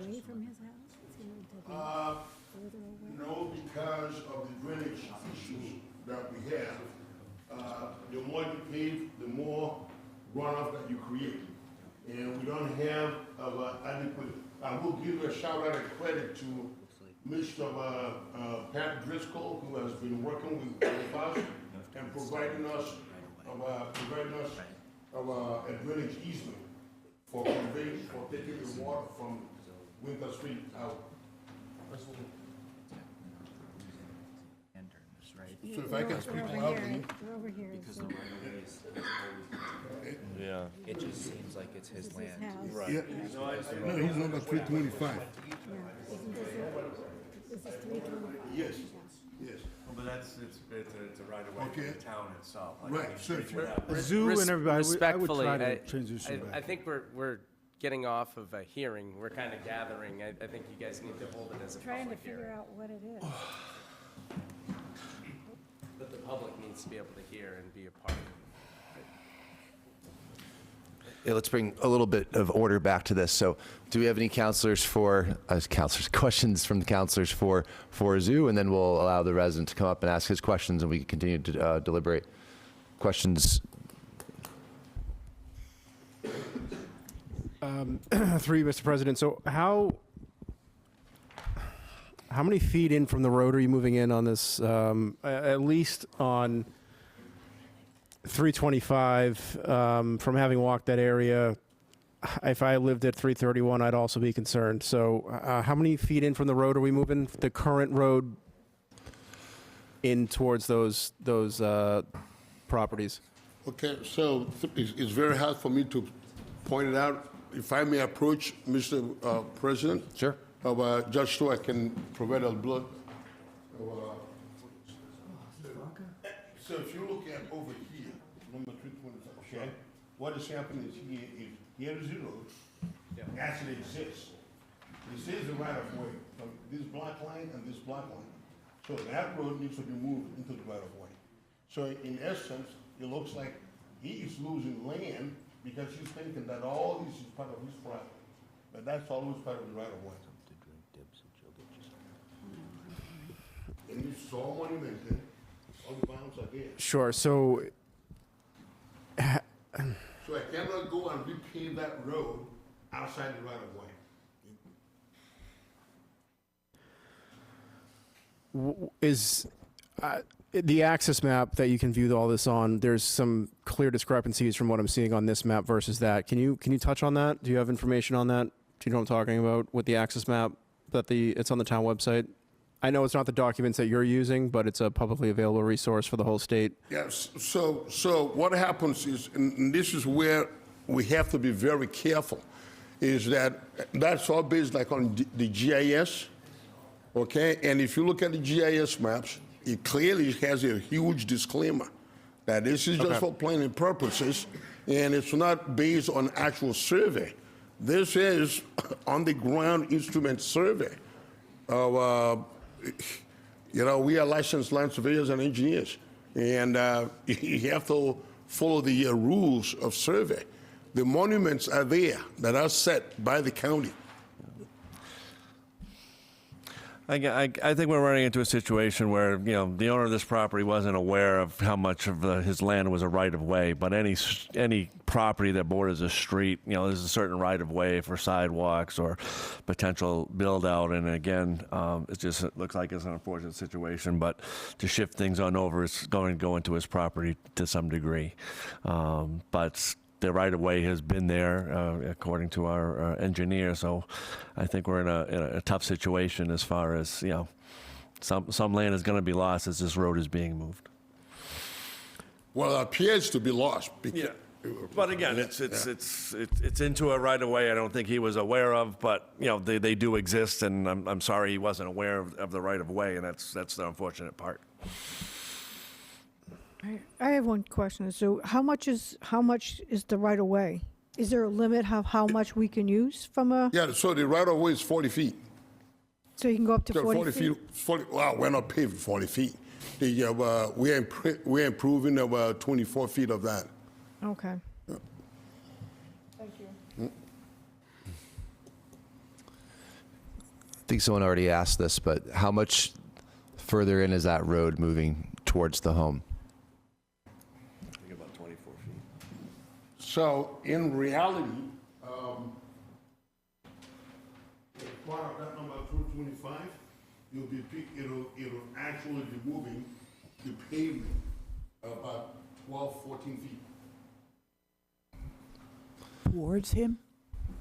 No, because of the drainage issues that we have. The more you pave, the more runoff that you create. And we don't have adequate, I will give a shout out and credit to Mr. Pat Driscoll, who has been working with us and providing us a drainage easement for conveying, for taking the water from Winter Street out. So if I can speak loudly. Over here. Because the right-of-way is always, Yeah. it just seems like it's his land. Yeah. No, he's number 325. Yes, yes. But it's a right-of-way Okay. for the town itself. Right, so if you... Zoo and everybody, I would Respectfully, try to transition I back. think getting off of a hearing. We're kind of gathering. I think you guys need to hold it as a Trying to public hearing. figure out what it is. That the public needs to be able to hear and be a part of it. Yeah, let's bring a little bit of order back to this. So, do we have any questions from the counselors for Zoo? And then we'll allow the resident to come up and ask his questions, and we can continue to deliberate. Questions? Through you, Mr. President. So how many feet in from the road are you moving in on this? At least on 325, from having walked that area, if I lived at 331, I'd also be concerned. So how many feet in from the road are we moving? The current road in towards those properties? Okay, so it's very hard for me to point it out. If I may approach Mr. President? Sure. Just so I can provide a blood. So if you look at over here, number 325, okay? What is happening is here is the road. Actually exists. This is the right of way from this black line and this black line. So that road needs to be moved into the right of way. So in essence, it looks like he is losing land because he's thinking that all this is part of his property. But that's always part of the right of way. And it's all monumented, all the bounds are there. Sure. So So I cannot go and repave that road outside the right of way. is the access map that you can view all this on, there's some clear discrepancies from what I'm seeing on this map versus that. Can you touch on that? Do you have information on that? Do you know what I'm talking about with the access map that it's on the town website? I know it's not the documents that you're using, but it's a publicly available resource for the whole state. Yes, so what happens is, and this is where we have to be very careful, is that that's all based like on the GIS, okay? And if you look at the GIS maps, it clearly has a huge disclaimer that this is just for planning purposes, and it's not based on actual survey. This is on-the-ground instrument survey. We are licensed land surveyors and engineers, and you have to follow the rules of survey. The monuments are there that are set by the county. I think we're running into a situation where, the owner of this property wasn't aware of how much of his land was a right-of-way, but any property that borders a street, there's a certain right-of-way for sidewalks or potential build-out, and again, it looks like it's an unfortunate situation, but to shift things on over, it's going to go into his property to some degree. But the right-of-way has been there, according to our engineer. So I think we're in a tough situation as far as, some land is going to be lost as this road is being moved. Well, it appears to be lost. Yeah. But again, it's into a right-of-way I don't think he was aware of, but, they do exist, and I'm sorry he wasn't aware of the right-of-way, and that's the unfortunate part. I have one question. So how much is the right of way? Is there a limit of how much we can use from a? Yeah, so the right of way is 40 feet. So you can go up to So 40 feet? 40, well, we're not paving 40 feet. We're improving about 24 feet of that. Okay. Thank you. I think someone already asked this, but how much further in is that road moving towards the home? I think about 24 feet. So in reality, as part of that number 225, it'll actually be moving the pavement about 12, 14 feet. Towards him?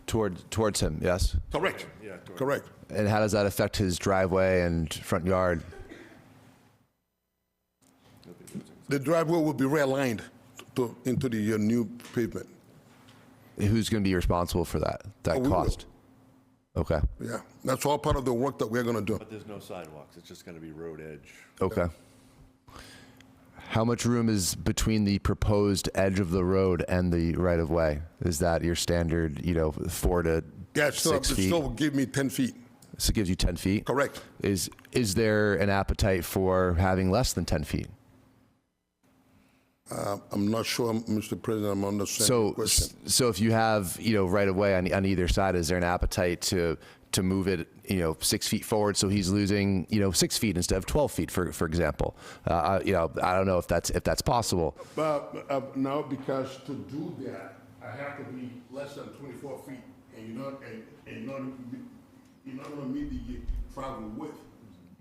Towards him, yes? Correct. Yeah, correct. And how does that affect his driveway and front yard? The driveway will be realigned into the new pavement. Who's going to be responsible for that We will. cost? Okay. Yeah, that's all part of the work that we're going to do. But there's no sidewalks, it's just going to be road edge. Okay. How much room is between the proposed edge of the road and the right-of-way? Is that your standard, 4 to Yeah, 6 feet? still give me 10 feet. So it gives you 10 feet? Correct. Is there an appetite for having less than 10 feet? I'm not sure, Mr. President, I'm understanding the question. So if you have, right-of-way on either side, is there an appetite to move it, 6 feet forward so he's losing, 6 feet instead of 12 feet, for example? I don't know if that's possible. But no, because to do that, I have to be less than 24 feet, and you're not going to meet the travel width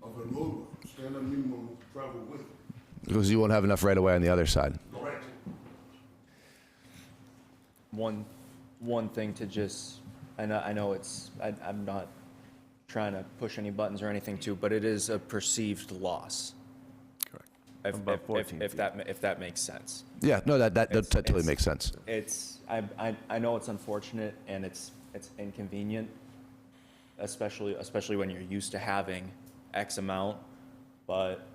of a roadway, standard minimum travel width. Because you won't have enough right-of-way on the other side. Correct. One thing to just, I know I'm not trying to push any buttons or anything too, but it is a perceived loss. Correct. If that makes sense. Yeah, no, that totally makes sense. I know it's unfortunate and it's inconvenient, especially when you're used to having X amount, but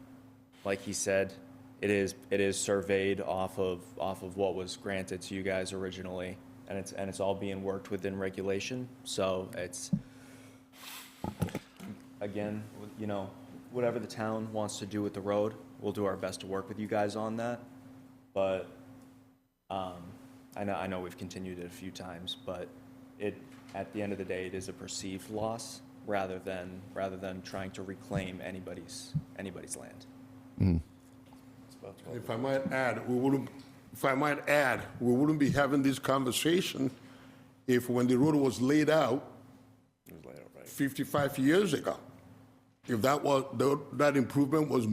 like he said, it is surveyed off of what was granted to you guys originally, and it's all being worked within regulation. So it's, again, whatever the town wants to do with the road, we'll do our best to work with you guys on that. But I know we've continued it a few times, but at the end of the day, it is a perceived loss rather than trying to reclaim anybody's land. Mm-hmm. If I might add, we wouldn't be having this conversation if when the road was laid out 55 years ago, if that improvement was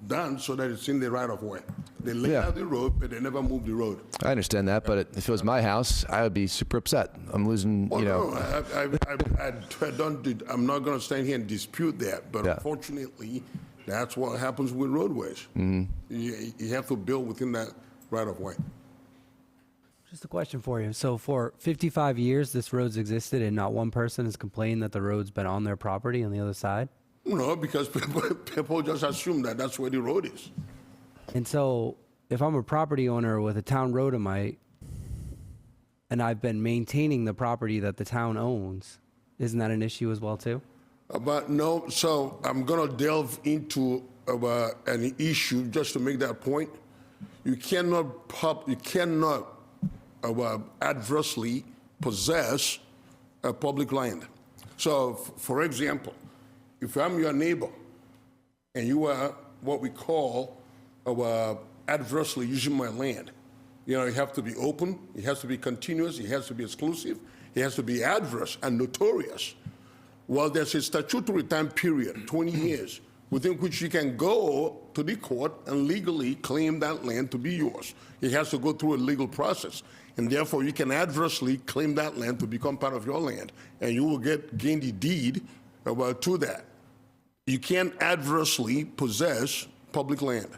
done so that it's in the right of way. They laid out the road, but they never moved the road. I understand that, but if it was my house, I would be super upset. I'm losing, No, I'm not going to stand here and dispute that, but unfortunately, that's what happens with roadways. Mm-hmm. You have to build within that right of way. Just a question for you. So for 55 years, this road's existed and not one person has complained that the road's been on their property on the other side? No, because people just assume that that's where the road is. And so if I'm a property owner with a town road in and I've been maintaining the property that the town owns, isn't that an issue as well too? But no, so I'm going to delve into an issue just to make that point. You cannot adversely possess a public land. So, for example, if I'm your neighbor and you are what we call adversely using my land, you have to be open, it has to be continuous, it has to be exclusive, it has to be adverse and notorious. Well, there's a statutory time period, 20 years, within which you can go to the court and legally claim that land to be yours. It has to go through a legal process, and therefore you can adversely claim that land to become part of your land, and you will gain the deed to that. You can't adversely possess public land,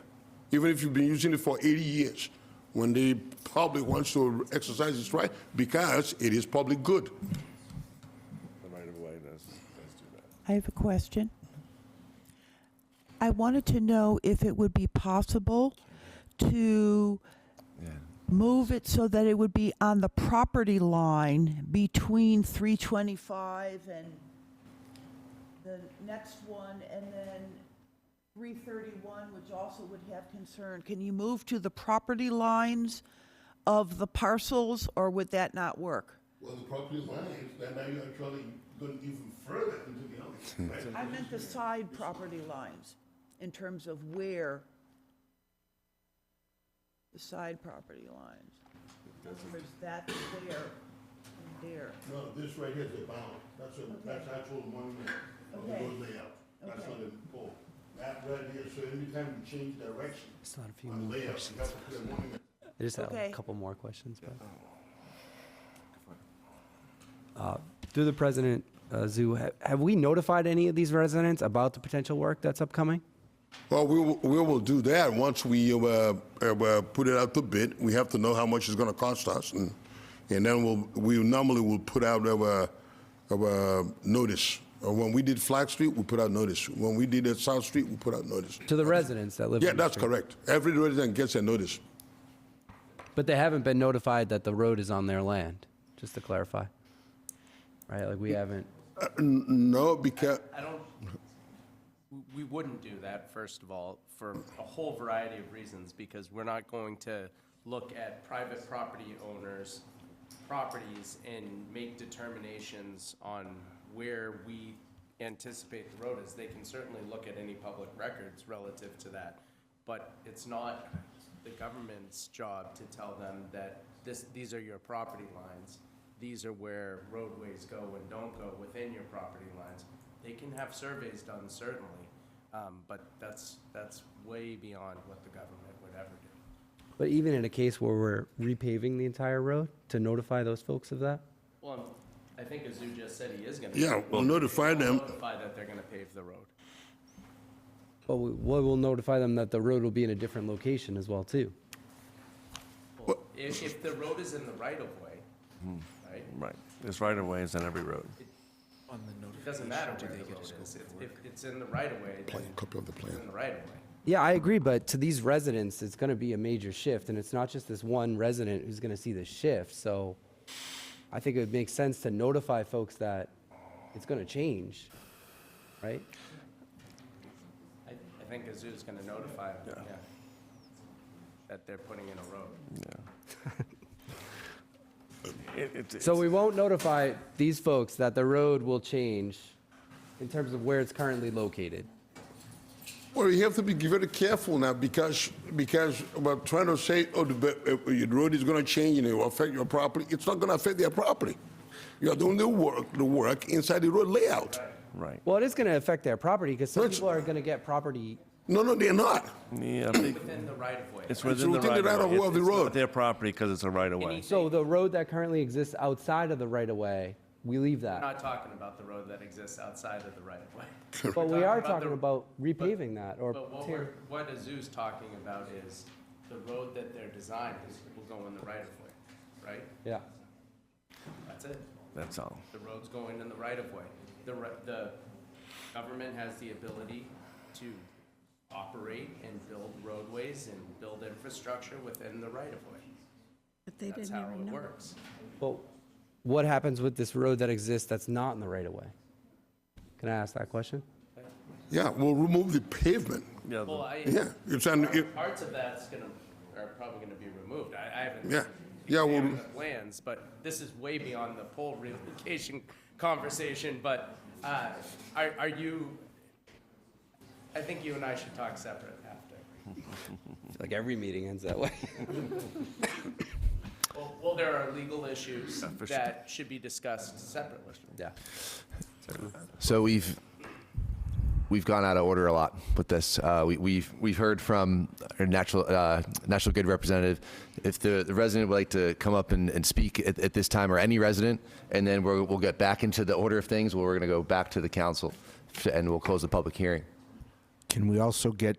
even if you've been using it for 80 years, when the public wants to exercise its right, because it is public good. I have a question. I wanted to know if it would be possible to move it so that it would be on the property line between 325 and the next one, and then 331, which also would have concern. Can you move to the property lines of the parcels, or would that not work? Well, the property lines, then now you're actually going even further into the other. I meant the side property lines, in terms of where the side property lines. In other words, that's there and there. No, this right here is the bound. That's actual monument of the road layout. That's not a pole. That right here, so anytime you change direction Just not a few on more layout, questions. you have to put a monument. I just have Okay. a couple more questions. Through the president, Zoo, have we notified any of these residents about the potential work that's upcoming? Well, we will do that once we put it out to bid. We have to know how much it's going to cost us, and then we normally will put out our notice When we did Flag Street, we put out notice. When we did South Street, we put out notice. To the residents that live Yeah, on the that's street. correct. Every resident gets a notice. But they haven't been notified that the road is on their land, just to clarify. Right, like we haven't, No, because, We wouldn't do that, first of all, for a whole variety of reasons, because we're not going to look at private property owners' properties and make determinations on where we anticipate the road is. They can certainly look at any public records relative to that, but it's not the government's job to tell them that these are your property lines. These are where roadways go and don't go within your property lines. They can have surveys done, certainly, but that's way beyond what the government would ever do. but even in a case where we're repaving the entire road, to notify those folks of that? Well, I think Azu just said he is gonna. yeah, we'll notify them. Notify that they're gonna pave the road. But we'll notify them that the road will be in a different location as well, too. Well, if the road is in the right of way, right? Right. There's right-of-ways on every road. It doesn't matter where the road is. If it's in the right of way, then Copy of the plan. it's in the right of way. Yeah, I agree, but to these residents, it's gonna be a major shift, and it's not just this one resident who's gonna see the shift, so I think it would make sense to notify folks that it's gonna change, right? I think Azu's gonna notify them, yeah, that they're putting in a road. So we won't notify these folks that the road will change in terms of where it's currently located. Well, you have to be very careful now because we're trying to say, oh, the road is going to change and it will affect your property. It's not going to affect their property. You are doing the work inside the road layout. Right. Well, it is gonna affect their property, because some people are gonna get property. No, they're not. Yeah. Within the right of way. It's within the right-of-way. It's not their property because it's a right-of-way. So the road that currently exists outside of the right-of-way, we leave We're that. not talking about the road that exists outside of the right of way. But we are talking the- about repaving that, or But what Azu's talking about is the road that they're designing will go in the right of way, right? yeah. That's it. That's all. The road's going in the right of way. The government has the ability to operate and build roadways and build infrastructure within the right of way. But they That's didn't how even it know. works. Well, what happens with this road that exists that's not in the right-of-way? Can I ask that question? Yeah, we'll remove the pavement. Yeah. Well, It's on. parts of that's are probably gonna be removed. I haven't. Yeah. Yeah, well- examined the plans, but this is way beyond the pole relocation conversation, but, are you, I think you and I should talk separate after. Like every meeting ends that way. Well, there are legal issues that should be discussed separately. Yeah. So we've gone out of order a lot with this. We've heard from our National Grid representative. If the resident would like to come up and speak at this time, or any resident, and then we'll get back into the order of things. Where we're going to go back to the council, and we'll close the public hearing. Can we also get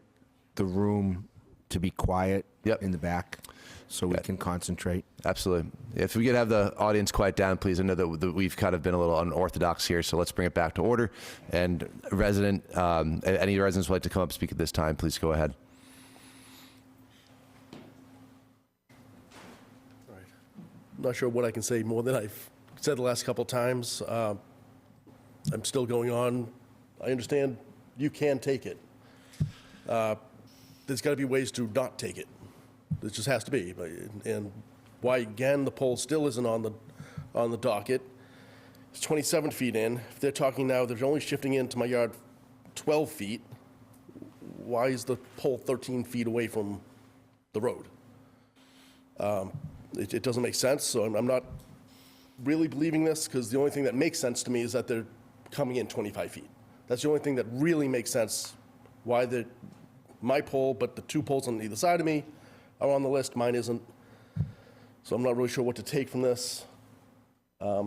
the room to be quiet in the back so we can concentrate? Absolutely. If we could have the audience quiet down, please. I know that we've kind of been a little unorthodox here, so let's bring it back to order. And any residents would like to come up and speak at this time, please go ahead. All right. I'm not sure what I can say more than I've said the last couple times. I'm still going on. I understand you can take it. There's got to be ways to not take it. There just has to be. And why, again, the pole still isn't on the docket. It's 27 feet in. If they're talking now, they're only shifting into my yard 12 feet. Why is the pole 13 feet away from the road? It doesn't make sense, so I'm not really believing this, because the only thing that makes sense to me is that they're coming in 25 feet. That's the only thing that really makes sense, why my pole, but the two poles on either side of me are on the list, mine isn't. So I'm not really sure what to take from this. I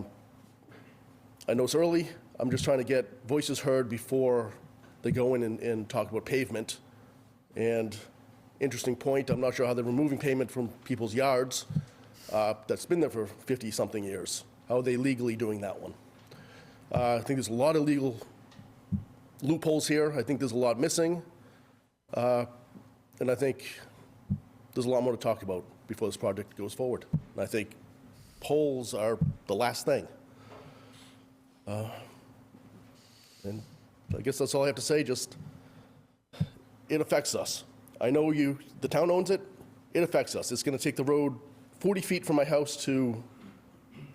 know it's early. I'm just trying to get voices heard before they go in and talk about pavement. And interesting point, I'm not sure how they're removing pavement from people's yards that's been there for 50-something years. How are they legally doing that one? I think there's a lot of legal loopholes here. I think there's a lot missing. And I think there's a lot more to talk about before this project goes forward. And I think poles are the last thing. And I guess that's all I have to say. Just, it affects us. I know the town owns it. It affects us. It's going to take the road 40 feet from my house to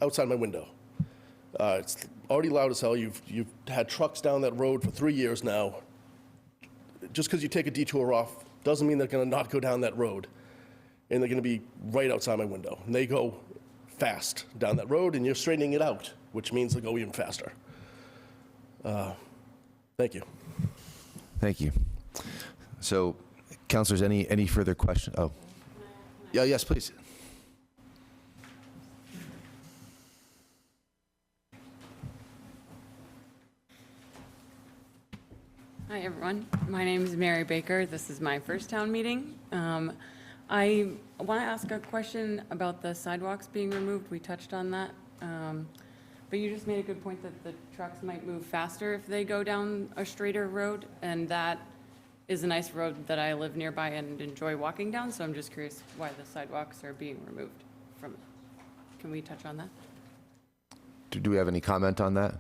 outside my window. It's already loud as hell. You've had trucks down that road for 3 years now. Just because you take a detour off doesn't mean they're going to not go down that road. And they're going to be right outside my window. And they go fast down that road, and you're straightening it out, which means they'll go even faster. Thank you. Thank you. So, councilors, any further questions? Oh, yeah, yes, please. Hi, everyone. My name is Mary Baker. This is my first town meeting. I want to ask a question about the sidewalks being removed. We touched on that. But you just made a good point that the trucks might move faster if they go down a straighter road, and that is a nice road that I live nearby and enjoy walking down, so I'm just curious why the sidewalks are being removed from it. Can we touch on that? Do we have any comment on that?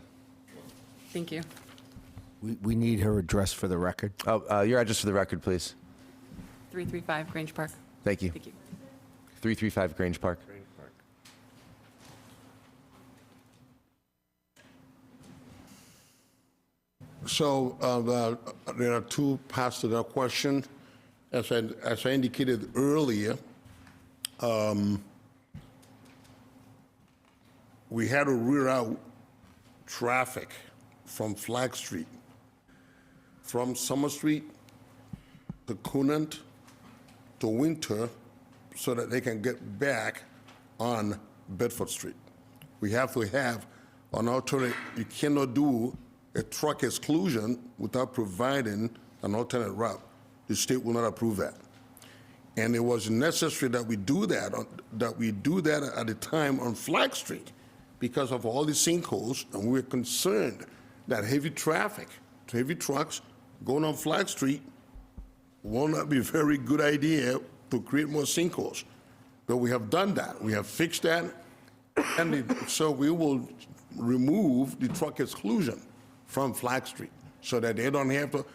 Thank you. We need her address for the record. Oh, your address for the record, please. 335 Grange Park. Thank you. Thank you. 335 Grange Park. So there are two parts to that question. As I indicated earlier, we had to reroute traffic from Flag Street, from Summer Street to Conant to Winter, so that they can get back on Bedford Street. We have to have an alternate. You cannot do a truck exclusion without providing an alternate route. The state will not approve that. And it was necessary that we do that, at the time on Flag Street because of all the sinkholes, and we were concerned that heavy traffic, heavy trucks going on Flag Street will not be a very good idea to create more sinkholes. But we have done that. We have fixed that, and so we will remove the truck exclusion from Flag Street so that they don't have to,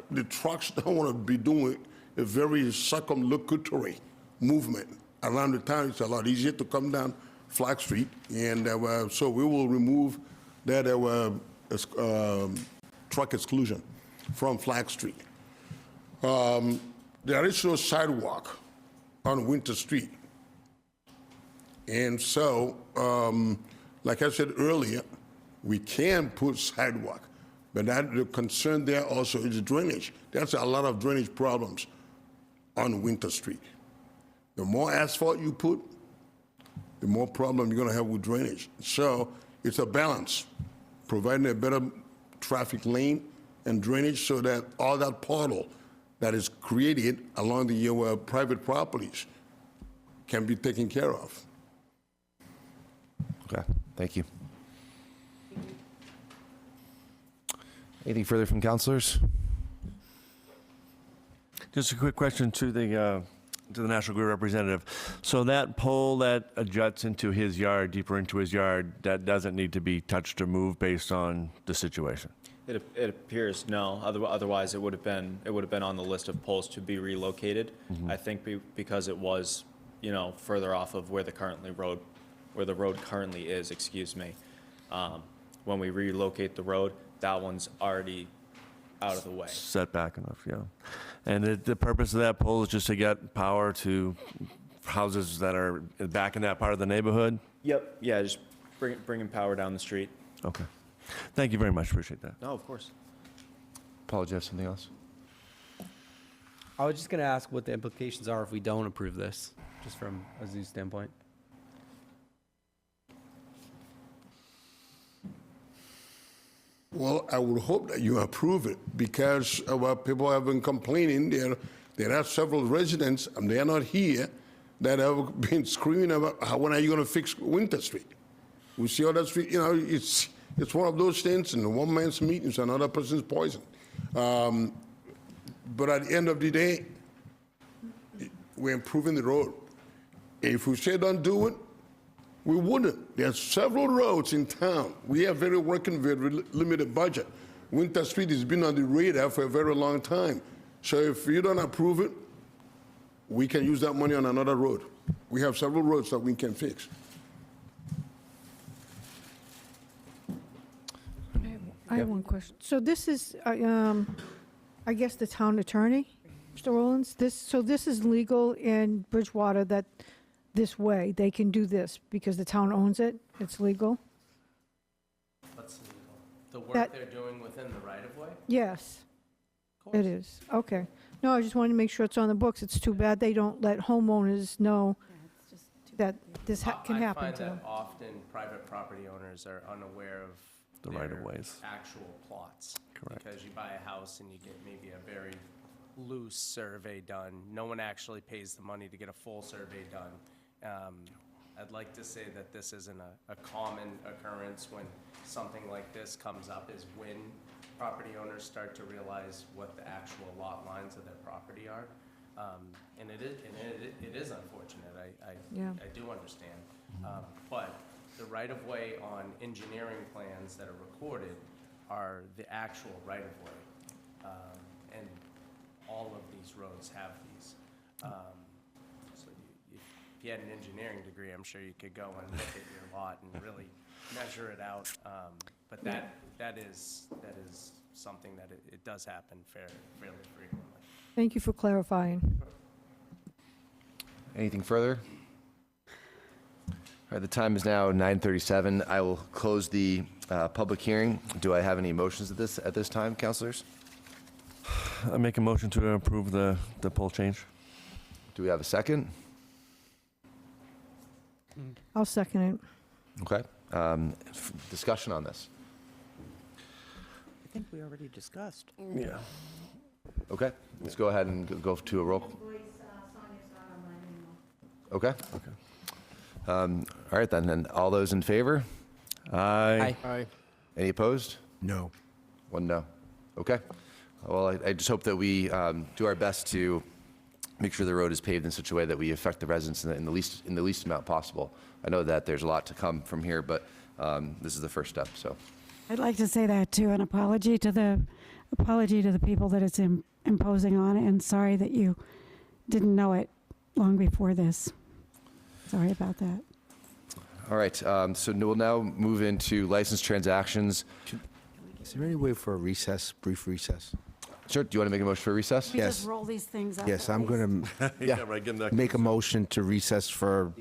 the trucks don't want to be doing a very circumlocutory movement around the town. It's a lot easier to come down Flag Street, and so we will remove that truck exclusion from Flag Street. There is no sidewalk on Winter Street. And so, like I said earlier, we can put sidewalk, but the concern there also is drainage. There's a lot of drainage problems on Winter Street. The more asphalt you put, the more problem you're gonna have with drainage. So it's a balance, providing a better traffic lane and drainage so that all that puddle that is created along the private properties can be taken care of. Okay, thank you. Anything further from councilors? Just a quick question to the National Grid representative. So that pole that juts into his yard, deeper into his yard, that doesn't need to be touched or moved based on the situation? It appears no. Otherwise, it would have been on the list of poles to be relocated. I think because it was, further off of where the road currently is. Excuse me. When we relocate the road, that one's already out of the way. Set back enough, yeah. And the purpose of that pole is just to get power to houses that are back in that part of the neighborhood? Yep. Yeah, just bringing power down the street. Okay. Thank you very much. Appreciate that. No, of course. Paul, do you have something else? I was just going to ask what the implications are if we don't approve this, just from a zoo standpoint. Well, I would hope that you approve it because people have been complaining. There are several residents, and they are not here, that have been screaming about when are you going to fix Winter Street? We see all that street, It's one of those things, and one man's meat is another person's poison. But at the end of the day, we're improving the road. If we say don't do it, we wouldn't. There's several roads in town. We have very limited budget. Winter Street has been on the radar for a very long time. So if you don't approve it, we can use that money on another road. We have several roads that we can fix. I have one question. So this is, I guess, the town attorney, Mr. Rollins? So this is legal in Bridgewater that this way, they can do this because the town owns it? It's legal? What's legal? The work That- they're doing within the right-of-way? Yes. It is. Okay. No, I just wanted to make sure it's on the books. It's too bad they don't let homeowners know that this can happen I to find them. that often private property owners are unaware of The their right-of-ways. actual plots. Correct. Because you buy a house and you get maybe a very loose survey done. No one actually pays the money to get a full survey done. I'd like to say that this isn't a common occurrence when something like this comes up, is when property owners start to realize what the actual lot lines of their property are. And it is unfortunate, Yeah. I do understand. But the right-of-way on engineering plans that are recorded are the actual right-of-way. And all of these roads have these. So if you had an engineering degree, I'm sure you could go and look at your lot and really measure it out. But that is something that it does happen fairly frequently. Thank you for clarifying. Anything further? All right, the time is now 9:37. I will close the public hearing. Do I have any motions at this time, councilors? I make a motion to approve the poll change. Do we have a second? I'll second it. Okay. Discussion on this? I think we already discussed. Yeah. Okay, let's go ahead and go to a roll. Okay. All right, then. And all those in favor? Aye. Aye. Any opposed? No. One no. Okay. Well, I just hope that we do our best to make sure the road is paved in such a way that we affect the residents in the least amount possible. I know that there's a lot to come from here, but this is the first step. So, I'd like to say that too, an apology to the people that it's imposing on, and sorry that you didn't know it long before this. Sorry about that. all right. So we'll now move into license transactions. Is there any way for a recess, brief recess? Sure. Do you want to make a motion for a recess? We Yes. just roll these things up. Yes, at I'm least. going to Right, give them that. make a motion to recess for,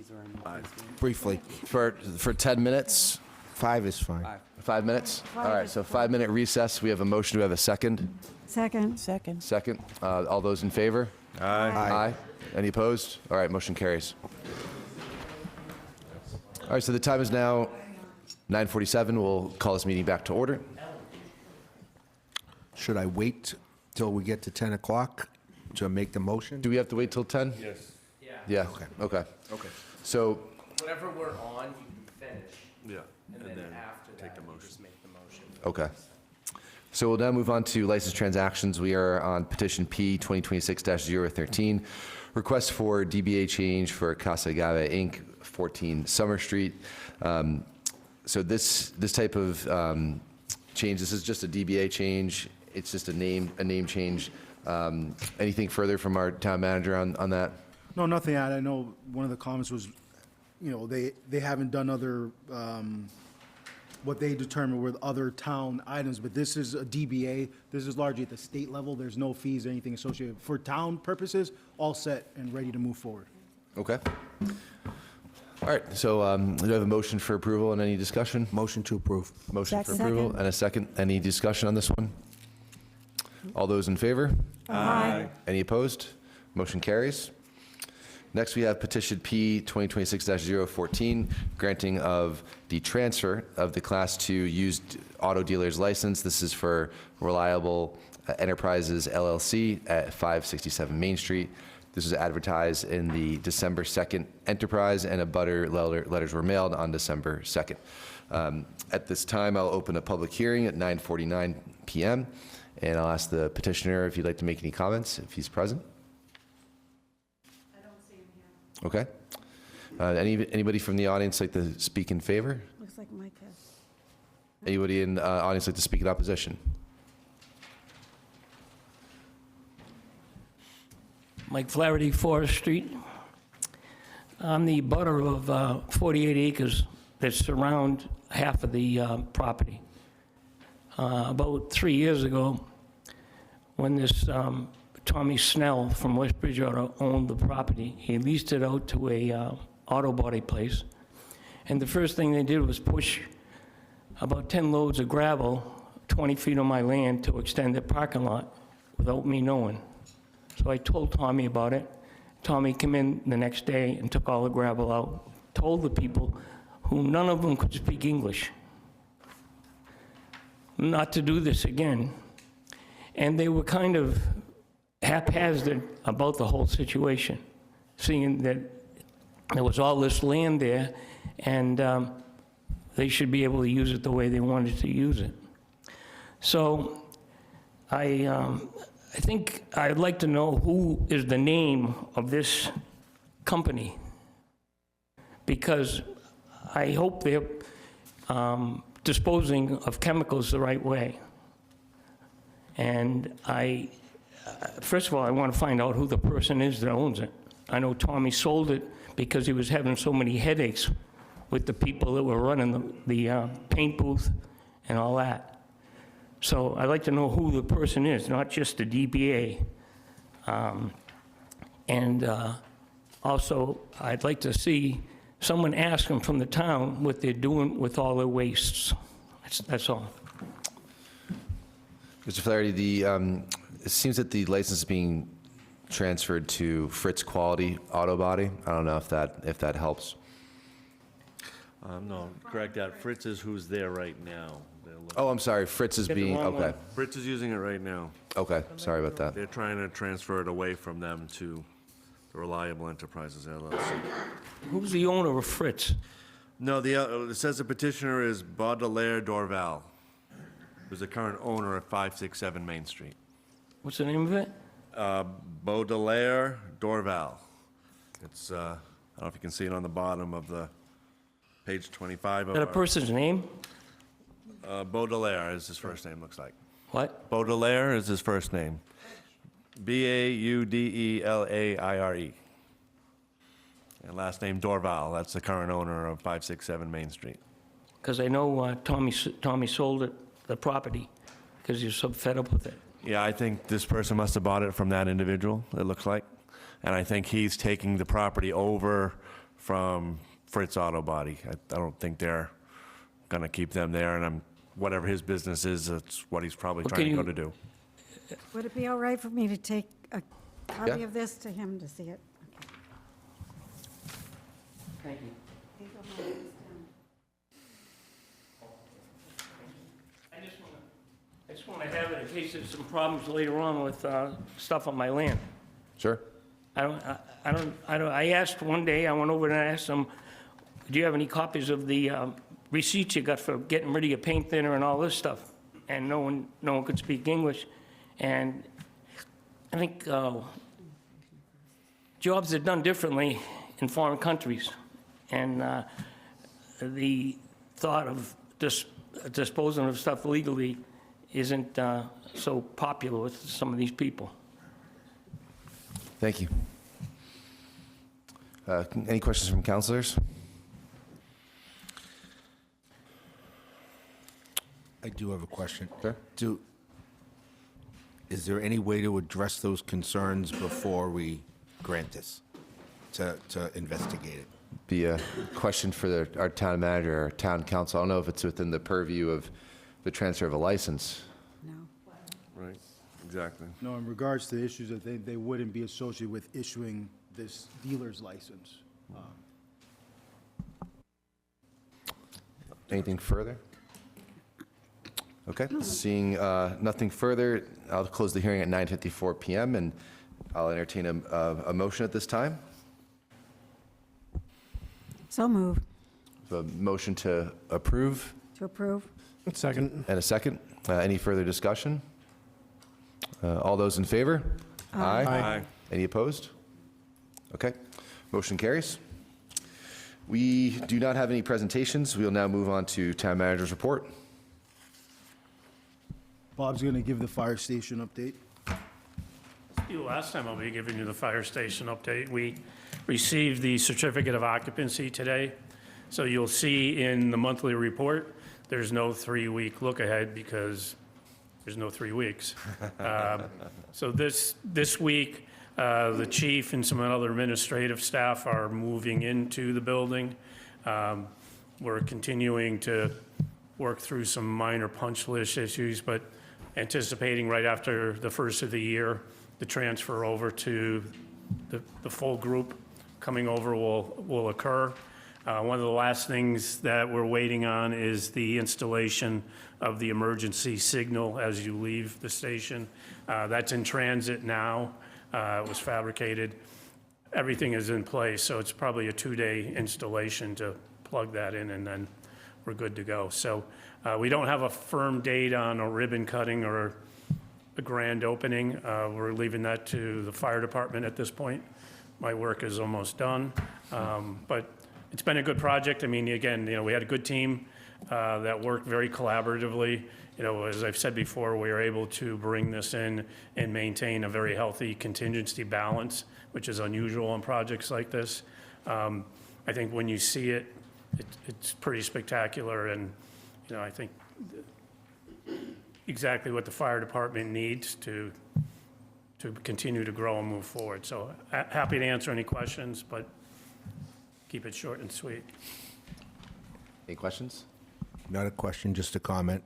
briefly. For 10 minutes? 5 is fine. 5 minutes? All right. is So 5-minute recess. We have a motion. Do we have a second? Second. Second. All those in favor? Aye. Aye. Any opposed? All right, motion carries. All right, so the time is now 9:47. We'll call this meeting back to order. Should I wait till we get to 10 o'clock to make the motion? Do we have to wait till 10? Yes. Yeah, okay. So, Whatever we're on, you can finish. Yeah. And then after that, you just make the motion. okay. So we'll now move on to license transactions. We are on petition P 2026-013, request for DBA change for Casa Agave Inc., 14 Summer Street. So this type of change, this is just a DBA change. It's just a name change. Anything further from our town manager on that? No, nothing. I know one of the comments was, they haven't done other, what they determined were other town items, but this is a DBA. This is largely at the state level. There's no fees or anything associated. For town purposes, all set and ready to move forward. Okay. All right, so do I have a motion for approval and any discussion? Motion to approve. Motion for Second. approval and a second. Any discussion on this one? All those in favor? Aye. Any opposed? Motion carries. Next, we have petition P 2026-014, granting of the transfer of the Class 2 used auto dealer's license. This is for Reliable Enterprises LLC at 567 Main Street. This was advertised in the December 2nd Enterprise, and abutter letters were mailed on December 2nd. At this time, I'll open a public hearing at 9:49 PM, and I'll ask the petitioner if he'd like to make any comments, if he's present. I don't see him here. Okay. Anybody from the audience like to speak in favor? Looks like Mike has. Anybody in the audience like to speak in opposition? Mike Flaherty, Forest Street. I'm the butter of 48 acres that surround half of the property. About 3 years ago, when this Tommy Snell from West Bridgewater owned the property, he leased it out to a auto body place. And the first thing they did was push about 10 loads of gravel 20 feet on my land to extend the parking lot without me knowing. So I told Tommy about it. Tommy came in the next day and took all the gravel out, told the people, who none of them could speak English, not to do this again. And they were kind of haphazard about the whole situation, seeing that there was all this land there, and they should be able to use it the way they wanted to use it. So I think I'd like to know who is the name of this company, because I hope they're disposing of chemicals the right way. And first of all, I want to find out who the person is that owns it. I know Tommy sold it because he was having so many headaches with the people that were running the paint booth and all that. So I'd like to know who the person is, not just the DBA. Also, I'd like to see someone ask them from the town what they're doing with all their wastes. That's all. Mr. Flaherty, it seems that the license is being transferred to Fritz Quality Auto Body. I don't know if that helps. No, correct that. Fritz is who's there right now. Oh, I'm sorry. Fritz is being, okay. Fritz is using it right now. Okay, sorry about that. They're trying to transfer it away from them to the Reliable Enterprises LLC. Who's the owner of Fritz? No, it says the petitioner is Baudelaire Dorval, who's the current owner of 567 Main Street. What's the name of it? Baudelaire Dorval. It's, I don't know if you can see it on the bottom of the page 25 of Is that a person's name? Baudelaire is his first name, looks like. What? Baudelaire is his first name. Baudelaire. And last name Dorval. That's the current owner of 567 Main Street. Because I know Tommy sold the property because he was so fed up with it. Yeah, I think this person must have bought it from that individual, it looks like. And I think he's taking the property over from Fritz Auto Body. I don't think they're going to keep them there, and whatever his business is, that's what he's probably trying to go to do. Would it be all right for me to take a copy of this to him to see it? Thank you. I just want to have it in case there's some problems later on with stuff on my land. Sure. I asked one day, I went over and I asked them, do you have any copies of the receipts you got for getting rid of your paint thinner and all this stuff? And no one could speak English. And I think jobs are done differently in foreign countries. And the thought of disposing of stuff legally isn't so popular with some of these people. Thank you. Any questions from councilors? I do have a question. Sure. Is there any way to address those concerns before we grant this, to investigate it? Be a question for our town manager or town council. I don't know if it's within the purview of the transfer of a license. Right, exactly. No, in regards to the issues that they wouldn't be associated with issuing this dealer's license. Anything further? Okay, seeing nothing further, I'll close the hearing at 9:54 PM, and I'll entertain a motion at this time. So moved. A motion to approve To approve? Second. and a second. Any further discussion? All those in favor? Aye. Aye. Any opposed? Okay, motion carries. We do not have any presentations. We'll now move on to town manager's report. Bob's going to give the fire station update. The last time I'll be giving you the fire station update. We received the certificate of occupancy today. So you'll see in the monthly report, there's no 3-week look ahead because there's no 3 weeks. So this week, the chief and some other administrative staff are moving into the building. We're continuing to work through some minor punch list issues, but anticipating right after the first of the year, the transfer over to the full group coming over will occur. One of the last things that we're waiting on is the installation of the emergency signal as you leave the station. That's in transit now. It was fabricated. Everything is in place, so it's probably a 2-day installation to plug that in, and then we're good to go. So we don't have a firm date on a ribbon cutting or a grand opening. We're leaving that to the fire department at this point. My work is almost done, but it's been a good project. I mean, again, we had a good team that worked very collaboratively. As I've said before, we were able to bring this in and maintain a very healthy contingency balance, which is unusual on projects like this. I think when you see it, it's pretty spectacular, and I think exactly what the fire department needs to continue to grow and move forward. So happy to answer any questions, but keep it short and sweet. Any questions? Not a question, just a comment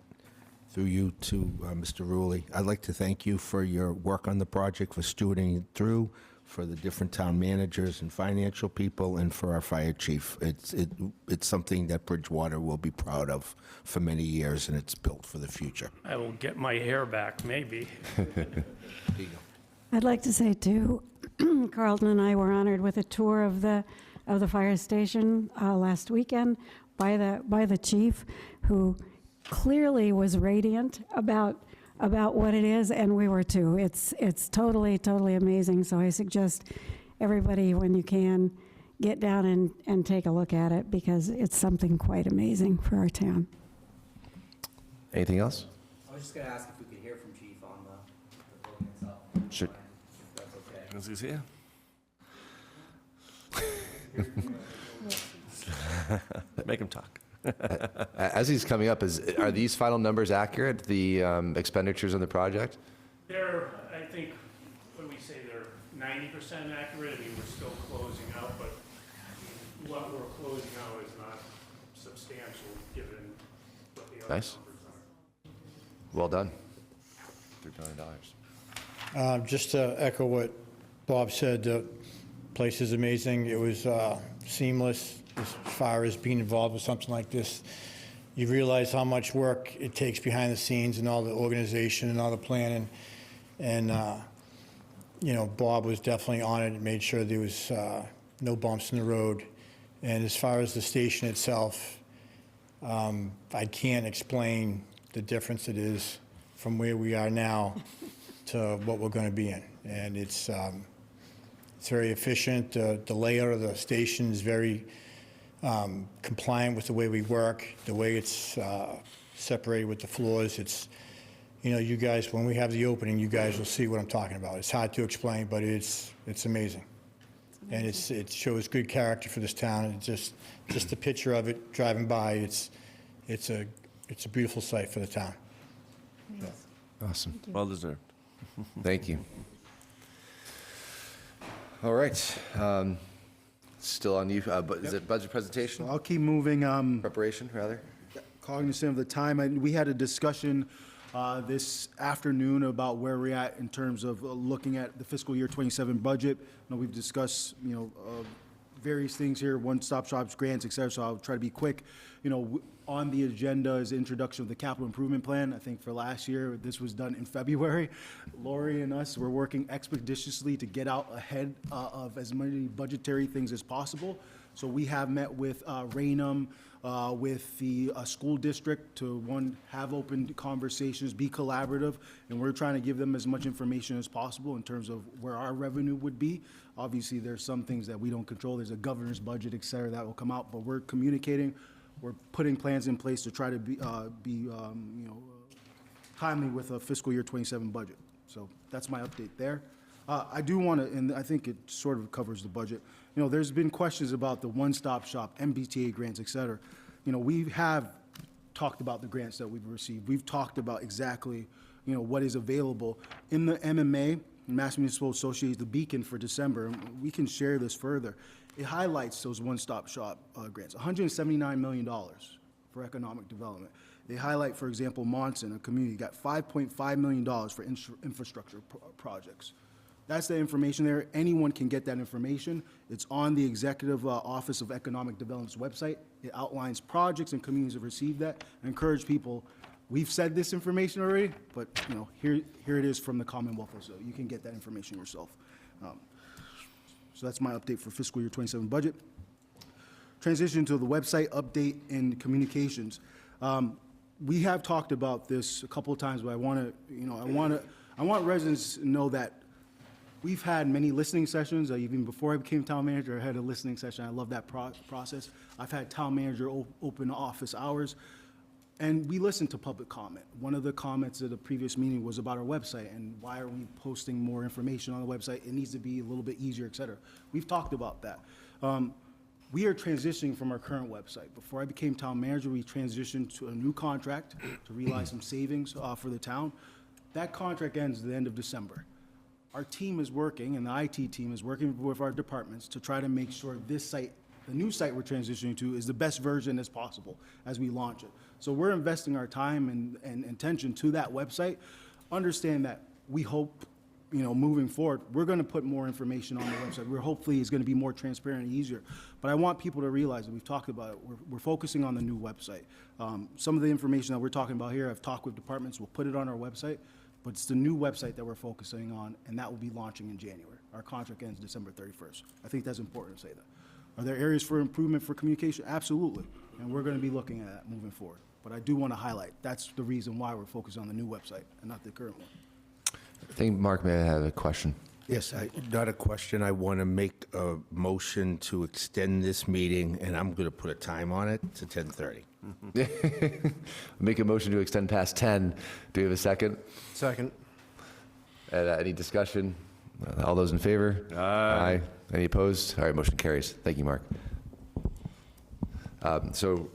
through you to Mr. Rulli. I'd like to thank you for your work on the project, for stewarding it through, for the different town managers and financial people, and for our fire chief. It's something that Bridgewater will be proud of for many years, and it's built for the future. I will get my hair back, maybe. I'd like to say, too, Carlton and I were honored with a tour of the fire station last weekend by the chief, who clearly was radiant about what it is, and we were too. It's totally amazing. So I suggest everybody, when you can, get down and take a look at it, because it's something quite amazing for our town. Anything else? I was just going to ask if we could hear from Chief on the building itself. Sure. If that's okay. Is he here? Make him talk. As he's coming up, are these final numbers accurate, the expenditures on the project? They're, I think, what do we say, they're 90% accurate. I mean, we're still closing out, but what we're closing out is not substantial given what the other Nice. numbers are. Well done. $3 million. Just to echo what Bob said, the place is amazing. It was seamless as far as being involved with something like this. You realize how much work it takes behind the scenes and all the organization and all the planning. And, Bob was definitely on it and made sure there was no bumps in the road. And as far as the station itself, I can't explain the difference it is from where we are now to what we're going to be in. And it's very efficient. The layout of the station is very compliant with the way we work, the way it's separated with the floors. It's, you guys, when we have the opening, you guys will see what I'm talking about. It's hard to explain, but it's amazing. And it shows good character for this town. And just a picture of it driving by, it's a beautiful sight for the town. Awesome. Well deserved. Thank you. All right. Still on you. Is it budget presentation? I'll keep moving. Preparation, rather? Cognizant of the time, we had a discussion this afternoon about where we're at in terms of looking at the fiscal year 27 budget. We've discussed, various things here, one-stop shops, grants, et cetera, so I'll try to be quick. On the agenda is introduction of the capital improvement plan. I think for last year, this was done in February. Lori and us were working expeditiously to get out ahead of as many budgetary things as possible. So we have met with Raynham, with the school district to, one, have open conversations, be collaborative, and we're trying to give them as much information as possible in terms of where our revenue would be. Obviously, there's some things that we don't control. There's a governor's budget, et cetera, that will come out, but we're communicating. We're putting plans in place to try to be timely with a fiscal year 27 budget. So that's my update there. I do want to, and I think it sort of covers the budget. You know, there's been questions about the one-stop shop, MBTA grants, et cetera. You know, we have talked about the grants that we've received. We've talked about exactly, you know, what is available. In the MMA, Mass Municipal Association, the Beacon for December, and we can share this further. It highlights those one-stop shop grants, $179 million for economic development. They highlight, for example, Monson, a community, got $5.5 million for infrastructure projects. That's the information there. Anyone can get that information. It's on the Executive Office of Economic Development's website. It outlines projects and communities have received that. I encourage people, we've said this information already, but you know, here it is from the Commonwealth, so you can get that information yourself. So that's my update for fiscal year 27 budget. Transition to the website update and communications. We have talked about this a couple of times, but I want residents to know that we've had many listening sessions. Even before I became town manager, I had a listening session. I love that process. I've had town manager open office hours, and we listen to public comment. One of the comments at a previous meeting was about our website and why are we posting more information on the website? It needs to be a little bit easier, et cetera. We've talked about that. We are transitioning from our current website. Before I became town manager, we transitioned to a new contract to realize some savings for the town. That contract ends at the end of December. Our team is working, and the IT team is working with our departments to try to make sure this site, the new site we're transitioning to, is the best version as possible as we launch it. So we're investing our time and attention to that website. Understand that we hope, you know, moving forward, we're going to put more information on the website. We're hopefully it's going to be more transparent and easier. But I want people to realize that we've talked about it. We're focusing on the new website. Some of the information that we're talking about here, I've talked with departments. We'll put it on our website. But it's the new website that we're focusing on, and that will be launching in January. Our contract ends December 31st. I think that's important to say that. Are there areas for improvement for communication? Absolutely. And we're going to be looking at that moving forward. But I do want to highlight, that's the reason why we're focused on the new website and not the current one. I think Mark may have a question. Yes, not a question. I want to make a motion to extend this meeting, and I'm going to put a time on it to 10:30. Make a motion to extend past 10. Do we have a second? Second. Any discussion? All those in favor? Aye. Any opposed? All right, motion carries. Thank you, Mark. So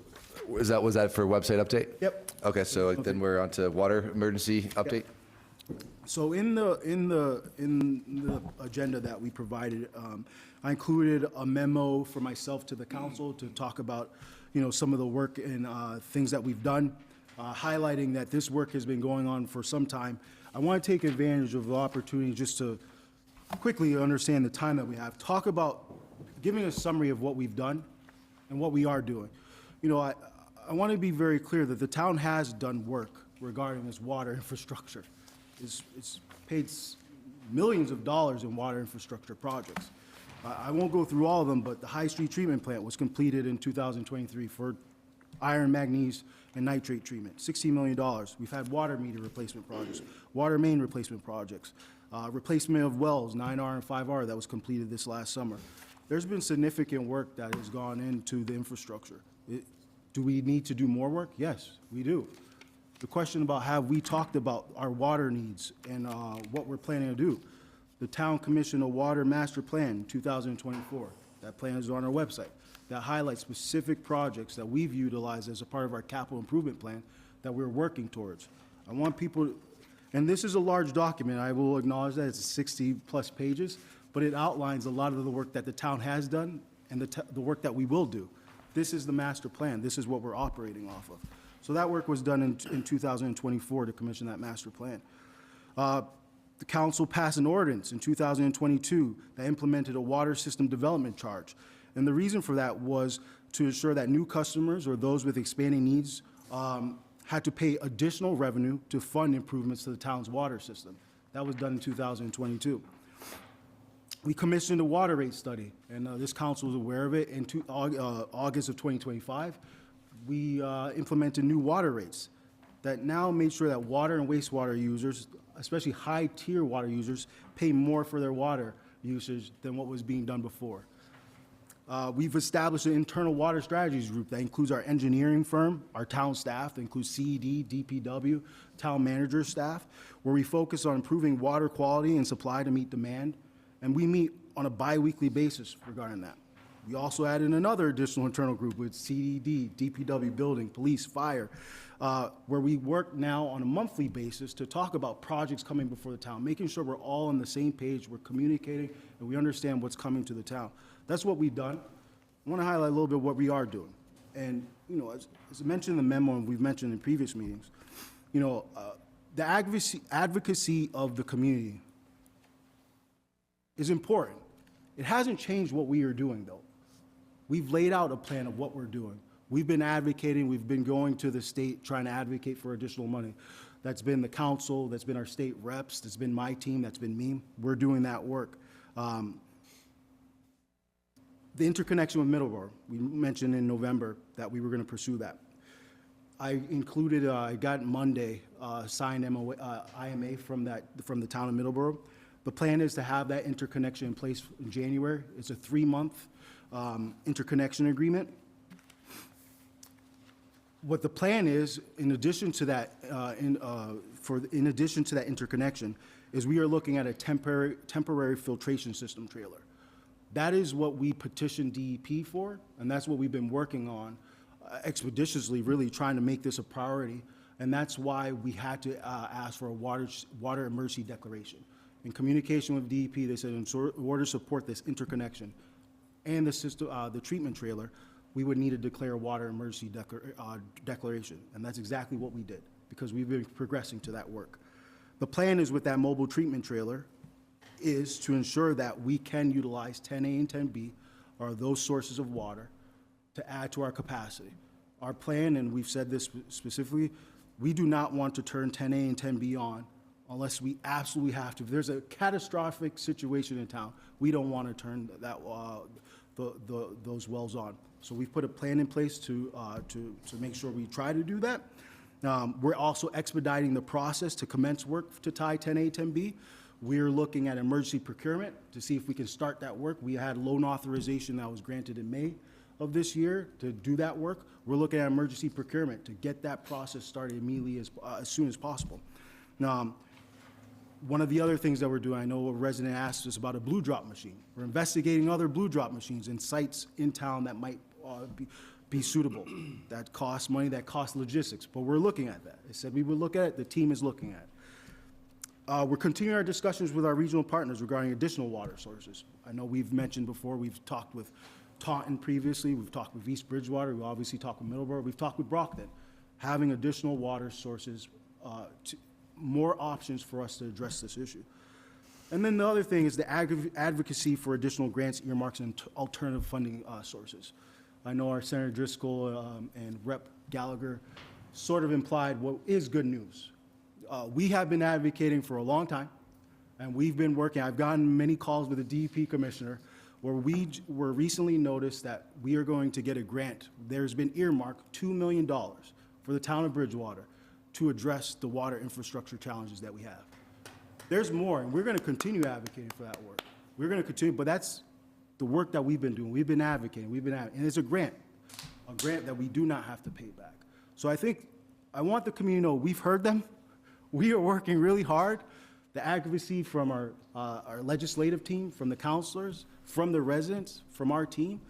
was that for website update? Yep. Okay, so then we're on to water emergency update. So in the agenda that we provided, I included a memo for myself to the council to talk about, you know, some of the work and things that we've done, highlighting that this work has been going on for some time. I want to take advantage of the opportunity just to quickly understand the time that we have. Talk about giving a summary of what we've done and what we are doing. You know, I want to be very clear that the town has done work regarding this water infrastructure. It's paid millions of dollars in water infrastructure projects. I won't go through all of them, but the High Street Treatment Plant was completed in 2023 for iron, manganese, and nitrate treatment, $16 million. We've had water meter replacement projects, water main replacement projects, replacement of wells, 9R and 5R, that was completed this last summer. There's been significant work that has gone into the infrastructure. Do we need to do more work? Yes, we do. The question about have we talked about our water needs and what we're planning to do. The town commissioned a water master plan in 2024. That plan is on our website. That highlights specific projects that we've utilized as a part of our capital improvement plan that we're working towards. I want people to, and this is a large document, I will acknowledge that it's 60-plus pages, but it outlines a lot of the work that the town has done and the work that we will do. This is the master plan. This is what we're operating off of. So that work was done in 2024 to commission that master plan. The council passed an ordinance in 2022 that implemented a water system development charge. And the reason for that was to ensure that new customers or those with expanding needs had to pay additional revenue to fund improvements to the town's water system. That was done in 2022. We commissioned a water rate study, and this council is aware of it. In August of 2025, we implemented new water rates that now made sure that water and wastewater users, especially high-tier water users, pay more for their water usage than what was being done before. We've established an internal water strategies group that includes our engineering firm, our town staff, that includes CED, DPW, town manager staff, where we focus on improving water quality and supply to meet demand. And we meet on a bi-weekly basis regarding that. We also added another additional internal group with CED, DPW, building, police, fire, where we work now on a monthly basis to talk about projects coming before the town, making sure we're all on the same page, we're communicating, and we understand what's coming to the town. That's what we've done. I want to highlight a little bit what we are doing. And, you know, as mentioned in the memo and we've mentioned in previous meetings, you know, the advocacy of the community is important. It hasn't changed what we are doing, though. We've laid out a plan of what we're doing. We've been advocating, we've been going to the state trying to advocate for additional money. That's been the council, that's been our state reps, that's been my team, that's been me. We're doing that work. The interconnection with Middleborough, we mentioned in November that we were going to pursue that. I included, I got Monday, signed IMA from the town of Middleborough. The plan is to have that interconnection in place in January. It's a 3-month interconnection agreement. What the plan is, in addition to that, in addition to that interconnection, is we are looking at a temporary filtration system trailer. That is what we petitioned DEP for, and that's what we've been working on expeditiously, really trying to make this a priority. And that's why we had to ask for a water emergency declaration. In communication with DEP, they said in order to support this interconnection and the system, the treatment trailer, we would need to declare a water emergency declaration. And that's exactly what we did, because we've been progressing to that work. The plan is with that mobile treatment trailer is to ensure that we can utilize 10A and 10B, or those sources of water, to add to our capacity. Our plan, and we've said this specifically, we do not want to turn 10A and 10B on unless we absolutely have to. If there's a catastrophic situation in town, we don't want to turn those wells on. So we've put a plan in place to make sure we try to do that. We're also expediting the process to commence work to tie 10A, 10B. We're looking at emergency procurement to see if we can start that work. We had loan authorization that was granted in May of this year to do that work. We're looking at emergency procurement to get that process started immediately as soon as possible. Now, one of the other things that we're doing, I know a resident asked us about a blue drop machine. We're investigating other blue drop machines in sites in town that might be suitable, that cost money, that cost logistics, but we're looking at that. I said we would look at it, the team is looking at it. We're continuing our discussions with our regional partners regarding additional water sources. I know we've mentioned before, we've talked with Taunton previously, we've talked with East Bridgewater, we've obviously talked with Middleborough, we've talked with Brockton, having additional water sources, more options for us to address this issue. And then the other thing is the advocacy for additional grants, earmarks, and alternative funding sources. I know our Senator Driscoll and Rep. Gallagher sort of implied what is good news. We have been advocating for a long time, and we've been working. I've gotten many calls with the DEP commissioner where we were recently noticed that we are going to get a grant. There's been earmarked $2 million for the town of Bridgewater to address the water infrastructure challenges that we have. There's more, and we're going to continue advocating for that work. We're going to continue, but that's the work that we've been doing. We've been advocating, and it's a grant that we do not have to pay back. So I want the community to know we've heard them. We are working really hard. The advocacy from our legislative team, from the counselors, from the residents, from our team,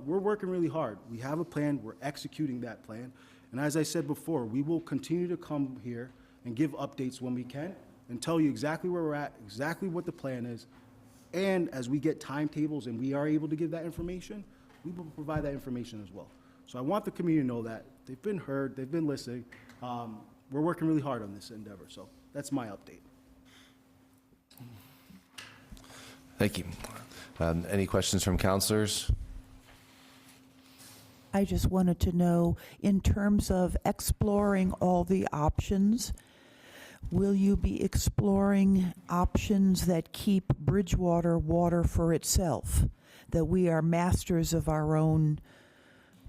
we're working really hard. We have a plan, we're executing that plan. And as I said before, we will continue to come here and give updates when we can and tell you exactly where we're at, exactly what the plan is. And as we get timetables and we are able to give that information, we will provide that information as well. So I want the community to know that they've been heard, they've been listening. We're working really hard on this endeavor. So that's my update. Thank you. Any questions from counselors? I just wanted to know, in terms of exploring all the options, will you be exploring options that keep Bridgewater water for itself? That we are masters of our own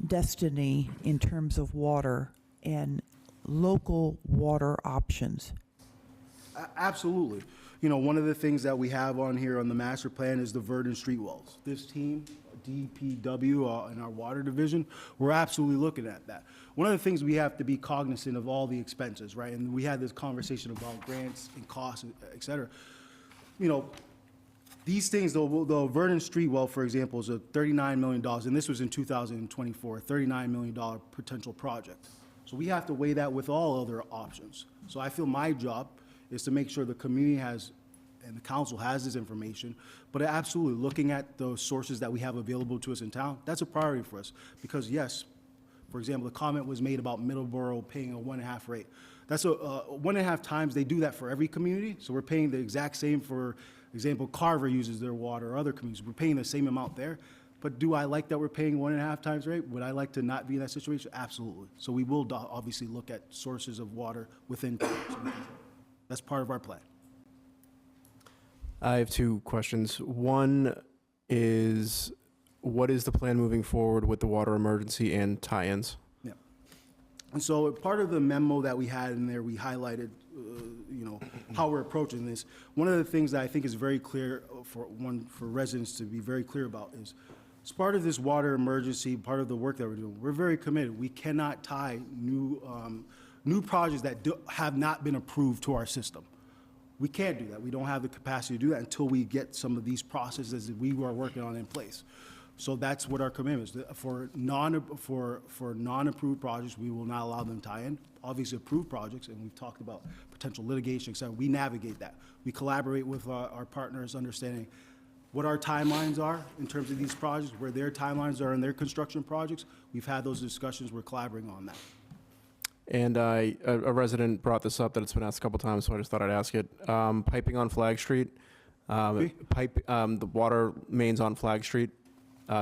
destiny in terms of water and local water options? Absolutely. You know, one of the things that we have on here on the master plan is the Verdant Street wells. This team, DPW, in our water division, we're absolutely looking at that. One of the things we have to be cognizant of all the expenses, right? And we had this conversation about grants and costs, et cetera. You know, these things, the Verdant Street well, for example, is a $39 million, and this was in 2024, $39 million potential project. So we have to weigh that with all other options. So I feel my job is to make sure the community has, and the council has this information, but absolutely looking at the sources that we have available to us in town, that's a priority for us. Because yes, for example, the comment was made about Middleborough paying a 1.5 rate. That's a 1.5 times, they do that for every community, so we're paying the exact same. For example, Carver uses their water, or other communities, we're paying the same amount there. But do I like that we're paying 1.5 times rate? Would I like to not be in that situation? Absolutely. So we will obviously look at sources of water within town. That's part of our plan. I have two questions. One is, what is the plan moving forward with the water emergency and tie-ins? Yeah. And so part of the memo that we had in there, we highlighted, you know, how we're approaching this. One of the things that I think is very clear for residents to be very clear about is, as part of this water emergency, part of the work that we're doing, we're very committed. We cannot tie new projects that have not been approved to our system. We can't do that. We don't have the capacity to do that until we get some of these processes that we are working on in place. So that's what our commitment is. For non-approved projects, we will not allow them to tie in. Obviously, approved projects, and we've talked about potential litigation, et cetera, we navigate that. We collaborate with our partners, understanding what our timelines are in terms of these projects, where their timelines are in their construction projects. We've had those discussions. We're collaborating on that. And a resident brought this up, that it's been asked a couple times, so I just thought I'd ask it. Piping on Flag Street, the water mains on Flag Street.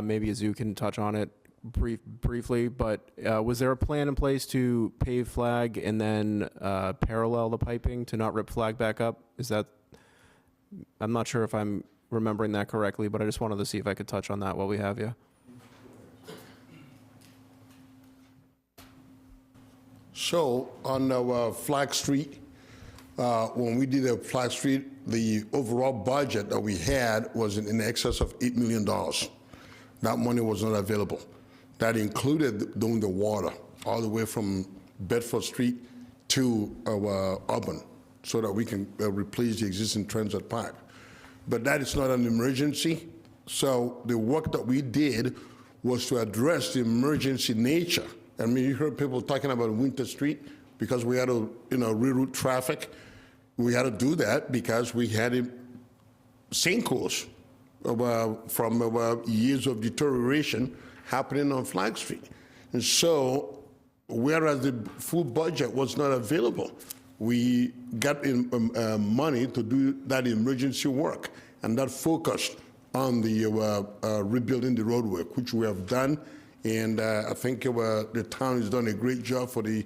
Maybe Azu can touch on it briefly, but was there a plan in place to pave Flag and then parallel the piping to not rip Flag back up? Is that, I'm not sure if I'm remembering that correctly, but I just wanted to see if I could touch on that while we have you. So on Flag Street, when we did the Flag Street, the overall budget that we had was in excess of $8 million. That money was not available. That included doing the water all the way from Bedford Street to Auburn, so that we can replace the existing transit pipe. But that is not an emergency. So the work that we did was to address the emergency nature. I mean, you heard people talking about Winter Street because we had to, reroute traffic. We had to do that because we had sinkholes from years of deterioration happening on Flag Street. And so, whereas the full budget was not available, we got money to do that emergency work, and that focused on the rebuilding the roadway, which we have done. And I think the town has done a great job for the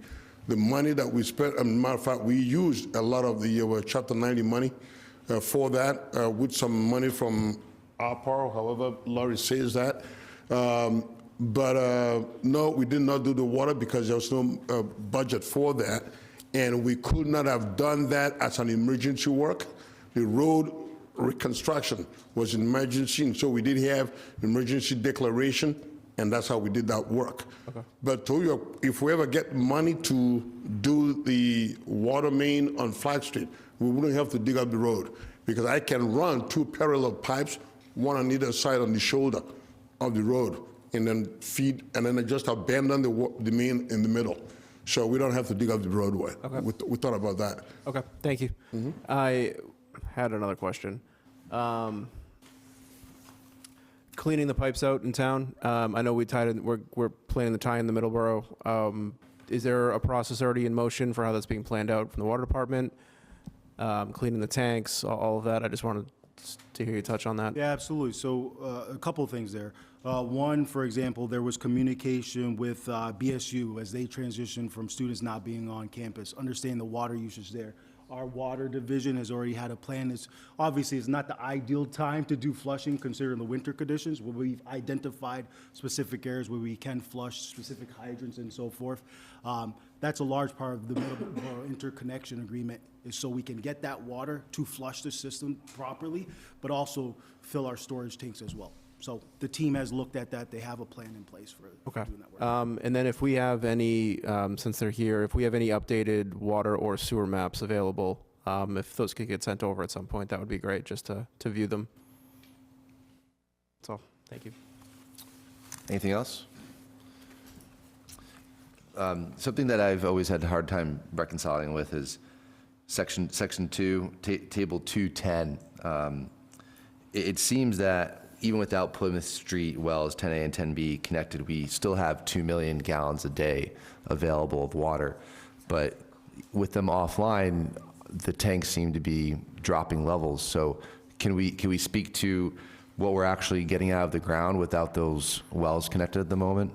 money that we spent. As a matter of fact, we used a lot of the Chapter 90 money for that, with some money from ARPA, however Laurie says that. But no, we did not do the water because there was no budget for that. And we could not have done that as an emergency work. The road reconstruction was an emergency, and so we did have emergency declaration, and that's how we did that work. Okay. But if we ever get money to do the water main on Flag Street, we wouldn't have to dig up the road, because I can run two parallel pipes, one on either side on the shoulder of the road, and then feed, and then I just abandon the main in the middle. So we don't have to dig up the roadway. Okay. We thought about that. Okay, thank you. Mm-hmm. I had another question. Cleaning the pipes out in town. I know we're planning to tie in the Middleborough. Is there a process already in motion for how that's being planned out from the water department? Cleaning the tanks, all of that. I just wanted to hear you touch on that. Yeah, absolutely. So a couple of things there. One, for example, there was communication with BSU as they transitioned from students not being on campus, understanding the water usage there. our water division has already had a plan. Obviously, it's not the ideal time to do flushing considering the winter conditions, but we've identified specific areas where we can flush specific hydrants and so forth. That's a large part of the Middleborough interconnection agreement, is so we can get that water to flush the system properly, but also fill our storage tanks as well. So the team has looked at that. They have a plan in place for doing that work. And then if we have any, since they're here, if we have any updated water or sewer maps available, if those could get sent over at some point, that would be great, just to view them. That's all. Thank you. Anything else? Something that I've always had a hard time reconciling with is section 2, table 210. It seems that even without Plymouth Street wells 10A and 10B connected, we still have 2 million gallons a day available of water. But with them offline, the tanks seem to be dropping levels. So can we speak to what we're actually getting out of the ground without those wells connected at the moment?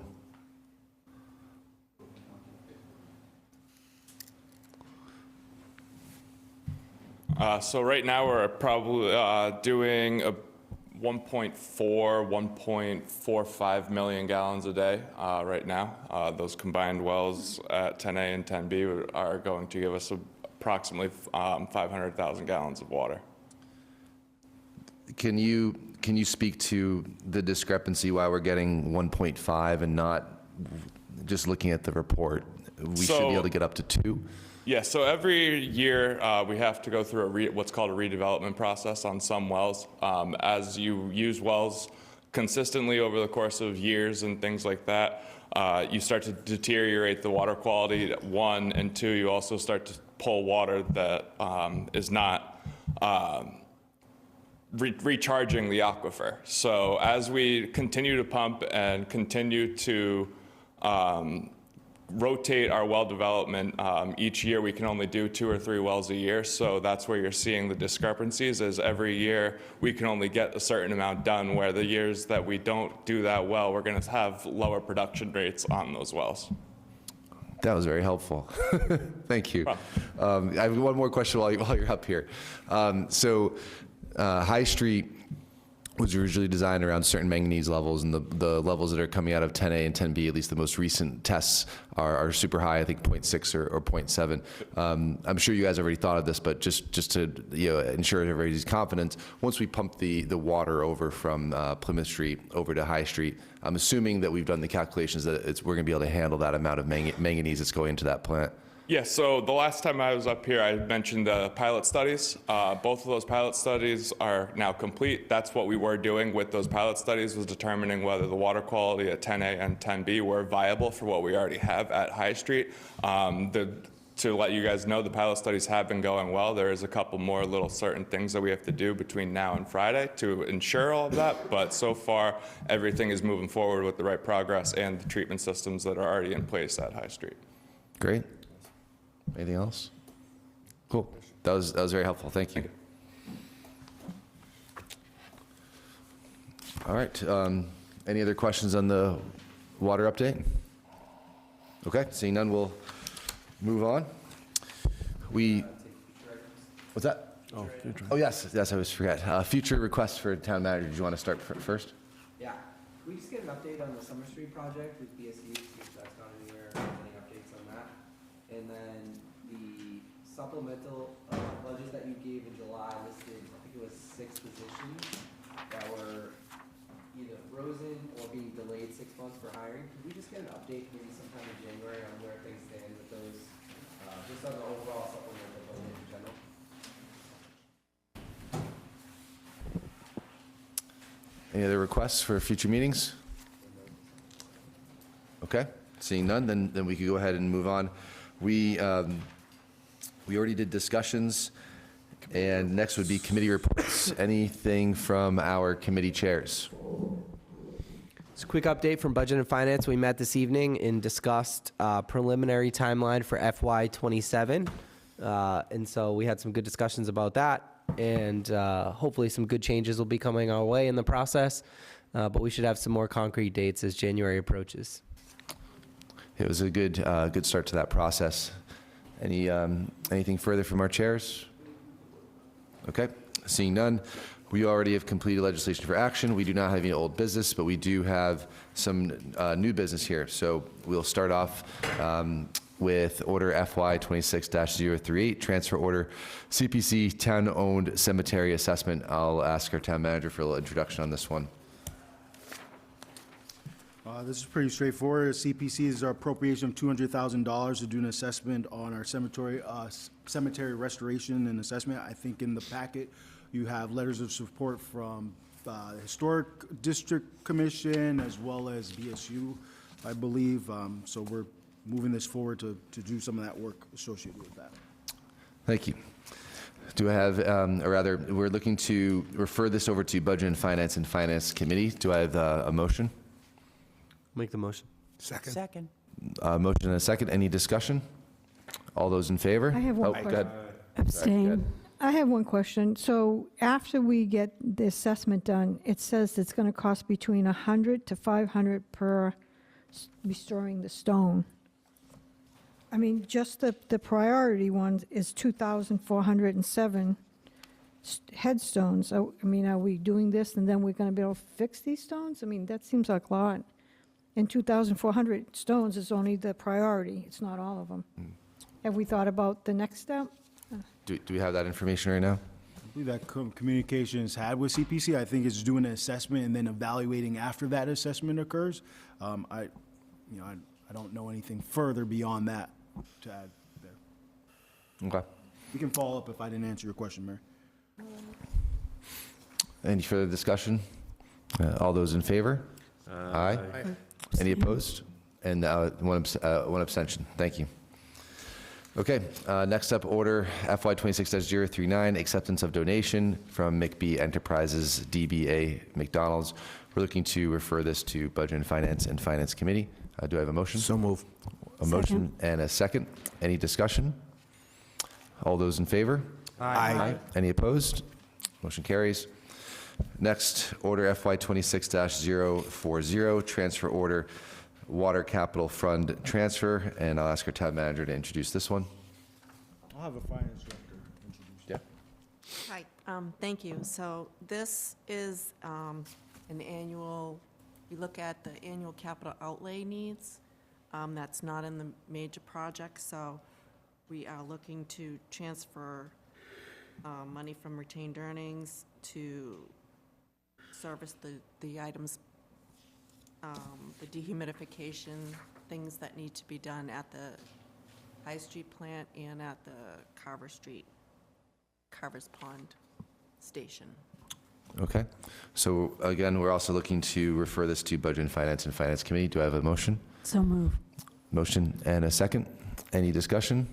So right now we're probably doing a 1.4, 1.45 million gallons a day right now. Those combined wells at 10A and 10B are going to give us approximately 500,000 gallons of water. Can you speak to the discrepancy why we're getting 1.5 and not just looking at the report? We should be able to get up to 2? Yeah, so every year we have to go through what's called a redevelopment process on some wells. As you use wells consistently over the course of years and things like that, you start to deteriorate the water quality, 1, and 2, you also start to pull water that is not recharging the aquifer. So as we continue to pump and continue to rotate our well development, each year we can only do 2 or 3 wells a year, so that's where you're seeing the discrepancies, is every year we can only get a certain amount done, where the years that we don't do that well, we're going to have lower production rates on those wells. That was very helpful. Thank you. I have one more question while you're up here. High Street was originally designed around certain manganese levels, and the levels that are coming out of 10A and 10B, at least the most recent tests, are super high, I think 0.6 or 0.7. I'm sure you guys already thought of this, but just to ensure everybody's confidence, once we pump the water over from Plymouth Street over to High Street, I'm assuming that we've done the calculations that we're going to be able to handle that amount of manganese that's going into that plant. Yeah, so the last time I was up here, I mentioned the pilot studies. Both of those pilot studies are now complete. That's what we were doing with those pilot studies, was determining whether the water quality at 10A and 10B were viable for what we already have at High Street. To let you guys know, the pilot studies have been going well. There is a couple more little certain things that we have to do between now and Friday to ensure all of that, but so far everything is moving forward with the right progress and the treatment systems that are already in place at High Street. Great. Anything else? Cool. That was very helpful. Thank you. All right. Any other questions on the water update? Okay. Seeing none, we'll move on. What's that? Oh, yes. Yes, I always forget. Future requests for town manager. Do you want to start first? Yeah. Can we just get an update on the Summer Street project with BSU, see if that's gone anywhere, any updates on that? And then the supplemental budget that you gave in July listed, I think it was 6 positions that were either frozen or being delayed 6 months for hiring. Could we just get an update maybe sometime in January on where things stand with those, just on the overall supplemental budget in general? Any other requests for future meetings? Okay. Seeing none, then we could go ahead and move on. We already did discussions, and next would be committee reports. Anything from our committee chairs? It's a quick update from Budget and Finance. We met this evening and discussed preliminary timeline for FY27. And so we had some good discussions about that, and hopefully some good changes will be coming our way in the process. But we should have some more concrete dates as January approaches. It was a good start to that process. Anything further from our chairs? Okay, seeing none. We already have completed legislation for action. We do not have any old business, but we do have some new business here. So we'll start off with Order FY 26-038, Transfer Order CPC Town-Owned Cemetery Assessment. I'll ask our town manager for a little introduction on this one. This is pretty straightforward. CPC is our appropriation of $200,000 to do an assessment on our cemetery restoration and assessment. I think in the packet, you have letters of support from the Historic District Commission as well as BSU, I believe. So we're moving this forward to do some of that work associated with that. Thank you. Do I have, or rather, we're looking to refer this over to Budget and Finance Committee. Do I have a motion? Make the motion. Second. Motion and a second. Any discussion? All those in favor? I have one Go question. ahead. Abstain. I have one question. So after we get the assessment done, it says it's going to cost between $100 to $500 per restoring the stone. I mean, just the priority one is 2,407 headstones. I mean, are we doing this and then we're going to be able to fix these stones? I mean, that seems like a lot. And 2,400 stones is only the priority. It's not all of them. Have we thought about the next step? Do we have that information right now? I believe that communication is had with CPC. I think it's doing an assessment and then evaluating after that assessment occurs. I don't know anything further beyond that to add there. Okay. We can follow up if I didn't answer your question, Mary. Any further discussion? All those in favor? Aye. Any opposed? And one abstention. Thank you. Okay, next up, Order FY 26-039, Acceptance of Donation from McBee Enterprises, DBA McDonald's. We're looking to refer this to Budget and Finance Committee. Do I have a motion? So move. A motion and a second. Any discussion? All those in favor? Aye. Any opposed? Motion carries. Next, Order FY 26-040, Transfer Order Water Capital Fund Transfer, and I'll ask our town manager to introduce this one. I'll have a finance director introduce. Yeah. Hi, thank you. So this is an annual, we look at the annual capital outlay needs. That's not in the major projects, so we are looking to transfer money from retained earnings to service the items, the dehumidification, things that need to be done at the High Street plant and at the Carver's Pond station. Okay. So again, we're also looking to refer this to Budget and Finance Committee. Do I have a motion? So move. Motion and a second. Any discussion?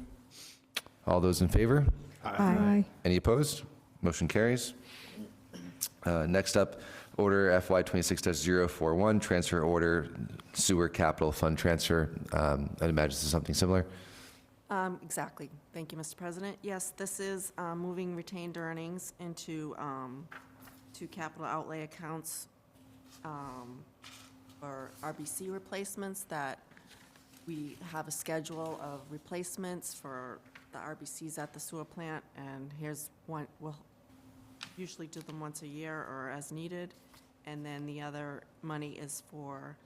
All those in favor? Aye. Any opposed? Motion carries. Next up, Order FY 26-041, Transfer Order Sewer Capital Fund Transfer. I'd imagine this is something similar. Exactly. Thank you, Mr. President. Yes, this is moving retained earnings into two capital outlay accounts for RBC replacements that we have a schedule of replacements for the RBCs at the sewer plant, and here's one. We'll usually do them once a year or as needed, and then the other money is for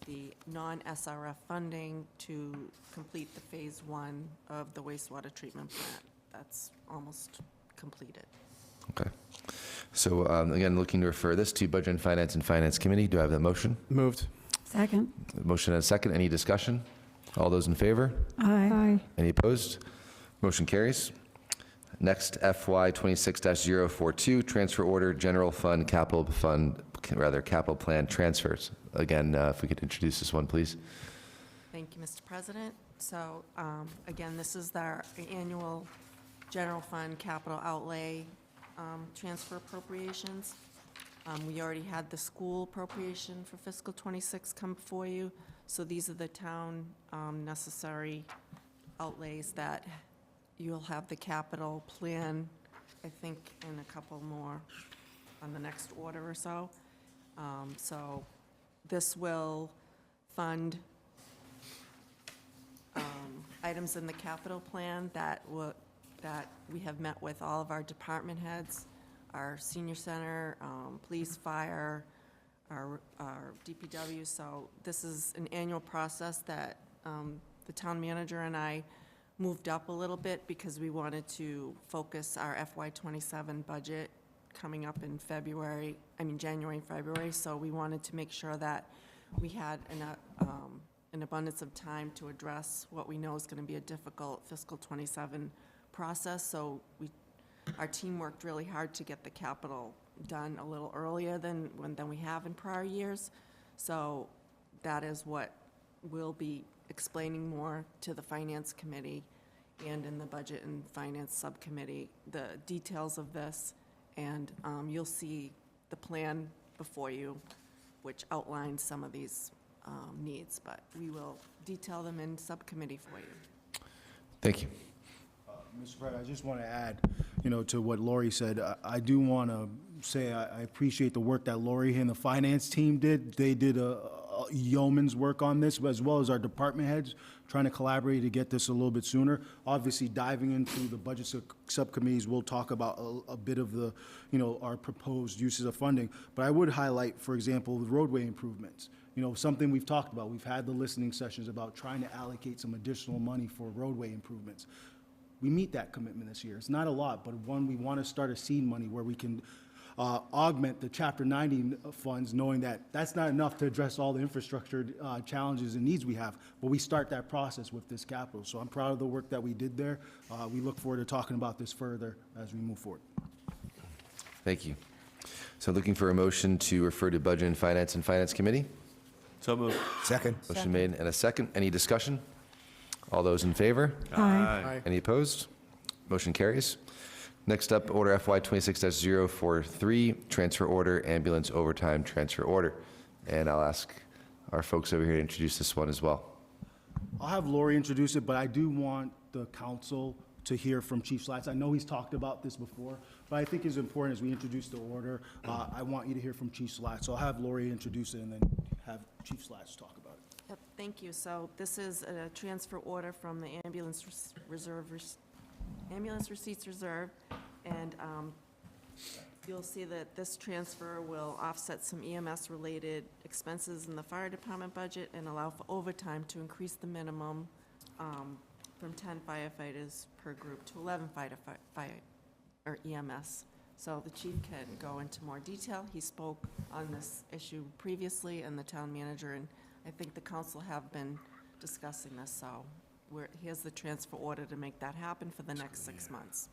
the non-SRF funding to complete the phase 1 of the wastewater treatment plant. That's almost completed. Okay. So again, looking to refer this to Budget and Finance Committee. Do I have that motion? Moved. Second. Motion and a second. Any discussion? All those in favor? Aye. Any opposed? Motion carries. Next, FY 26-042, Transfer Order General Fund Capital Plan Transfers. Again, if we could introduce this one, please. Thank you, Mr. President. So, again, this is our annual general fund capital outlay transfer appropriations. We already had the school appropriation for fiscal '26 come before you, so these are the town necessary outlays that you'll have the capital plan, I think, in a couple more on the next order or so. So this will fund items in the capital plan that we have met with all of our department heads, our senior center, police, fire, our DPW. So this is an annual process that the town manager and I moved up a little bit because we wanted to focus our FY27 budget coming up in January and February. So we wanted to make sure that we had an abundance of time to address what we know is going to be a difficult fiscal 27 process. So our team worked really hard to get the capital done a little earlier than we have in prior years. So that is what we'll be explaining more to the Finance Committee and in the Budget and Finance Subcommittee, the details of this, and you'll see the plan before you, which outlines some of these needs, but we will detail them in subcommittee for you. Thank you. Mr. President, I just want to add, to what Lori said. I do want to say I appreciate the work that Lori and the finance team did. They did a yeoman's work on this, as well as our department heads, trying to collaborate to get this a little bit sooner. Obviously, diving into the budget subcommittees, we'll talk about a bit of the, our proposed uses of funding. But I would highlight, for example, the roadway improvements. Something we've talked about. We've had the listening sessions about trying to allocate some additional money for roadway improvements. We meet that commitment this year. It's not a lot, but one, we want to start a seed money where we can augment the Chapter 90 funds, knowing that that's not enough to address all the infrastructure challenges and needs we have, but we start that process with this capital. So I'm proud of the work that we did there. We look forward to talking about this further as we move forward. Thank you. So looking for a motion to refer to Budget and Finance Committee. So moved. Second. Motion made and a second. Any discussion? All those in favor? Aye. Any opposed? Motion carries. Next up, Order FY 26-043, Transfer Order, Ambulance Overtime Transfer Order. And I'll ask our folks over here to introduce this one as well. I'll have Lori introduce it, but I do want the council to hear from Chief Slats. I know he's talked about this before, but I think it's important as we introduce the order. I want you to hear from Chief Slats. So I'll have Lori introduce it and then have Chief Slats talk about it. Yep, thank you. So this is a transfer order from the Ambulance Receipts Reserve, and you'll see that this transfer will offset some EMS-related expenses in the fire department budget and allow for overtime to increase the minimum from 10 firefighters per group to 11 or EMS. So the chief can go into more detail. He spoke on this issue previously, and the town manager, and I think the council have been discussing this. So here's the transfer order to make that happen for the next 6 months.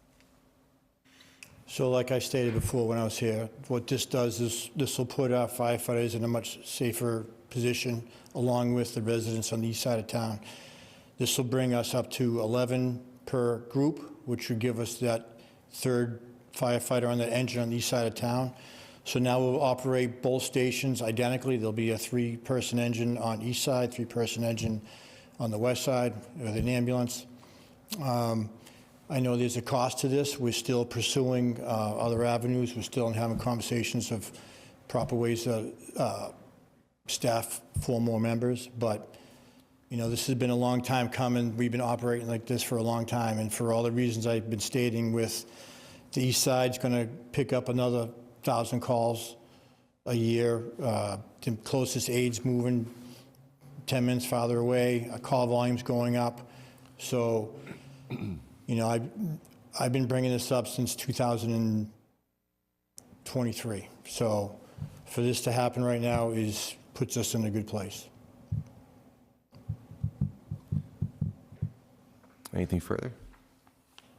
So like I stated before when I was here, what this does is this will put our firefighters in a much safer position along with the residents on the east side of town. This will bring us up to 11 per group, which would give us that third firefighter on that engine on the east side of town. So now we'll operate both stations identically. There'll be a 3-person engine on east side, 3-person engine on the west side with an ambulance. I know there's a cost to this. We're still pursuing other avenues. We're still having conversations of proper ways to staff 4 more members. But, this has been a long time coming. We've been operating like this for a long time. And for all the reasons I've been stating, with the east side's going to pick up another 1,000 calls a year. The closest aid's moving 10 minutes farther away. Call volume's going up. So, I've been bringing this up since 2023. So for this to happen right now puts us in a good place. Anything further?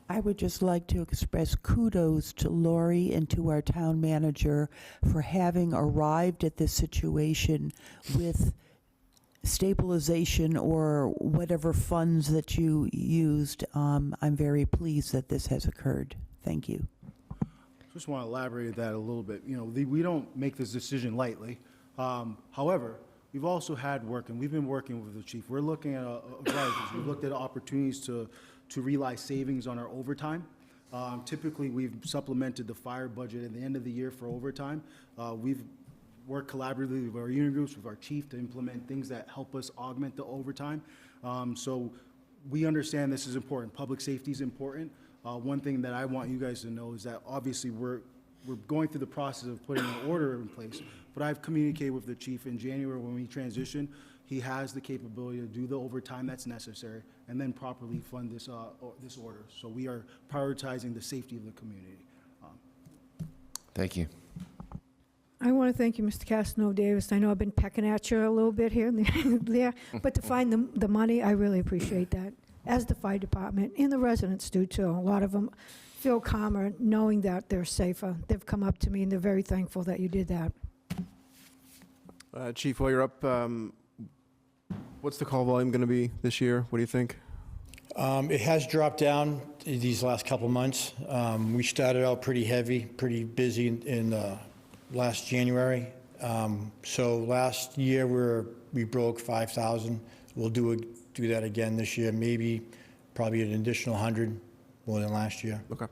I would just like to express kudos to Lori and to our town manager for having arrived at this situation with stabilization or whatever funds that you used. I'm very pleased that this has occurred. Thank you. Just want to elaborate that a little bit. We don't make this decision lightly. However, we've also had work, and we've been working with the chief. We're looking at we've looked at opportunities to realize savings on our overtime. Typically, we've supplemented the fire budget at the end of the year for overtime. We've worked collaboratively with our union groups, with our chief, to implement things that help us augment the overtime. So we understand this is important. Public safety is important. One thing that I want you guys to know is that obviously we're going through the process of putting an order in place, but I've communicated with the chief in January when we transition. He has the capability to do the overtime that's necessary and then properly fund this order. So we are prioritizing the safety of the community. Thank you. I want to thank you, Mr. Casanova Davis. I know I've been pecking at you a little bit here and there, but to find the money, I really appreciate that, as the fire department and the residents do too. A lot of them feel calmer knowing that they're safer. They've come up to me and they're very thankful that you did that. Chief, while you're up, what's the call volume going to be this year? What do you think? It has dropped down these last couple months. We started out pretty heavy, pretty busy in last January. So last year we broke 5,000. We'll do that again this year, maybe probably an additional 100 more than last year. Okay.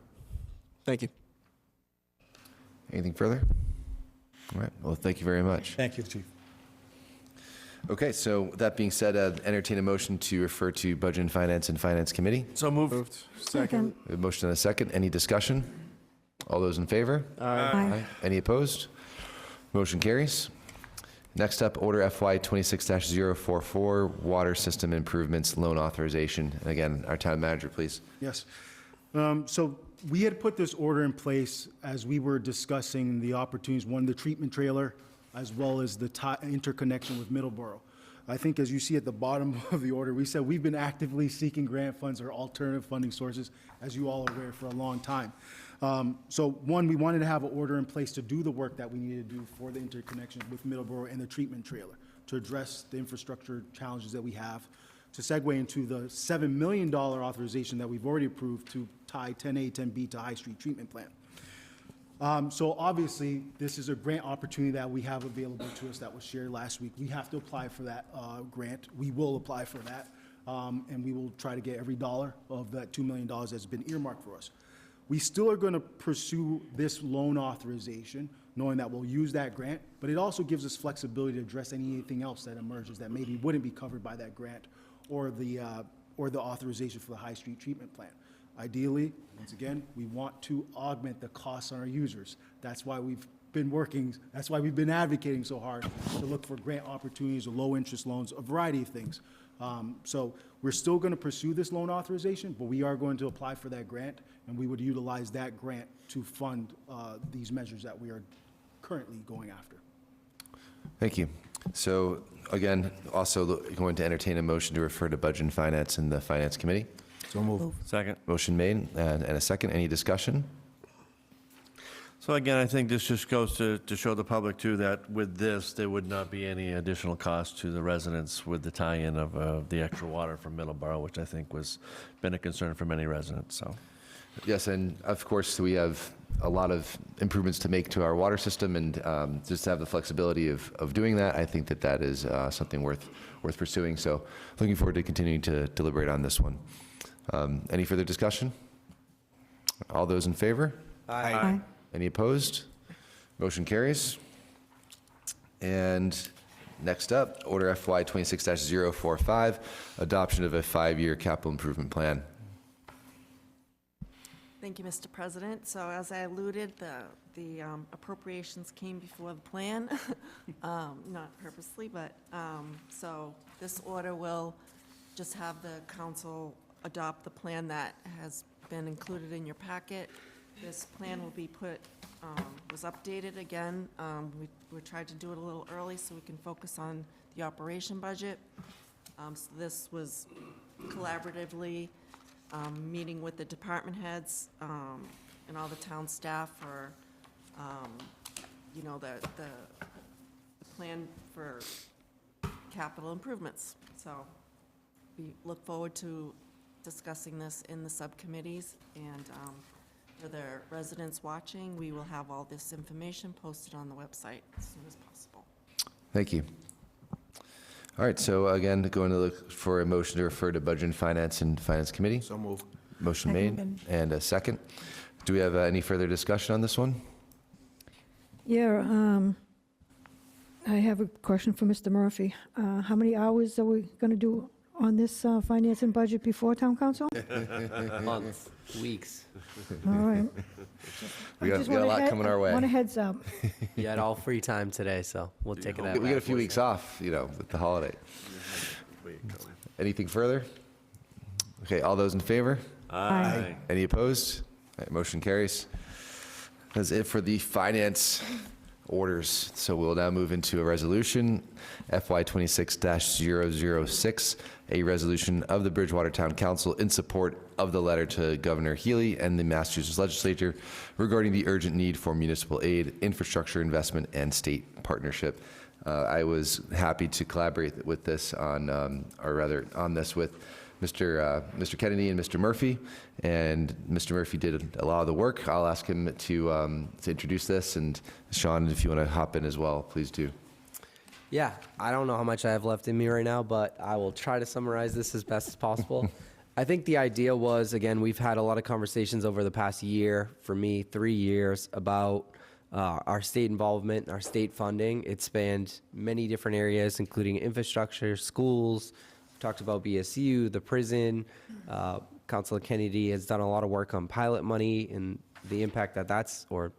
Thank you. Anything further? All right. Well, thank you very much. Thank you, Chief. Okay, so that being said, entertain a motion to refer to Budget and Finance Committee. So moved. Second. A motion and a second. Any discussion? All those in favor? Aye. Any opposed? Motion carries. Next up, Order FY 26-044, Water System Improvements Loan Authorization. And again, our town manager, please. Yes. So we had put this order in place as we were discussing the opportunities, one, the treatment trailer, as well as the interconnection with Middleborough. I think as you see at the bottom of the order, we said we've been actively seeking grant funds or alternative funding sources, as you all are aware, for a long time. So one, we wanted to have an order in place to do the work that we needed to do for the interconnection with Middleborough and the treatment trailer to address the infrastructure challenges that we have, to segue into the $7 million authorization that we've already approved to tie 10A, 10B to High Street Treatment Plant. So obviously, this is a grant opportunity that we have available to us that was shared last week. We have to apply for that grant. We will apply for that, and we will try to get every dollar of that $2 million that's been earmarked for us. We still are going to pursue this loan authorization, knowing that we'll use that grant, but it also gives us flexibility to address anything else that emerges that maybe wouldn't be covered by that grant or the authorization for the High Street Treatment Plant. Ideally, once again, we want to augment the costs on our users. That's why we've been working, that's why we've been advocating so hard to look for grant opportunities or low-interest loans, a variety of things. So we're still going to pursue this loan authorization, but we are going to apply for that grant, and we would utilize that grant to fund these measures that we are currently going after. Thank you. So again, also going to entertain a motion to refer to Budget and Finance in the Finance Committee. So move. Second. Motion made and a second. Any discussion? So again, I think this just goes to show the public too that with this, there would not be any additional cost to the residents with the tie-in of the extra water from Middleborough, which I think been a concern for many residents, so. Yes, and of course, we have a lot of improvements to make to our water system, and just to have the flexibility of doing that, I think that is something worth pursuing. So looking forward to continuing to deliberate on this one. Any further discussion? All those in favor? Aye. Any opposed? Motion carries. And next up, Order FY 26-045, adoption of a 5-year capital improvement plan. Thank you, Mr. President. So as I alluded, the appropriations came before the plan, not purposely, but, so this order will just have the council adopt the plan that has been included in your packet. This plan will be was updated again. We tried to do it a little early so we can focus on the operation budget. So this was collaboratively meeting with the department heads and all the town staff for, the plan for capital improvements. So we look forward to discussing this in the subcommittees, and for the residents watching, we will have all this information posted on the website as soon as possible. Thank you. All right, so again, going to look for a motion to refer to Budget and Finance Committee. So move. Motion made and a second. Do we have any further discussion on this one? Yeah, I have a question for Mr. Murphy. How many hours are we going to do on this finance and budget before town council? Months, weeks. All right. We got a lot coming our way. Want a heads up. You had all free time today, so we'll take it We at get a few weeks off, with the holiday. Anything further? Okay, all those in favor? Aye. Any opposed? All right, motion carries. That's it for the finance orders. So we'll now move into a resolution, FY 26-006, a resolution of the Bridgewater Town Council in support of the letter to Governor Healy and the Massachusetts Legislature regarding the urgent need for municipal aid, infrastructure investment, and state partnership. I was happy to collaborate with this on this with Mr. Kennedy and Mr. Murphy, and Mr. Murphy did a lot of the work. I'll ask him to introduce this, and Sean, if you want to hop in as well, please do. Yeah, I don't know how much I have left in me right now, but I will try to summarize this as best as possible. I think the idea was, again, we've had a lot of conversations over the past year, for me, 3 years, about our state involvement, our state funding. It spanned many different areas, including infrastructure, schools. We've talked about BSU, the prison. Councilor Kennedy has done a lot of work on pilot money and the impact or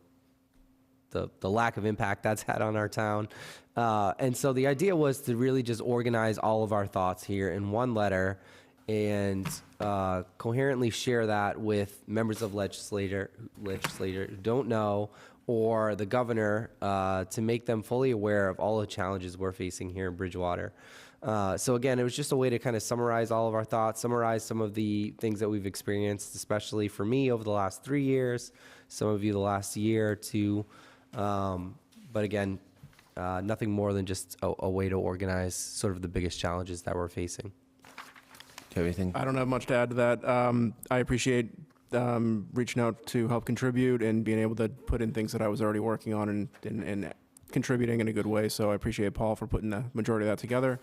the lack of impact that's had on our town. And so the idea was to really just organize all of our thoughts here in one letter and coherently share that with members of legislature who don't know, or the governor, to make them fully aware of all the challenges we're facing here in Bridgewater. So again, it was just a way to kind of summarize all of our thoughts, summarize some of the things that we've experienced, especially for me over the last 3 years, some of you the last year or two. But again, nothing more than just a way to organize sort of the biggest challenges that we're facing. Do you have anything? I don't have much to add to that. I appreciate reaching out to help contribute and being able to put in things that I was already working on and contributing in a good way. So I appreciate Paul for putting the majority of that together,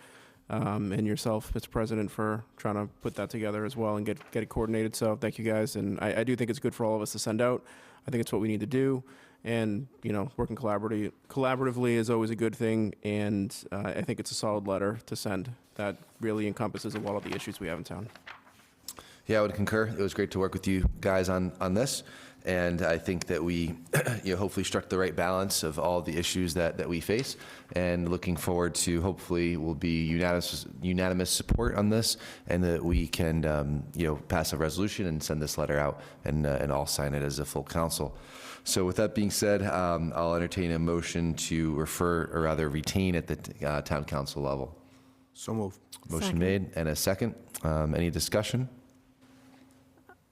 and yourself, Mr. President, for trying to put that together as well and get it coordinated. So thank you guys. And I do think it's good for all of us to send out. I think it's what we need to do. And, working collaboratively is always a good thing. And I think it's a solid letter to send that really encompasses a lot of the issues we have in town. Yeah, I would concur. It was great to work with you guys on this. And I think that we hopefully struck the right balance of all the issues that we face, and looking forward to hopefully will be unanimous support on this, and that we can pass a resolution and send this letter out and all sign it as a full council. So with that being said, I'll entertain a motion to retain at the town council level. So moved. Motion made and a second. Any discussion?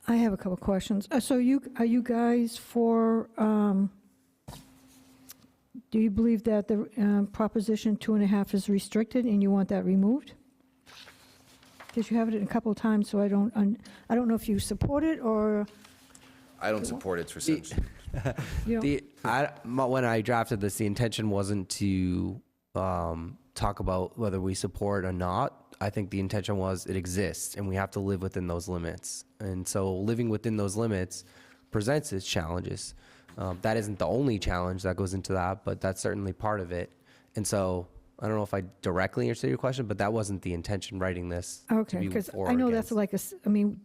I have a couple questions. So are you guys for, do you believe that the Proposition 2.5 is restricted and you want that removed? Because you have it a couple of times, so I don't know if you support it or. I don't support its reception. When I drafted this, the intention wasn't to talk about whether we support or not. I think the intention was it exists and we have to live within those limits. And so living within those limits presents its challenges. That isn't the only challenge that goes into that, but that's certainly part of it. And so I don't know if I directly answered your question, but that wasn't the intention writing this. Okay, because I know that's like the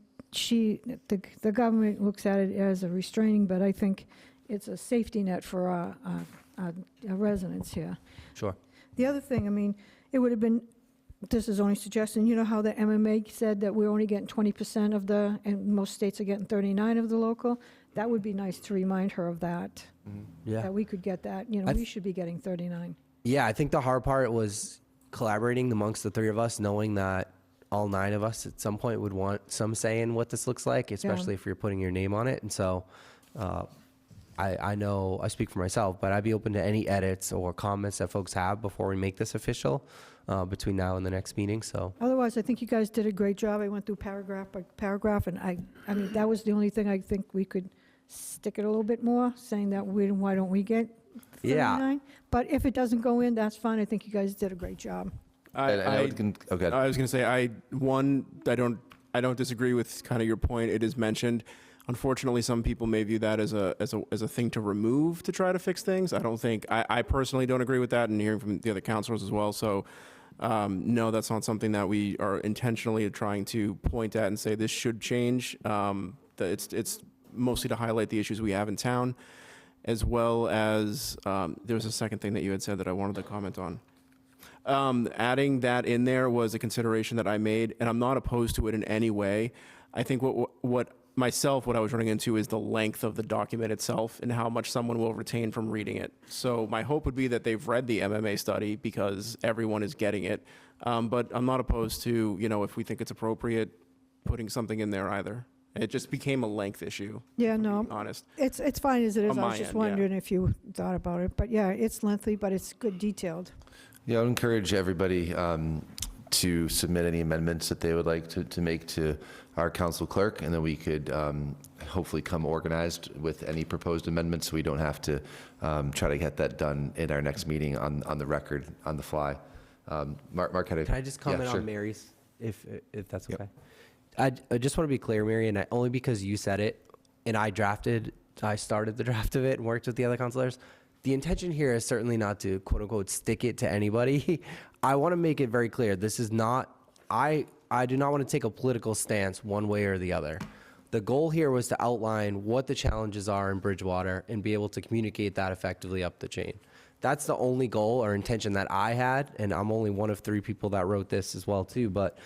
government looks at it as a restraining, but I think it's a safety net for our residents here. Sure. The other thing, it would have been, this is only suggestion, you know how the MMA said that we're only getting 20% of and most states are getting 39 of the local? That would be nice to remind her of that. Yeah. That we could get that, we should be getting 39. Yeah, I think the hard part was collaborating amongst the three of us, knowing that all 9 of us at some point would want some say in what this looks like, especially if you're putting your name on it. And so I know I speak for myself, but I'd be open to any edits or comments that folks have before we make this official between now and the next meeting. So otherwise, I think you guys did a great job. I went through paragraph by paragraph, and that was the only thing I think we could stick it a little bit more, saying that why don't we get 39? Yeah. But if it doesn't go in, that's fine. I think you guys did a great job. I was going to say, I don't disagree with kind of your point. It is mentioned. Unfortunately, some people may view that as a thing to remove to try to fix things. I personally don't agree with that, and hearing from the other councilors as well. So No, that's not something that we are intentionally trying to point at and say this should change. It's mostly to highlight the issues we have in town, as well as, there was a second thing that you had said that I wanted to comment on. Adding that in there was a consideration that I made, and I'm not opposed to it in any way. I think what I was running into is the length of the document itself and how much someone will retain from reading it. So my hope would be that they've read the MMA study because everyone is getting it. But I'm not opposed to, if we think it's appropriate, putting something in there either. It just became a length issue. Yeah, if I'm no. being honest. It's fine as it is. On I my was just end, yeah. wondering if you thought about it. But yeah, it's lengthy, but it's good detailed. Yeah, I would encourage everybody to submit any amendments that they would like to make to our council clerk, and then we could hopefully come organized with any proposed amendments, so we don't have to try to get that done in our next meeting on the record, on the fly. Mark had a... Can I just comment yeah, sure. on Mary's, if that's okay? I just want to be clear, Mary, and only because you said it, and I started the draft of it and worked with the other counselors. The intention here is certainly not to, quote unquote, stick it to anybody. I want to make it very clear. This is not, I do not want to take a political stance one way or the other. The goal here was to outline what the challenges are in Bridgewater and be able to communicate that effectively up the chain. That's the only goal or intention that I had, and I'm only one of 3 people that wrote this as well too, but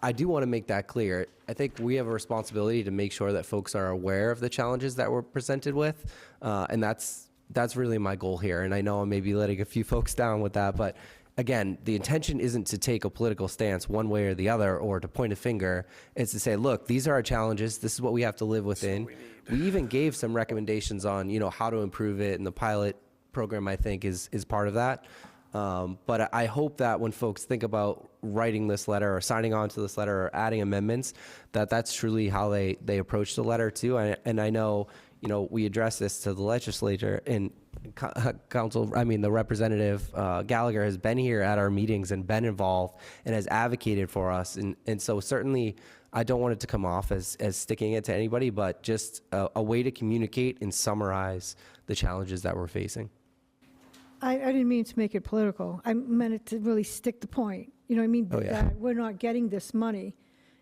I do want to make that clear. I think we have a responsibility to make sure that folks are aware of the challenges that we're presented with, and that's really my goal here. And I know I'm maybe letting a few folks down with that, but again, the intention isn't to take a political stance one way or the other or to point a finger. It's to say, look, these are our challenges. This is what we have to live within. We even gave some recommendations on, how to improve it, and the pilot program, I think, is part of that. But I hope that when folks think about writing this letter or signing on to this letter or adding amendments, that's truly how they approach the letter too. And I know, we address this to the legislature, and the representative Gallagher has been here at our meetings and been involved and has advocated for us. And so certainly I don't want it to come off as sticking it to anybody, but just a way to communicate and summarize the challenges that we're facing. I didn't mean to make it political. I meant it to really stick the point. You know what I mean? Oh, yeah. That we're not getting this money.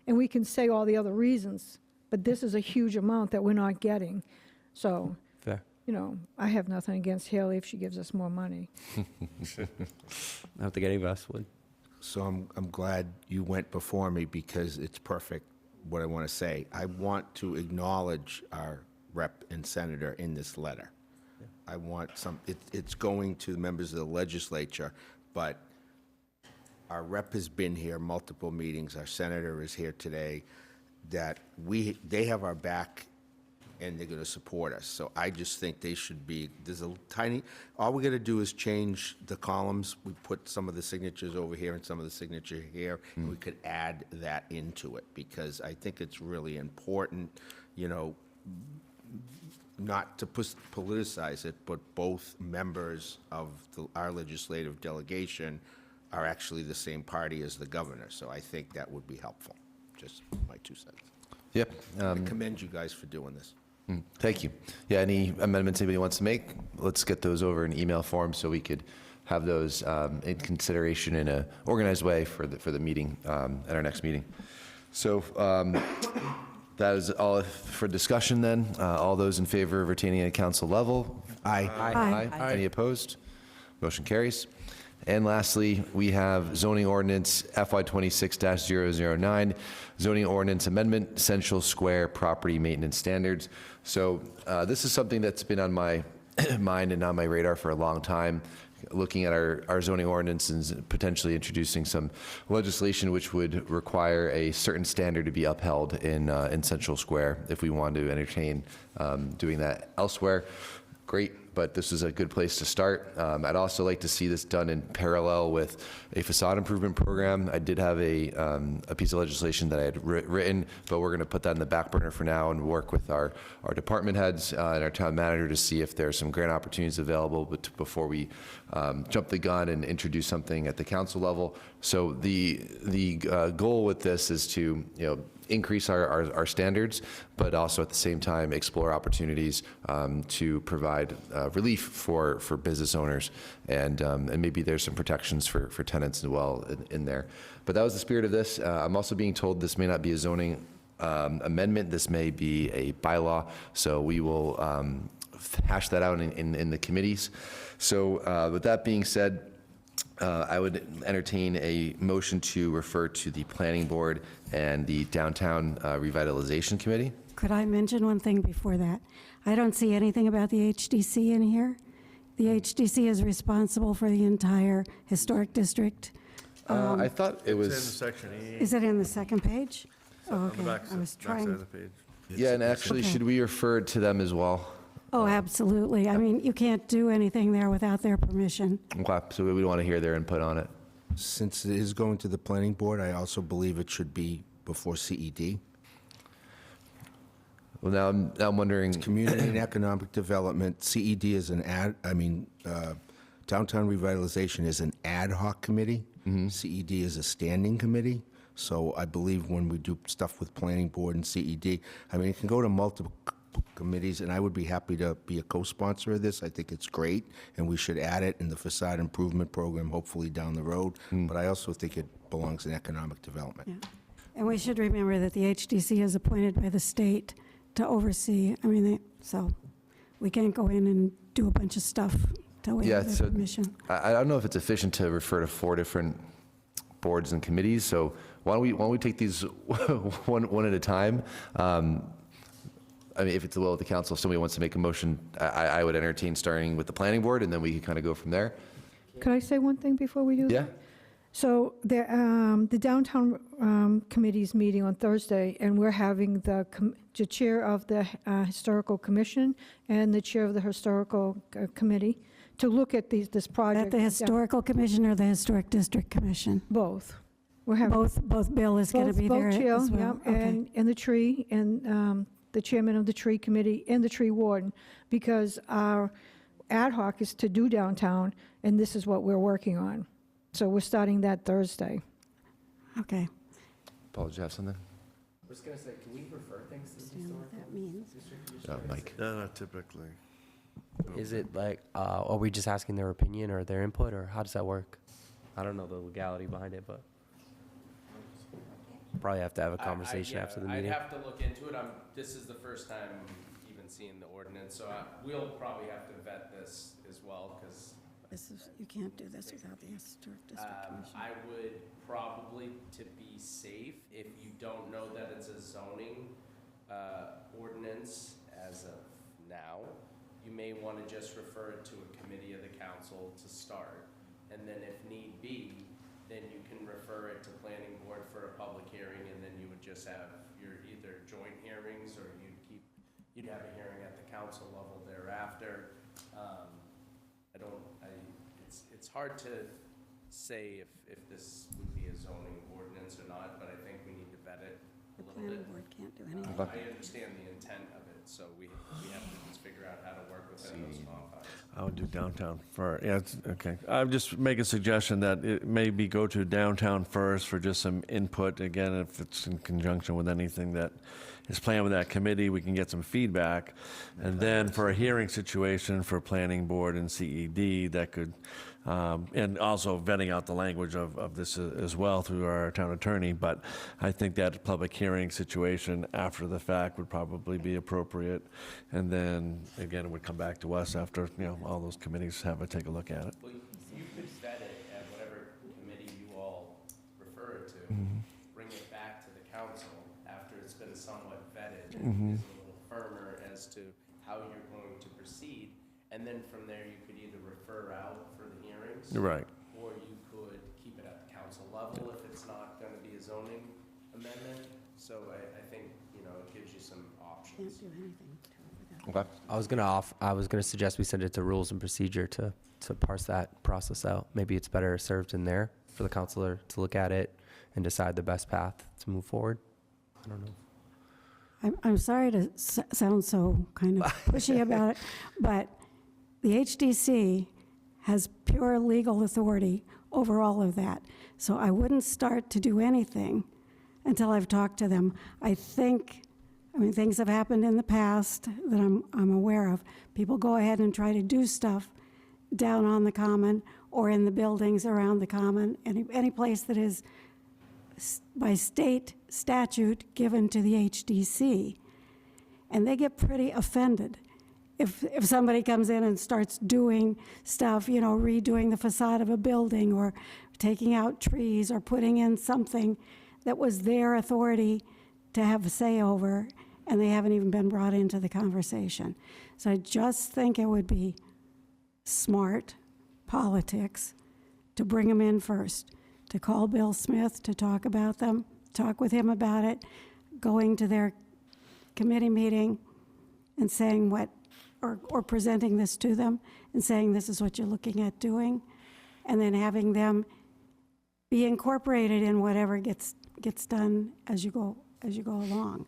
And we can say all the other reasons, but this is a huge amount that we're not getting. So, Fair. I have nothing against Haley if she gives us more money. I don't think any of us would. So I'm glad you went before me, because it's perfect what I want to say. I want to acknowledge our rep and senator in this letter. I want it's going to the members of the legislature, but our rep has been here multiple meetings, our senator is here today, that they have our back and they're going to support us. So I just think they should be, all we got to do is change the columns. We put some of the signatures over here and some of the signature here, and we could add that into it, because I think it's really important, not to politicize it, but both members of our legislative delegation are actually the same party as the governor. So I think that would be helpful. Just my 2 cents. Yep. I commend you guys for doing this. Thank you. Yeah, any amendments anybody wants to make, let's get those over in email form so we could have those in consideration in an organized way for the meeting, at our next meeting. So that is all for discussion then. All those in favor of retaining at council level? Aye. Aye. Any opposed? Motion carries. And lastly, we have zoning ordinance FY 26-009, zoning ordinance amendment, Central Square property maintenance standards. So this is something that's been on my mind and on my radar for a long time, looking at our zoning ordinance and potentially introducing some legislation which would require a certain standard to be upheld in Central Square if we want to entertain doing that elsewhere. Great, but this is a good place to start. I'd also like to see this done in parallel with a facade improvement program. I did have a piece of legislation that I had written, but we're going to put that in the back burner for now and work with our department heads and our town manager to see if there's some grant opportunities available before we jump the gun and introduce something at the council level. So the goal with this is to, increase our standards, but also at the same time explore opportunities to provide relief for business owners, and maybe there's some protections for tenants as well in there. But that was the spirit of this. I'm also being told this may not be a zoning amendment. This may be a bylaw, so we will hash that out in the committees. So with that being said, I would entertain a motion to refer to the Planning Board and the Downtown Revitalization Committee. Could I mention one thing before that? I don't see anything about the HDC in here. The HDC is responsible for the entire historic district. I thought it was... It's in section E. Is it in the second page? Oh, On the okay. back I was side trying. of the page. Yeah, and actually, Okay. should we refer to them as well? Oh, absolutely. I mean, you can't do anything there without their permission. Okay, so we want to hear their input on it. Since it is going to the planning board, I also believe it should be before CED. Well, now I'm wondering... Community and Economic Development, CED is Downtown Revitalization is an ad hoc committee. CED is a standing committee. So I believe when we do stuff with planning board and CED, I mean, it can go to multiple committees, and I would be happy to be a co-sponsor of this. I think it's great, and we should add it in the facade improvement program, hopefully down the road. But I also think it belongs in economic development. Yeah. And we should remember that the HDC is appointed by the state to oversee. I mean, so we can't go in and do a bunch of stuff till we have their permission. I don't know if it's efficient to refer to 4 different boards and committees, so why don't we take these one at a time? I mean, if it's the will of the council, if somebody wants to make a motion, I would entertain starting with the planning board, and then we can kind of go from there. Could I say one thing before we do that? Yeah? So the downtown committee's meeting on Thursday, and we're having the chair of the historical commission and the chair of the historical committee to look at this project. At the historical commission or the historic district commission? Both. We're having Both Bill is going to be there both chair, as well? yeah, Okay. and the tree, and the chairman of the tree committee, and the tree warden, because our ad hoc is to do downtown, and this is what we're working on. So we're starting that Thursday. Okay. Paul, did you have something? I was going to say, can we refer things to the Understand what that means? Mike? No, not typically. Is it like, are we just asking their opinion or their input, or how does that work? I don't know the legality behind it, but probably have to have a conversation after the meeting. I'd have to look into it. This is the first time even seeing the ordinance, so we'll probably have to vet this as well, because You can't do this without the historic district commission. I would probably, to be safe, if you don't know that it's a zoning ordinance as of now, you may want to just refer it to a committee of the council to start, and then if need be, then you can refer it to planning board for a public hearing, and then you would just have your either joint hearings, or you'd have a hearing at the council level thereafter. It's hard to say if this would be a zoning ordinance or not, but I think we need to vet it a The little planning bit. board can't do anything. I understand the intent of it, so we have to just figure out how to work within those confines. I would do downtown for, yeah, okay. I would just make a suggestion that it maybe go to downtown first for just some input. Again, if it's in conjunction with anything that is planned with that committee, we can get some feedback. And then for a hearing situation for planning board and CED, that could, and also vetting out the language of this as well through our town attorney. But I think that public hearing situation after the fact would probably be appropriate. And then, again, it would come back to us after, all those committees take a look at it. Well, you could vet it at whatever committee you all refer it to, bring it back to the council after it's been somewhat vetted, and is a little firmer as to how you're going to proceed, and then from there, you could either refer out for the hearings. Right. Or you could keep it at the council level if it's not gonna be a zoning amendment. So I think, it gives you some options. Can't do anything. Okay. I was gonna suggest we send it to rules and procedure to parse that process out. Maybe it's better served in there for the counselor to look at it and decide the best path to move forward. I don't know. I'm sorry to sound so kind of pushy about it, but the HDC has pure legal authority over all of that. So I wouldn't start to do anything until I've talked to them. I mean, things have happened in the past that I'm aware of. People go ahead and try to do stuff down on the common or in the buildings around the common, any place that is by state statute given to the HDC. And they get pretty offended if somebody comes in and starts doing stuff, you know, redoing the facade of a building or taking out trees or putting in something that was their authority to have a say over, and they haven't even been brought into the conversation. So I just think it would be smart politics to bring them in first, to call Bill Smith to talk about them, talk with him about it, going to their committee meeting and saying what, or presenting this to them and saying this is what you're looking at doing, and then having them be incorporated in whatever gets done as you go along.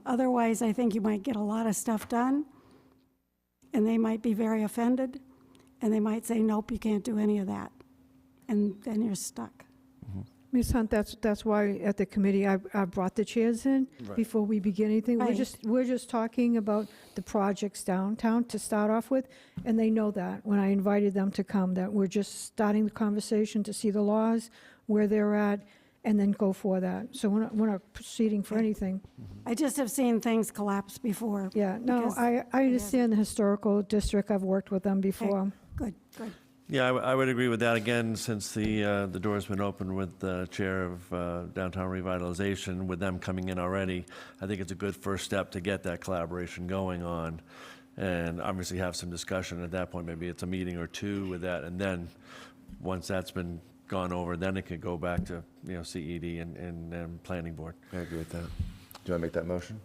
Otherwise, I think you might get a lot of stuff done, and they might be very offended, and they might say, nope, you can't do any of that, and then you're stuck. Ms. Hunt, that's why at the committee I brought the chairs in before we begin anything. Right. We're just talking about the projects downtown to start off with, and they know that when I invited them to come, that we're just starting the conversation to see the laws, where they're at, and then go for that. So we're not proceeding for anything. I just have seen things collapse before. Yeah, no, because- I understand the historical district. I've worked with them before. Good. Yeah, I would agree with that. Again, since the door's been open with the chair of downtown revitalization, with them coming in already, I think it's a good first step to get that collaboration going on, and obviously have some discussion at that point. Maybe it's a meeting or two with that, and then once that's been gone over, then it could go back to, you know, CED and planning board. I agree with that. Do you want to make that motion?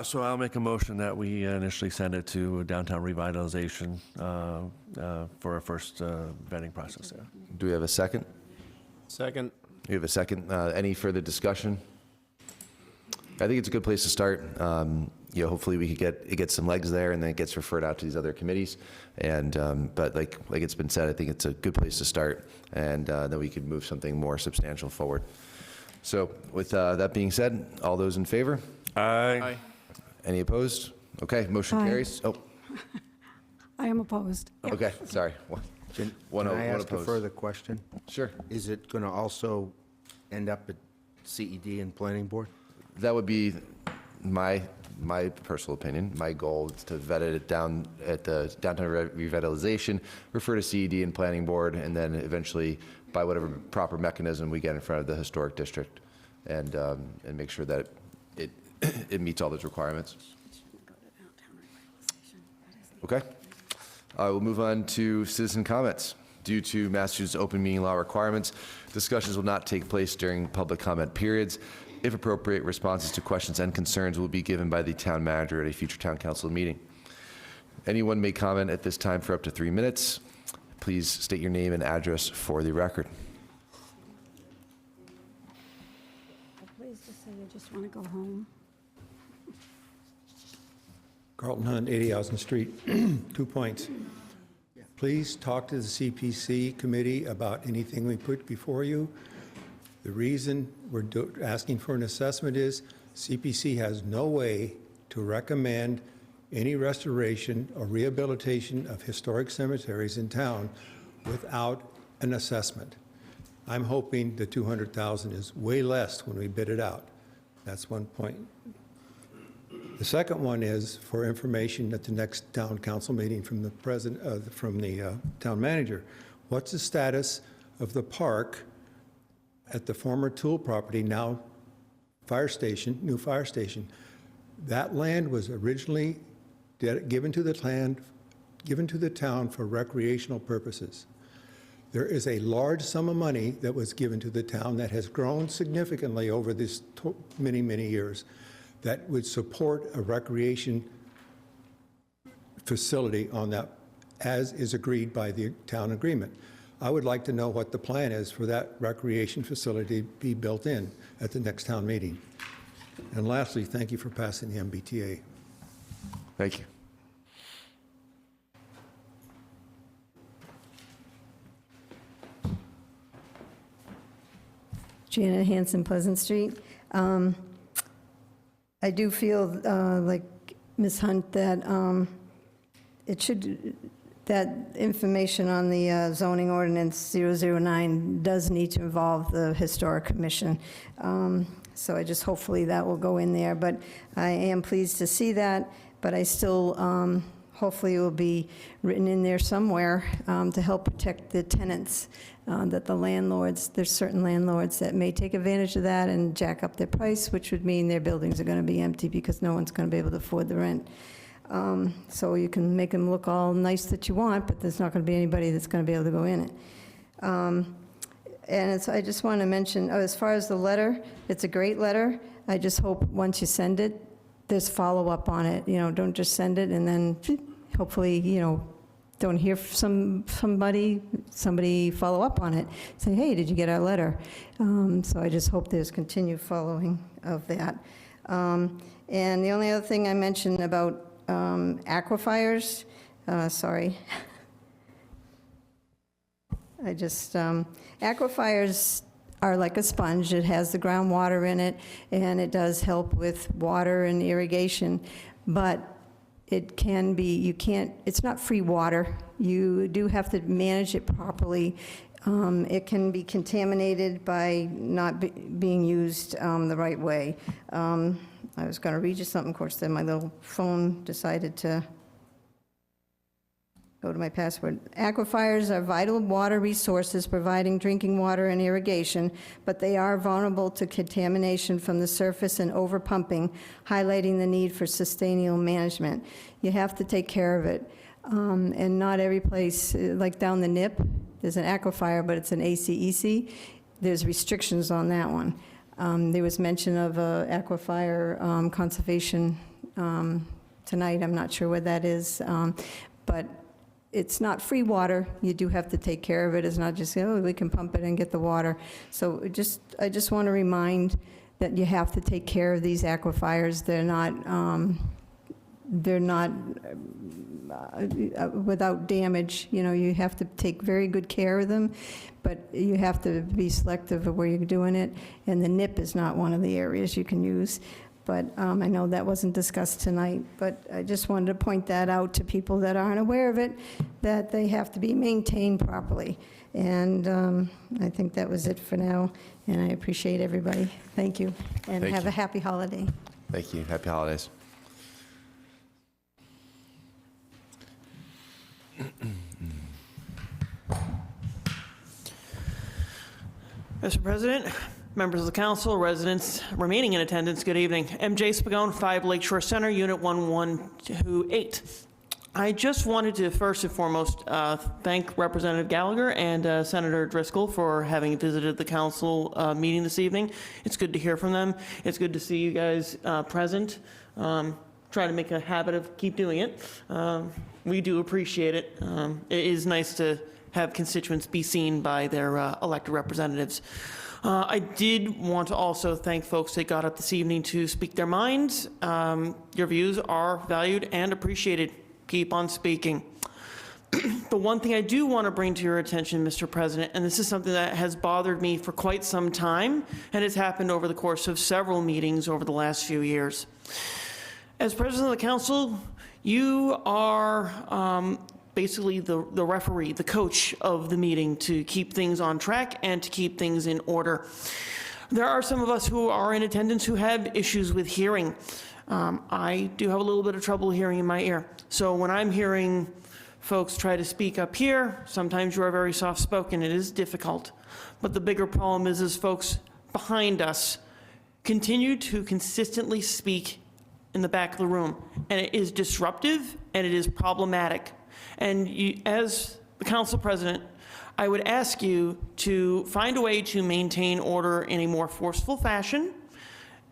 So I'll make a motion that we initially send it to downtown revitalization for a first vetting process there. Do we have a second? Second. We have a second. Any further discussion? I think it's a good place to start. You know, hopefully we could get some legs there, and then it gets referred out to these other committees. And but like it's been said, I think it's a good place to start, and then we could move something more substantial forward. So with that being said, all those in favor? Aye. Any opposed? Okay, motion Aye. carries. Oh, I am opposed. Yeah. okay, sorry. Can One I ask a opposed. further question? Sure. Is it going to also end up at CED and Planning Board? That would be my personal opinion. My goal is to vet it down at the downtown revitalization, refer to CED and Planning Board, and then eventually, by whatever proper mechanism, we get in front of the historic district, and make sure that it meets all those requirements. Okay. We'll move on to citizen comments. Due to Massachusetts open meeting law requirements, discussions will not take place during public comment periods. If appropriate, responses to questions and concerns will be given by the town manager at a future town council meeting. Anyone may comment at this time for up to 3 minutes. Please state your name and address for the record. Please just say you just want to go home. Carlton Hunt, 80 Housing Street. 2 points. Please talk to the CPC committee about anything we put before you. The reason we're asking for an assessment is CPC has no way to recommend any restoration or rehabilitation of historic cemeteries in town without an assessment. I'm hoping the $200,000 is way less when we bid it out. That's 1 point. The second one is for information at the next town council meeting from the town manager. What's the status of the park at the former Tool property, now fire station, new fire station? That land was originally given to the town for recreational purposes. There is a large sum of money that was given to the town that has grown significantly over this many, many years that would support a recreation facility on that, as is agreed by the town agreement. I would like to know what the plan is for that recreation facility to be built in at the next town meeting. And lastly, thank you for passing the MBTA. Thank you. Janet Hanson, Pleasant Street. I do feel like Ms. Hunt that that information on the zoning ordinance 009 does need to involve the Historic Commission. So I just, hopefully that will go in there, but I am pleased to see that, but I still, hopefully it will be written in there somewhere to help protect the tenants, that the landlords, there's certain landlords that may take advantage of that and jack up their price, which would mean their buildings are going to be empty because no one's going to be able to afford the rent. So you can make them look all nice that you want, but there's not going to be anybody that's going to be able to go in it. And I just want to mention, as far as the letter, it's a great letter. I just hope once you send it, there's follow-up on it. You know, don't just send it and then hopefully, you know, don't hear from somebody follow up on it. Say, hey, did you get our letter? So I just hope there's continued following of that. And the only other thing I mentioned about aquifers, sorry. Aquifers are like a sponge. It has the groundwater in it, and it does help with water and irrigation, but it can be, it's not free water. You do have to manage it properly. It can be contaminated by not being used the right way. I was going to read you something, of course, then my little phone decided to go to my password. Aquifers are vital water resources providing drinking water and irrigation, but they are vulnerable to contamination from the surface and overpumping, highlighting the need for sustainable management. You have to take care of it. And not every place, like down the NIP, there's an aquifer, but it's an ACEC. There's restrictions on that one. There was mention of aquifer conservation tonight. I'm not sure what that is, but it's not free water. You do have to take care of it. It's not just, oh, we can pump it and get the water. So I just want to remind that you have to take care of these aquifers. They're not without damage. You know, you have to take very good care of them, but you have to be selective of where you're doing it. And the NIP is not one of the areas you can use. But I know that wasn't discussed tonight, but I just wanted to point that out to people that aren't aware of it, that they have to be maintained properly. And I think that was it for now, and I appreciate everybody. Thank you, and have a happy holiday. Thank you. Happy holidays. Mr. President, members of the council, residents remaining in attendance, good evening. MJ Spagone, 5 Lakeshore Center, Unit 1128. I just wanted to first and foremost thank Representative Gallagher and Senator Driscoll for having visited the council meeting this evening. It's good to hear from them. It's good to see you guys present. Try to make a habit of keep doing it. We do appreciate it. It is nice to have constituents be seen by their elected representatives. I did want to also thank folks that got up this evening to speak their minds. Your views are valued and appreciated. Keep on speaking. The one thing I do want to bring to your attention, Mr. President, and this is something that has bothered me for quite some time, and has happened over the course of several meetings over the last few years. As President of the Council, you are basically the referee, the coach of the meeting to keep things on track and to keep things in order. There are some of us who are in attendance who have issues with hearing. I do have a little bit of trouble hearing in my ear. So when I'm hearing folks try to speak up here, sometimes you are very soft-spoken. It is difficult. But the bigger problem is folks behind us continue to consistently speak in the back of the room. And it is disruptive and it is problematic. And you, as the council president, I would ask you to find a way to maintain order in a more forceful fashion.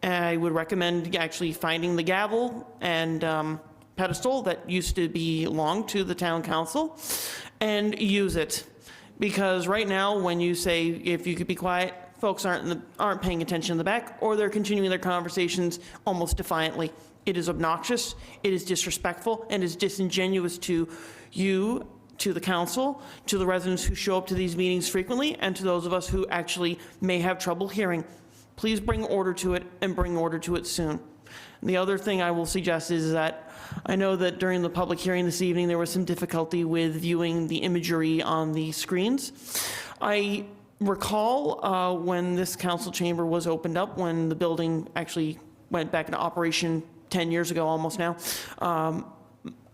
I would recommend actually finding the gavel and pedestal that used to belong to the town council and use it. Because right now, when you say, if you could be quiet, folks aren't paying attention in the back, or they're continuing their conversations almost defiantly. It is obnoxious, it is disrespectful, and is disingenuous to you, to the council, to the residents who show up to these meetings frequently, and to those of us who actually may have trouble hearing. Please bring order to it, and bring order to it soon. The other thing I will suggest is that I know that during the public hearing this evening, there was some difficulty with viewing the imagery on the screens. I recall when this council chamber was opened up, when the building actually went back into operation 10 years ago almost now,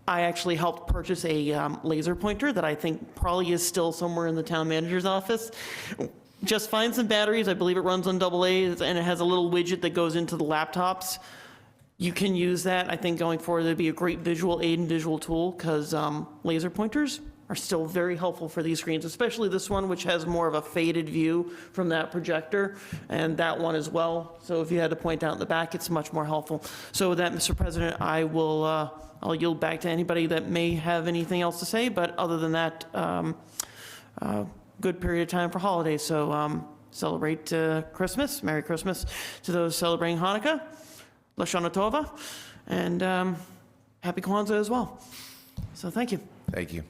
I actually helped purchase a laser pointer that I think probably is still somewhere in the town manager's office. Just find some batteries. I believe it runs on AA, and it has a little widget that goes into the laptops. You can use that. I think going forward, it'd be a great visual aid and visual tool, because laser pointers are still very helpful for these screens, especially this one, which has more of a faded view from that projector, and that one as well. So if you had to point out in the back, it's much more helpful. So with that, Mr. President, I will I'll yield back to anybody that may have anything else to say, but other than that, good period of time for holidays. So celebrate Christmas. Merry Christmas to those celebrating Hanukkah. Lashana Tova, and Happy Kwanzaa as well. So thank you. Thank you.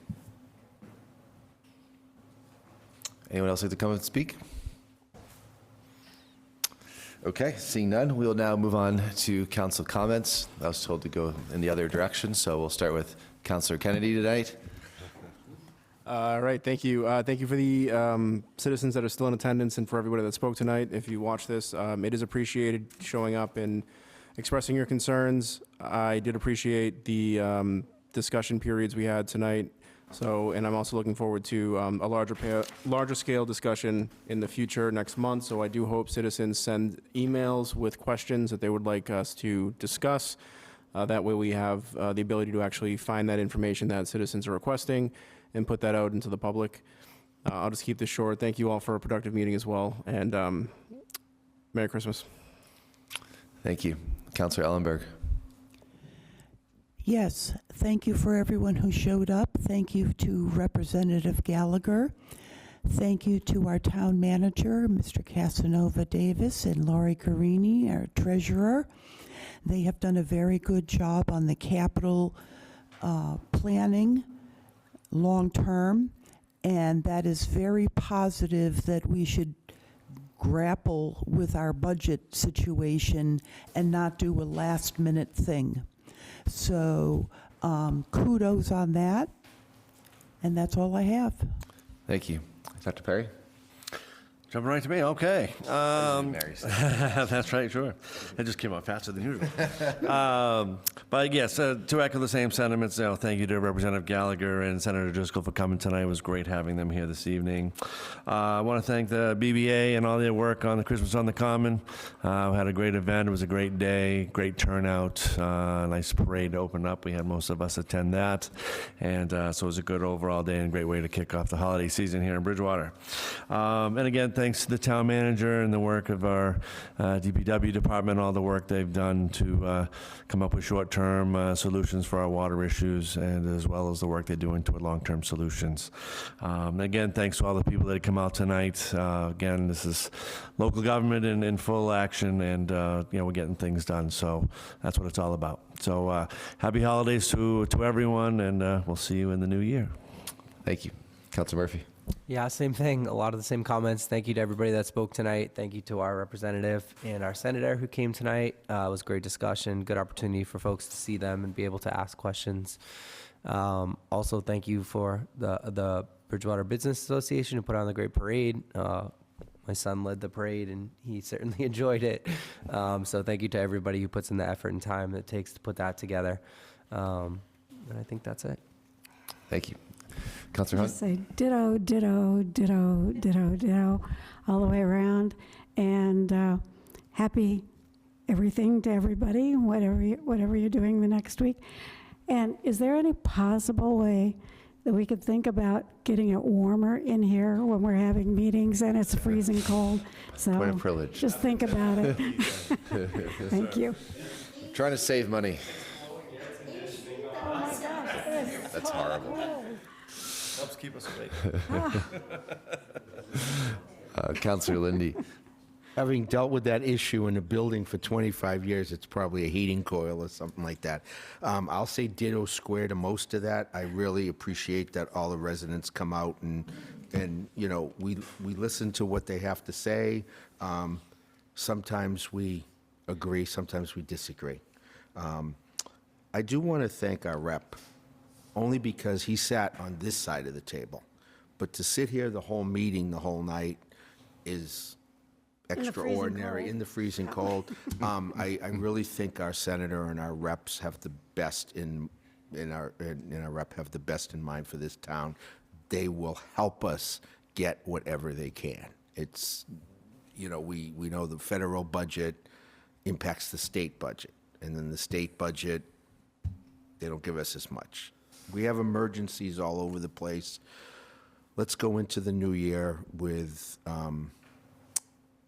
Anyone else like to come and speak? Okay, seeing none, we'll now move on to council comments. I was told to go in the other direction, so we'll start with Councilor Kennedy tonight. All right, thank you. Thank you for the citizens that are still in attendance and for everybody that spoke tonight. If you watch this, it is appreciated showing up and expressing your concerns. I did appreciate the discussion periods we had tonight. So, and I'm also looking forward to a larger scale discussion in the future next month. So I do hope citizens send emails with questions that they would like us to discuss. That way we have the ability to actually find that information that citizens are requesting and put that out into the public. I'll just keep this short. Thank you all for a productive meeting as well. And Merry Christmas. Thank you. Councilor Ellenberg. Yes, thank you for everyone who showed up. Thank you to Representative Gallagher. Thank you to our town manager, Mr. Casanova Davis, and Laurie Carini, our treasurer. They have done a very good job on the capital planning long-term, and that is very positive that we should grapple with our budget situation and not do a last-minute thing. So kudos on that, and that's all I have. Thank you. Dr. Perry? Jumping right to me, okay. Mary's. That's right, sure. It just came out faster than usual. But yes, to echo the same sentiments, thank you to Representative Gallagher and Senator Driscoll for coming tonight. It was great having them here this evening. I want to thank the BBA and all their work on the Christmas on the Common. We had a great event. It was a great day, great turnout, nice parade to open up. We had most of us attend that. And so it was a good overall day and a great way to kick off the holiday season here in Bridgewater. And again, thanks to the town manager and the work of our DPW department, all the work they've done to come up with short-term solutions for our water issues, and as well as the work they're doing toward long-term solutions. Again, thanks to all the people that come out tonight. Again, this is local government in full action, and we're getting things done. So that's what it's all about. So happy holidays to everyone, and we'll see you in the new year. Thank you. Councilor Murphy. Yeah, same thing. A lot of the same comments. Thank you to everybody that spoke tonight. Thank you to our representative and our senator who came tonight. It was a great discussion, good opportunity for folks to see them and be able to ask questions. Also, thank you for the Bridgewater Business Association who put on the great parade. My son led the parade, and he certainly enjoyed it. So thank you to everybody who puts in the effort and time that it takes to put that together. And I think that's it. Thank you. Councilor Hunt? Just say ditto, ditto, ditto, ditto, ditto, all the way around. And happy everything to everybody, whatever you're doing the next week. And is there any possible way that we could think about getting it warmer in here when we're having meetings and it's freezing cold? So Point of privilege. just think about it. Thank you. Trying to save money. That's horrible. Helps keep us awake. Councilor Lindy. having dealt with that issue in the building for 25 years, it's probably a heating coil or something like that. I'll say ditto square to most of that. I really appreciate that all the residents come out and you know, we listen to what they have to say. Sometimes we agree, sometimes we disagree. I do want to thank our rep, only because he sat on this side of the table. But to sit here the whole meeting, the whole night, is extraordinary, in the freezing cold. I really think our senator and our reps have the best in our rep have the best in mind for this town. They will help us get whatever they can. It's, you know, we know the federal budget impacts the state budget, and then the state budget, they don't give us as much. We have emergencies all over the place. Let's go into the new year with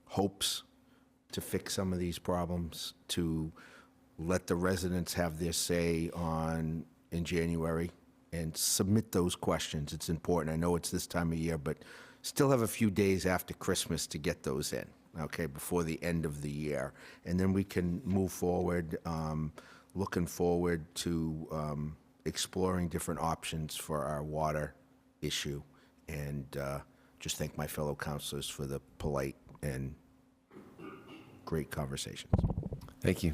hopes to fix some of these problems, to let the residents have their say in January, and submit those questions. It's important. I know it's this time of year, but still have a few days after Christmas to get those in, okay, before the end of the year. And then we can move forward, looking forward to exploring different options for our water issue. And just thank my fellow councilors for the polite and great conversations. Thank you.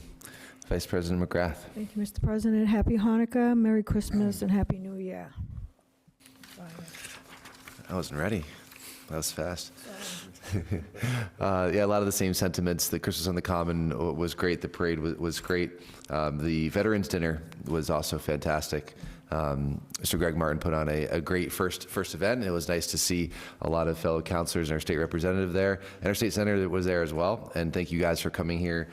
Vice President McGrath. Thank you, Mr. President. Happy Hanukkah, Merry Christmas, and Happy New Year. I wasn't ready. That was fast. Yeah, a lot of the same sentiments. The Christmas on the Common was great. The parade was great. The Veterans Dinner was also fantastic. Mr. Greg Martin put on a great first event. It was nice to see a lot of fellow councilors and our state representative there, and our state senator was there as well. And thank you guys for coming here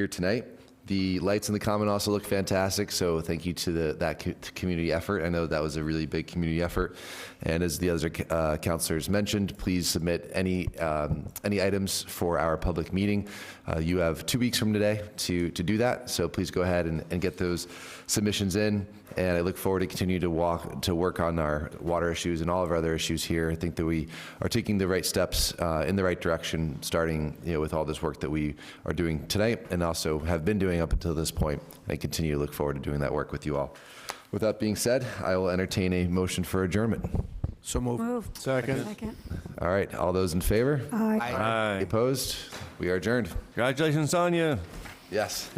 tonight. The lights in the Common also look fantastic, so thank you to that community effort. I know that was a really big community effort. And as the other councilors mentioned, please submit any items for our public meeting. You have 2 weeks from today to do that, so please go ahead and get those submissions in. And I look forward to continue to work on our water issues and all of our other issues here. I think that we are taking the right steps in the right direction, starting with all this work that we are doing tonight and also have been doing up until this point. I continue to look forward to doing that work with you all. With that being said, I will entertain a motion for adjournment. So moved. Second. All right, all those in favor? Aye. Aye. Opposed? We are adjourned. Congratulations on you. Yes.